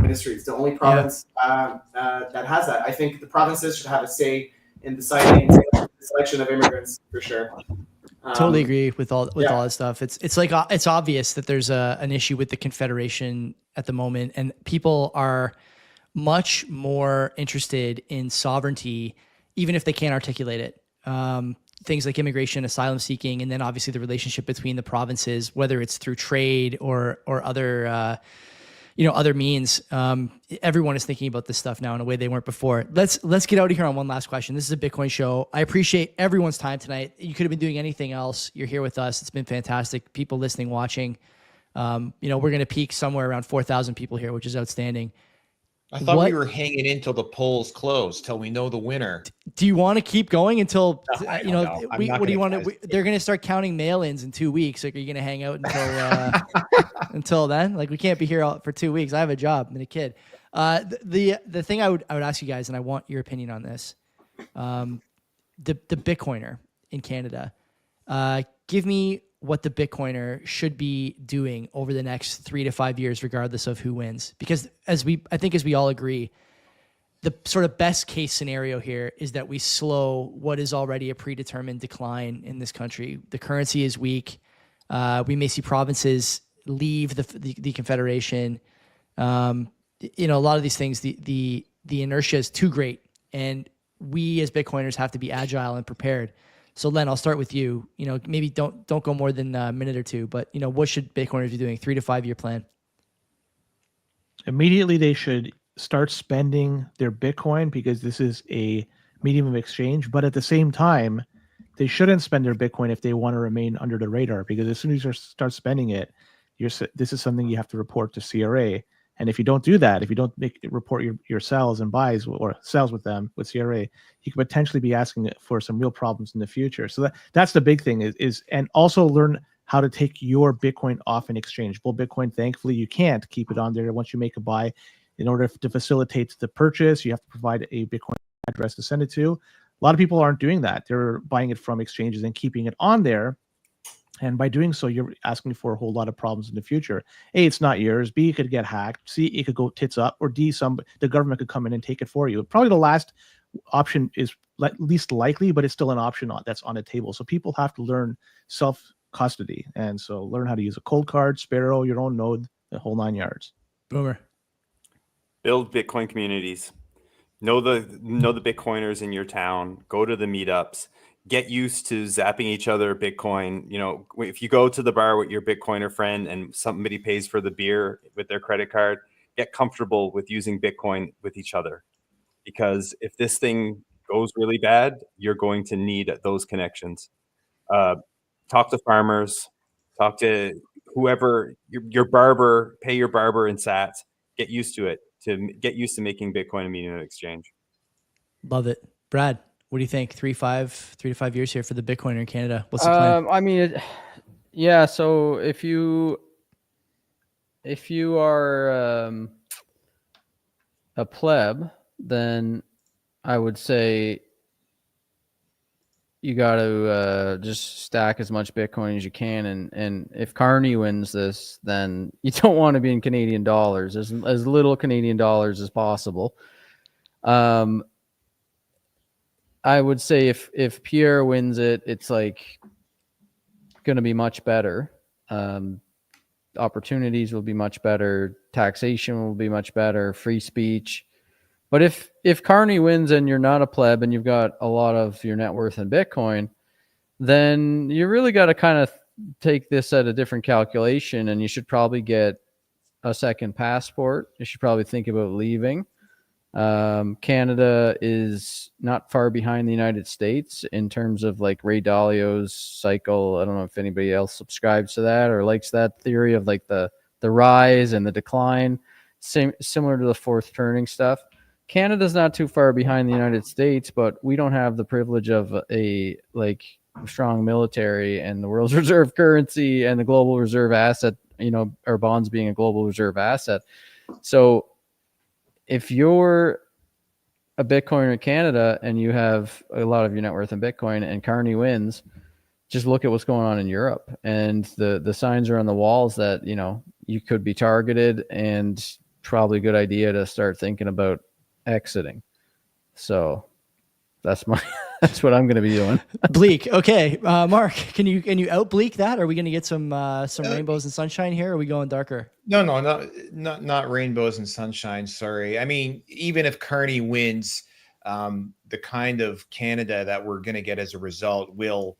ministry. It's the only province that has that. I think the provinces should have a say in deciding the selection of immigrants for sure. Totally agree with all that stuff. It's like it's obvious that there's an issue with the Confederation at the moment, and people are much more interested in sovereignty, even if they can't articulate it. Things like immigration, asylum seeking, and then obviously the relationship between the provinces, whether it's through trade or other other means. Everyone is thinking about this stuff now in a way they weren't before. Let's get out of here on one last question. This is a Bitcoin show. I appreciate everyone's time tonight. You could have been doing anything else. You're here with us. It's been fantastic. People listening, watching. We're going to peak somewhere around 4,000 people here, which is outstanding. I thought we were hanging in till the polls close, till we know the winner. Do you want to keep going until what do you want to? They're going to start counting mail-ins in 2 weeks. Like, are you going to hang out until until then? Like, we can't be here for 2 weeks. I have a job and a kid. The thing I would ask you guys, and I want your opinion on this, the Bitcoiner in Canada. Give me what the Bitcoiner should be doing over the next 3 to 5 years, regardless of who wins. Because as we all agree, the sort of best case scenario here is that we slow what is already a predetermined decline in this country. The currency is weak. We may see provinces leave the Confederation. A lot of these things, the inertia is too great, and we as Bitcoiners have to be agile and prepared. So Len, I'll start with you. Maybe don't go more than a minute or two, but what should Bitcoiners be doing? 3 to 5 year plan. Immediately, they should start spending their Bitcoin because this is a medium of exchange. But at the same time, they shouldn't spend their Bitcoin if they want to remain under the radar, because as soon as you start spending it, this is something you have to report to CRA. And if you don't do that, if you don't report your sells and buys or sells with them with CRA, you could potentially be asking for some real problems in the future. So that's the big thing is and also learn how to take your Bitcoin off an exchange. Bull Bitcoin, thankfully, you can't keep it on there once you make a buy. In order to facilitate the purchase, you have to provide a Bitcoin address to send it to. A lot of people aren't doing that. They're buying it from exchanges and keeping it on there. And by doing so, you're asking for a whole lot of problems in the future. A, it's not yours. B, it could get hacked. C, it could go tits up. Or D, the government could come in and take it for you. Probably the last option is least likely, but it's still an option that's on the table. So people have to learn self-custody. And so learn how to use a cold card, Sparrow, your own node, the whole 9 yards. Boomer. Build Bitcoin communities. Know the Bitcoiners in your town. Go to the meetups. Get used to zapping each other Bitcoin. If you go to the bar with your Bitcoiner friend and somebody pays for the beer with their credit card, get comfortable with using Bitcoin with each other. Because if this thing goes really bad, you're going to need those connections. Talk to farmers, talk to whoever, your barber, pay your barber in sats. Get used to it, to get used to making Bitcoin a medium of exchange. Love it. Brad, what do you think? 3 to 5 years here for the Bitcoiner in Canada. What's the plan? I mean, yeah. So if you are a pleb, then I would say you got to just stack as much Bitcoin as you can. And if Carney wins this, then you don't want to be in Canadian dollars, as little Canadian dollars as possible. I would say if Pierre wins it, it's like going to be much better. Opportunities will be much better. Taxation will be much better. Free speech. But if Carney wins and you're not a pleb and you've got a lot of your net worth in Bitcoin, then you really got to kind of take this at a different calculation, and you should probably get a second passport. You should probably think about leaving. Canada is not far behind the United States in terms of like Ray Dalio's cycle. I don't know if anybody else subscribes to that or likes that theory of like the rise and the decline, similar to the fourth turning stuff. Canada's not too far behind the United States, but we don't have the privilege of a like strong military and the world's reserve currency and the global reserve asset, our bonds being a global reserve asset. So if you're a Bitcoiner in Canada and you have a lot of your net worth in Bitcoin and Carney wins, just look at what's going on in Europe, and the signs are on the walls that, you could be targeted, and probably a good idea to start thinking about exiting. So that's what I'm going to be doing. Bleak. Okay. Mark, can you out bleak that? Are we going to get some rainbows and sunshine here? Or are we going darker? No, not rainbows and sunshine. Sorry. I mean, even if Carney wins, the kind of Canada that we're going to get as a result will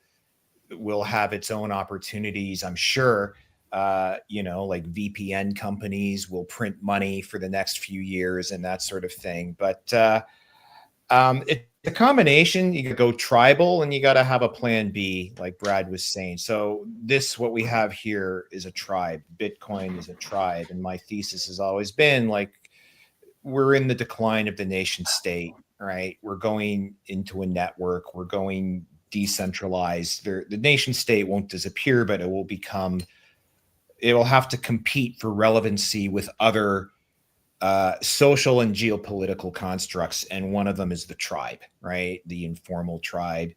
have its own opportunities, I'm sure. Like VPN companies will print money for the next few years and that sort of thing. But it's a combination. You could go tribal and you got to have a plan B, like Brad was saying. So what we have here is a tribe. Bitcoin is a tribe. And my thesis has always been like, we're in the decline of the nation state, right? We're going into a network. We're going decentralized. The nation state won't disappear, but it will have to compete for relevancy with other social and geopolitical constructs. And one of them is the tribe, right? The informal tribe.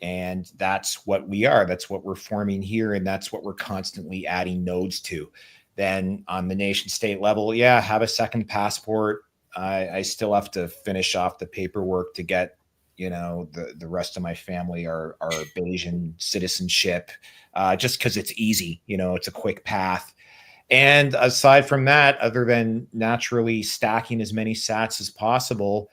And that's what we are. That's what we're forming here. And that's what we're constantly adding nodes to. Then on the nation state level, have a second passport. I still have to finish off the paperwork to get, the rest of my family are Bayesian citizenship, just because it's easy, it's a quick path. And aside from that, other than naturally stacking as many sats as possible,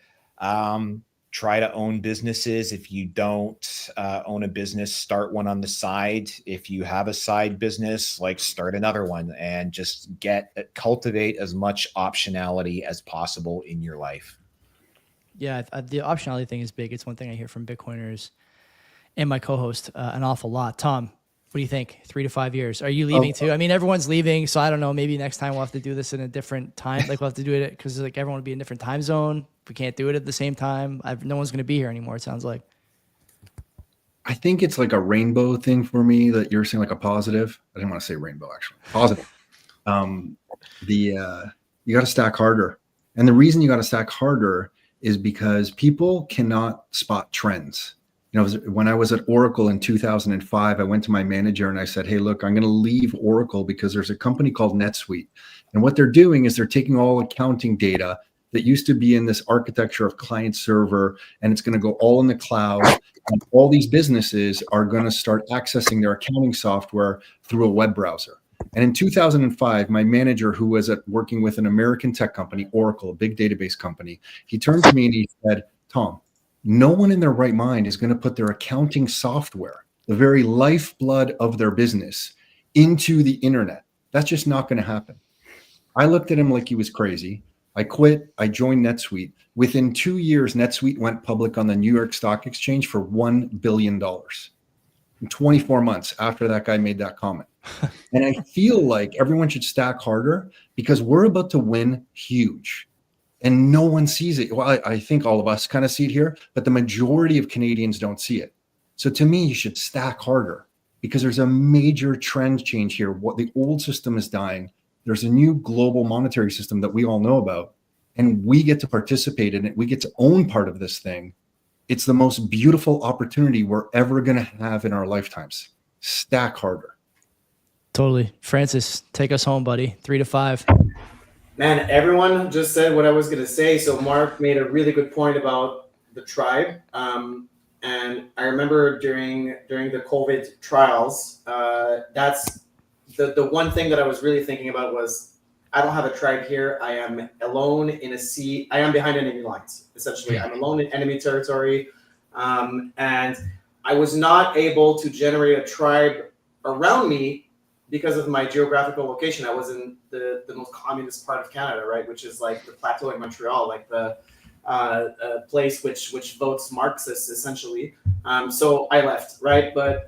try to own businesses. If you don't own a business, start one on the side. If you have a side business, like start another one, and just cultivate as much optionality as possible in your life. Yeah, the optionality thing is big. It's one thing I hear from Bitcoiners and my co-host an awful lot. Tom, what do you think? 3 to 5 years. Are you leaving too? I mean, everyone's leaving, so I don't know. Maybe next time we'll have to do this in a different time. Like we'll have to do it because like everyone will be in a different time zone. We can't do it at the same time. No one's going to be here anymore, it sounds like. I think it's like a rainbow thing for me that you're saying, like a positive. I didn't want to say rainbow, actually. Positive. You got to stack harder. And the reason you got to stack harder is because people cannot spot trends. When I was at Oracle in 2005, I went to my manager and I said, hey, look, I'm going to leave Oracle because there's a company called NetSuite. And what they're doing is they're taking all accounting data that used to be in this architecture of client server, and it's going to go all in the cloud. And all these businesses are going to start accessing their accounting software through a web browser. And in 2005, my manager, who was working with an American tech company, Oracle, a big database company, he turned to me and he said, Tom, no one in their right mind is going to put their accounting software, the very lifeblood of their business, into the internet. That's just not going to happen. I looked at him like he was crazy. I quit. I joined NetSuite. Within 2 years, NetSuite went public on the New York Stock Exchange for $1 billion. In 24 months after that guy made that comment. And I feel like everyone should stack harder because we're about to win huge. And no one sees it. Well, I think all of us kind of see it here, but the majority of Canadians don't see it. So to me, you should stack harder because there's a major trend change here. What the old system is dying. There's a new global monetary system that we all know about. and we get to participate in it, we get to own part of this thing, it's the most beautiful opportunity we're ever going to have in our lifetimes. Stack harder. Totally. Francis, take us home, buddy. 3 to 5. Man, everyone just said what I was going to say. So Mark made a really good point about the tribe. And I remember during the COVID trials, that's the one thing that I was really thinking about was I don't have a tribe here. I am alone in a sea. I am behind enemy lines, essentially. I'm alone in enemy territory. And I was not able to generate a tribe around me because of my geographical location. I was in the most communist part of Canada, right, which is like the plateau in Montreal, like the place which votes Marxist, essentially. So I left, right? But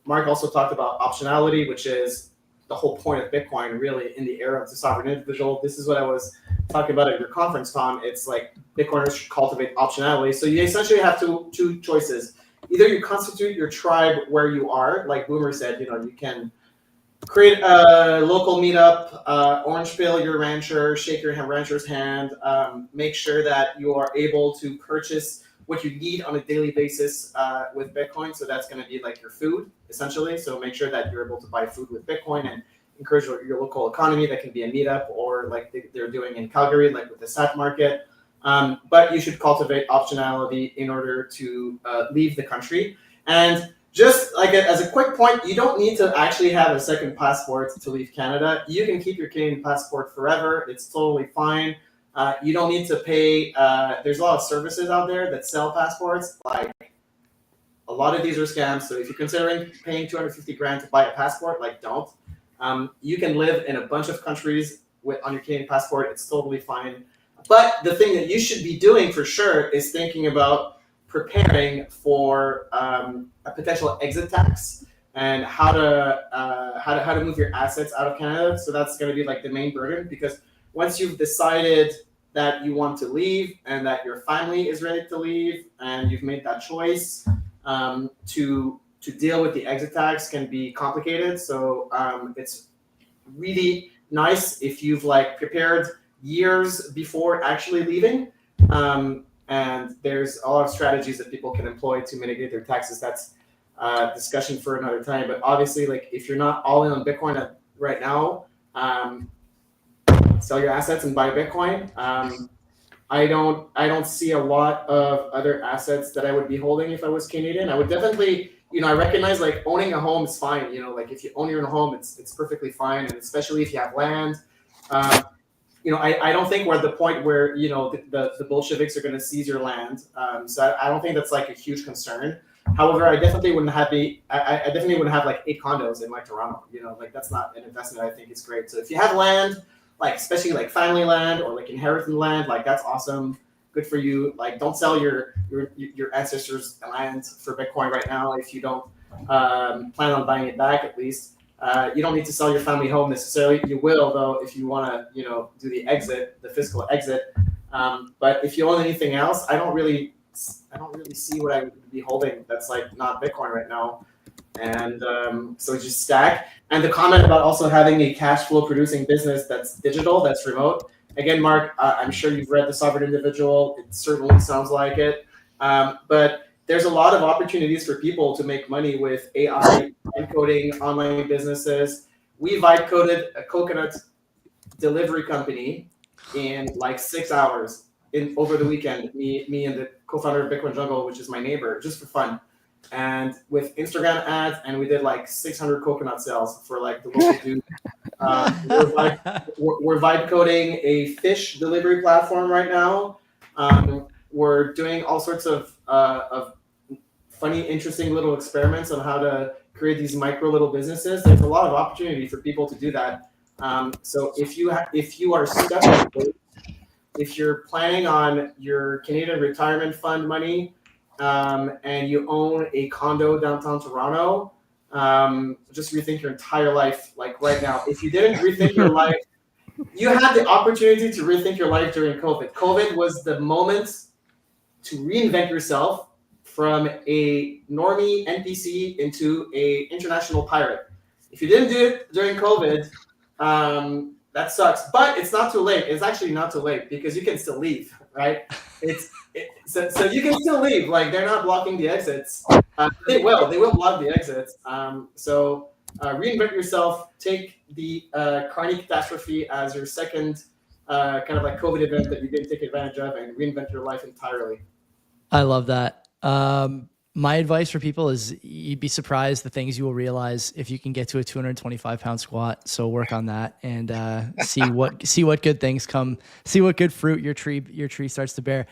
Mark also talked about optionality, which is the whole point of Bitcoin, really, in the era of the sovereign individual. This is what I was talking about at your conference, Tom. It's like Bitcoiners should cultivate optionality. So you essentially have two choices. Either you constitute your tribe where you are, like Boomer said, you can create a local meetup, orange pill your rancher, shake your rancher's hand, make sure that you are able to purchase what you need on a daily basis with Bitcoin. So that's going to be like your food, essentially. So make sure that you're able to buy food with Bitcoin and encourage your local economy. That can be a meetup or like they're doing in Calgary, like with the SAT market. But you should cultivate optionality in order to leave the country. And just like as a quick point, you don't need to actually have a second passport to leave Canada. You can keep your Canadian passport forever. It's totally fine. You don't need to pay. There's a lot of services out there that sell passports. Like a lot of these are scams. So if you're considering paying $250,000 to buy a passport, like don't. You can live in a bunch of countries on your Canadian passport. It's totally fine. But the thing that you should be doing for sure is thinking about preparing for a potential exit tax and how to move your assets out of Canada. So that's going to be like the main burden, because once you've decided that you want to leave and that your family is ready to leave and you've made that choice, to deal with the exit tax can be complicated. So it's really nice if you've like prepared years before actually leaving. And there's a lot of strategies that people can employ to mitigate their taxes. That's discussion for another time. But obviously, like if you're not all in on Bitcoin right now, sell your assets and buy Bitcoin. I don't see a lot of other assets that I would be holding if I was Canadian. I would definitely, I recognize like owning a home is fine. Like if you own your own home, it's perfectly fine, and especially if you have land. I don't think we're at the point where the Bolsheviks are going to seize your land. So I don't think that's like a huge concern. However, I definitely wouldn't have like 8 condos in like Toronto. Like that's not an investment I think is great. So if you have land, like especially like family land or like inherited land, like that's awesome. Good for you. Like don't sell your ancestors' land for Bitcoin right now if you don't plan on buying it back at least. You don't need to sell your family home necessarily. You will though if you want to, do the fiscal exit. But if you own anything else, I don't really see what I would be holding that's like not Bitcoin right now. And so just stack. And the comment about also having a cash flow producing business that's digital, that's remote. Again, Mark, I'm sure you've read The Sovereign Individual. It certainly sounds like it. But there's a lot of opportunities for people to make money with AI, encoding, online businesses. We vibe coded a coconut delivery company in like 6 hours over the weekend. Me and the co-founder of Bitcoin Jungle, which is my neighbor, just for fun. And with Instagram ads, and we did like 600 coconut sales for like the local dude. We're vibe coding a fish delivery platform right now. We're doing all sorts of funny, interesting little experiments on how to create these micro little businesses. There's a lot of opportunity for people to do that. So if you are stuck, if you're planning on your Canadian retirement fund money, and you own a condo downtown Toronto, just rethink your entire life. Like right now, if you didn't rethink your life, you had the opportunity to rethink your life during COVID. COVID was the moment to reinvent yourself from a normie NPC into a international pirate. If you didn't do it during COVID, that sucks. But it's not too late. It's actually not too late because you can still leave, right? So you can still leave. Like they're not blocking the exits. They will block the exits. So reinvent yourself. Take the Carney catastrophe as your second kind of like COVID event that you didn't take advantage of, and reinvent your life entirely. I love that. My advice for people is you'd be surprised the things you will realize if you can get to a 225-pound squat. So work on that and see what good things come. See what good fruit your tree starts to bear.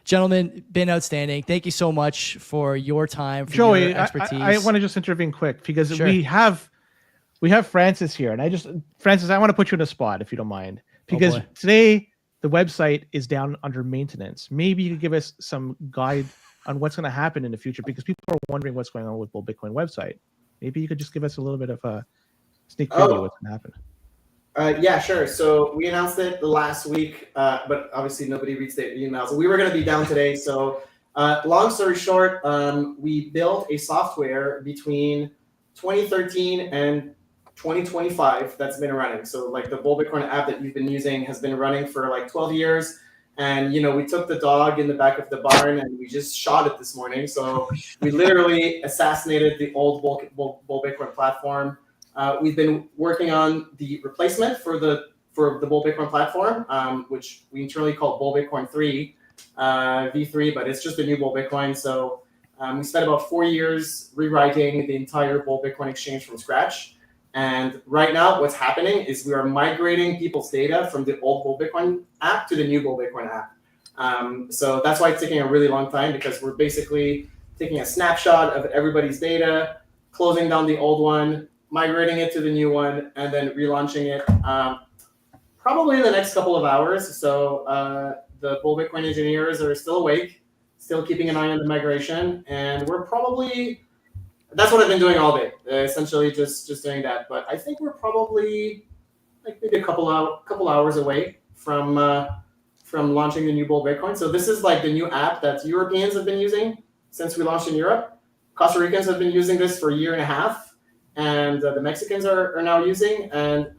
Gentlemen, been outstanding. Thank you so much for your time, for Joey, your expertise. I want to just intervene quick because Sure. we have Francis here, and Francis, I want to put you in a spot if you don't mind, because boy. today the website is down under maintenance. Maybe you could give us some guide on what's going to happen in the future, because people are wondering what's going on with Bull Bitcoin website. Maybe you could just give us a little bit of a sneak preview of what's going to happen. Yeah, sure. So we announced it last week, but obviously nobody reads the emails. We were going to be down today. So long story short, we built a software between 2013 and 2025 that's been running. So like the Bull Bitcoin app that you've been using has been running for like 12 years. And, we took the dog in the back of the barn and we just shot it this morning. So we literally assassinated the old Bull Bitcoin platform. We've been working on the replacement for the Bull Bitcoin platform, which we internally call Bull Bitcoin 3, V3, but it's just a new Bull Bitcoin. So we spent about 4 years rewriting the entire Bull Bitcoin exchange from scratch. And right now, what's happening is we are migrating people's data from the old Bull Bitcoin app to the new Bull Bitcoin app. So that's why it's taking a really long time, because we're basically taking a snapshot of everybody's data, closing down the old one, migrating it to the new one, and then relaunching it probably in the next couple of hours. So the Bull Bitcoin engineers are still awake, still keeping an eye on the migration, and we're probably... That's what I've been doing all day, essentially just doing that. But I think we're probably like maybe a couple hours away from launching the new Bull Bitcoin. So this is like the new app that Europeans have been using since we launched in Europe. Costa Ricans have been using this for a year and a half, and the Mexicans are now using. And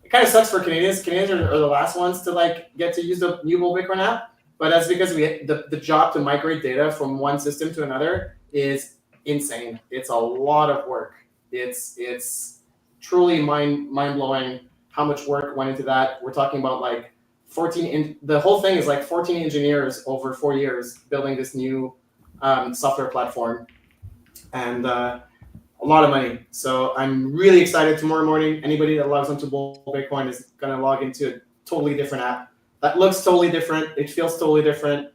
it kind of sucks for Canadians. Canadians are the last ones to like get to use the new Bull Bitcoin app, but that's because the job to migrate data from one system to another is insane. It's a lot of work. It's truly mind blowing how much work went into that. We're talking about like 14. The whole thing is like 14 engineers over 4 years building this new software platform, and a lot of money. So I'm really excited. Tomorrow morning, anybody that logs onto Bull Bitcoin is going to log into a totally different app that looks totally different. It feels totally different.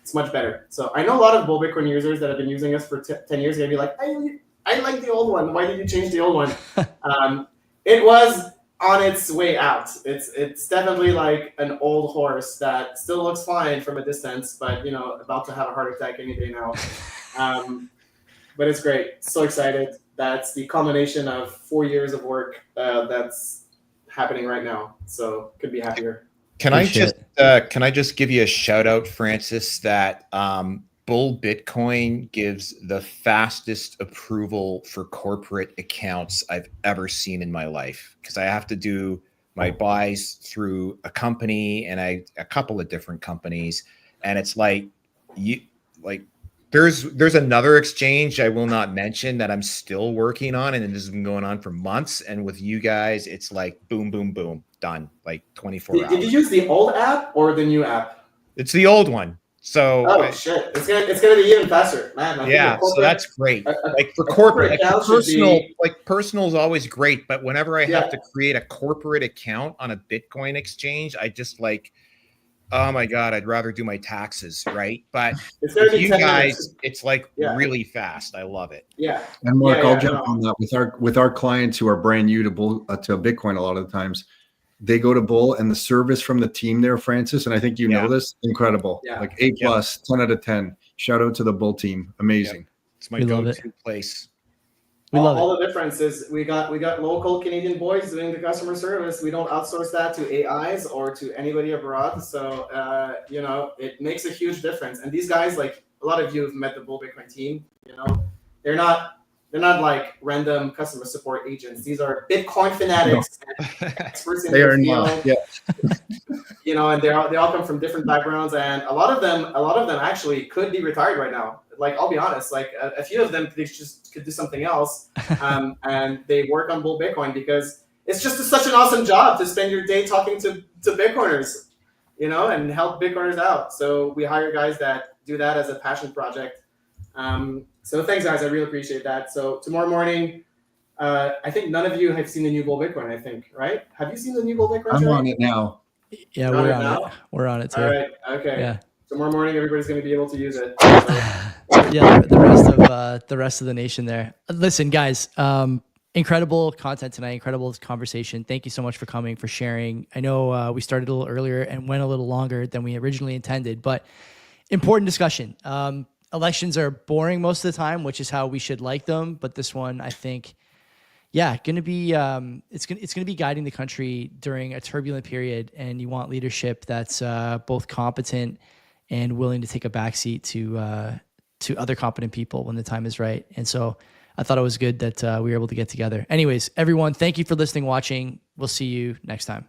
It's much better. So I know a lot of Bull Bitcoin users that have been using us for 10 years. They'll be like, I like the old one. Why did you change the old one? It was on its way out. It's definitely like an old horse that still looks fine from a distance, but about to have a heart attack any day now. But it's great. So excited. That's the culmination of 4 years of work that's happening right now. So couldn't be happier. Can I just give you a shout out, Francis, that Bull Bitcoin gives the fastest approval for corporate accounts I've ever seen in my life, because I have to do my buys through a company and a couple of different companies, and it's like there's another exchange I will not mention that I'm still working on, and it has been going on for months, and with you guys it's like boom boom boom, done, like 24 hours. Did you use the old app or the new app? It's the old one. So shit, it's gonna be even faster, man. Yeah, so that's great. Like for corporate, personal is always great, but whenever I have to create a corporate account on a Bitcoin exchange, I just like, oh my god, I'd rather do my taxes, right? But with you guys, it's like really fast. I love it. Yeah. And Mark, I'll jump on that with our clients who are brand new to Bitcoin. A lot of the times, they go to Bull, and the service from the team there, Francis, and I think you know this, incredible. Yeah. Like A+, 10 out of 10. Shout out to the Bull team. Amazing. It's my go-to place. We love all the difference is we got local Canadian boys doing the customer service. We don't outsource that to AIs or to anybody abroad. So it makes a huge difference. And these guys, like a lot of you have met the Bull Bitcoin team, they're not They're not like random customer support agents. These are Bitcoin fanatics, and experts in They their are field. not. Yeah. You know, and they all come from different backgrounds, and a lot of them actually could be retired right now. Like, I'll be honest, like a few of them they just could do something else, and they work on Bull Bitcoin because it's just such an awesome job to spend your day talking to Bitcoiners, you know, and help Bitcoiners out. So we hire guys that do that as a passion project. So thanks, guys. I really appreciate that. So tomorrow morning, I think none of you have seen the new Bull Bitcoin, I think, right? Have you seen the new Bull Bitcoin? I'm Trey? on it now. Yeah, You're on we're it on now? it. We're on it too. All right. Okay. Yeah. Tomorrow morning, everybody's going to be able to use it. Yeah, the rest of the nation there. Listen, guys, incredible content tonight, incredible conversation. Thank you so much for coming, for sharing. I know we started a little earlier and went a little longer than we originally intended, but important discussion. Elections are boring most of the time, which is how we should like them. But this one, I think, yeah, going to be it's going to be guiding the country during a turbulent period, and you want leadership that's both competent and willing to take a backseat to other competent people when the time is right. And so I thought it was good that we were able to get together. Anyways, everyone, thank you for listening, watching. We'll see you next time.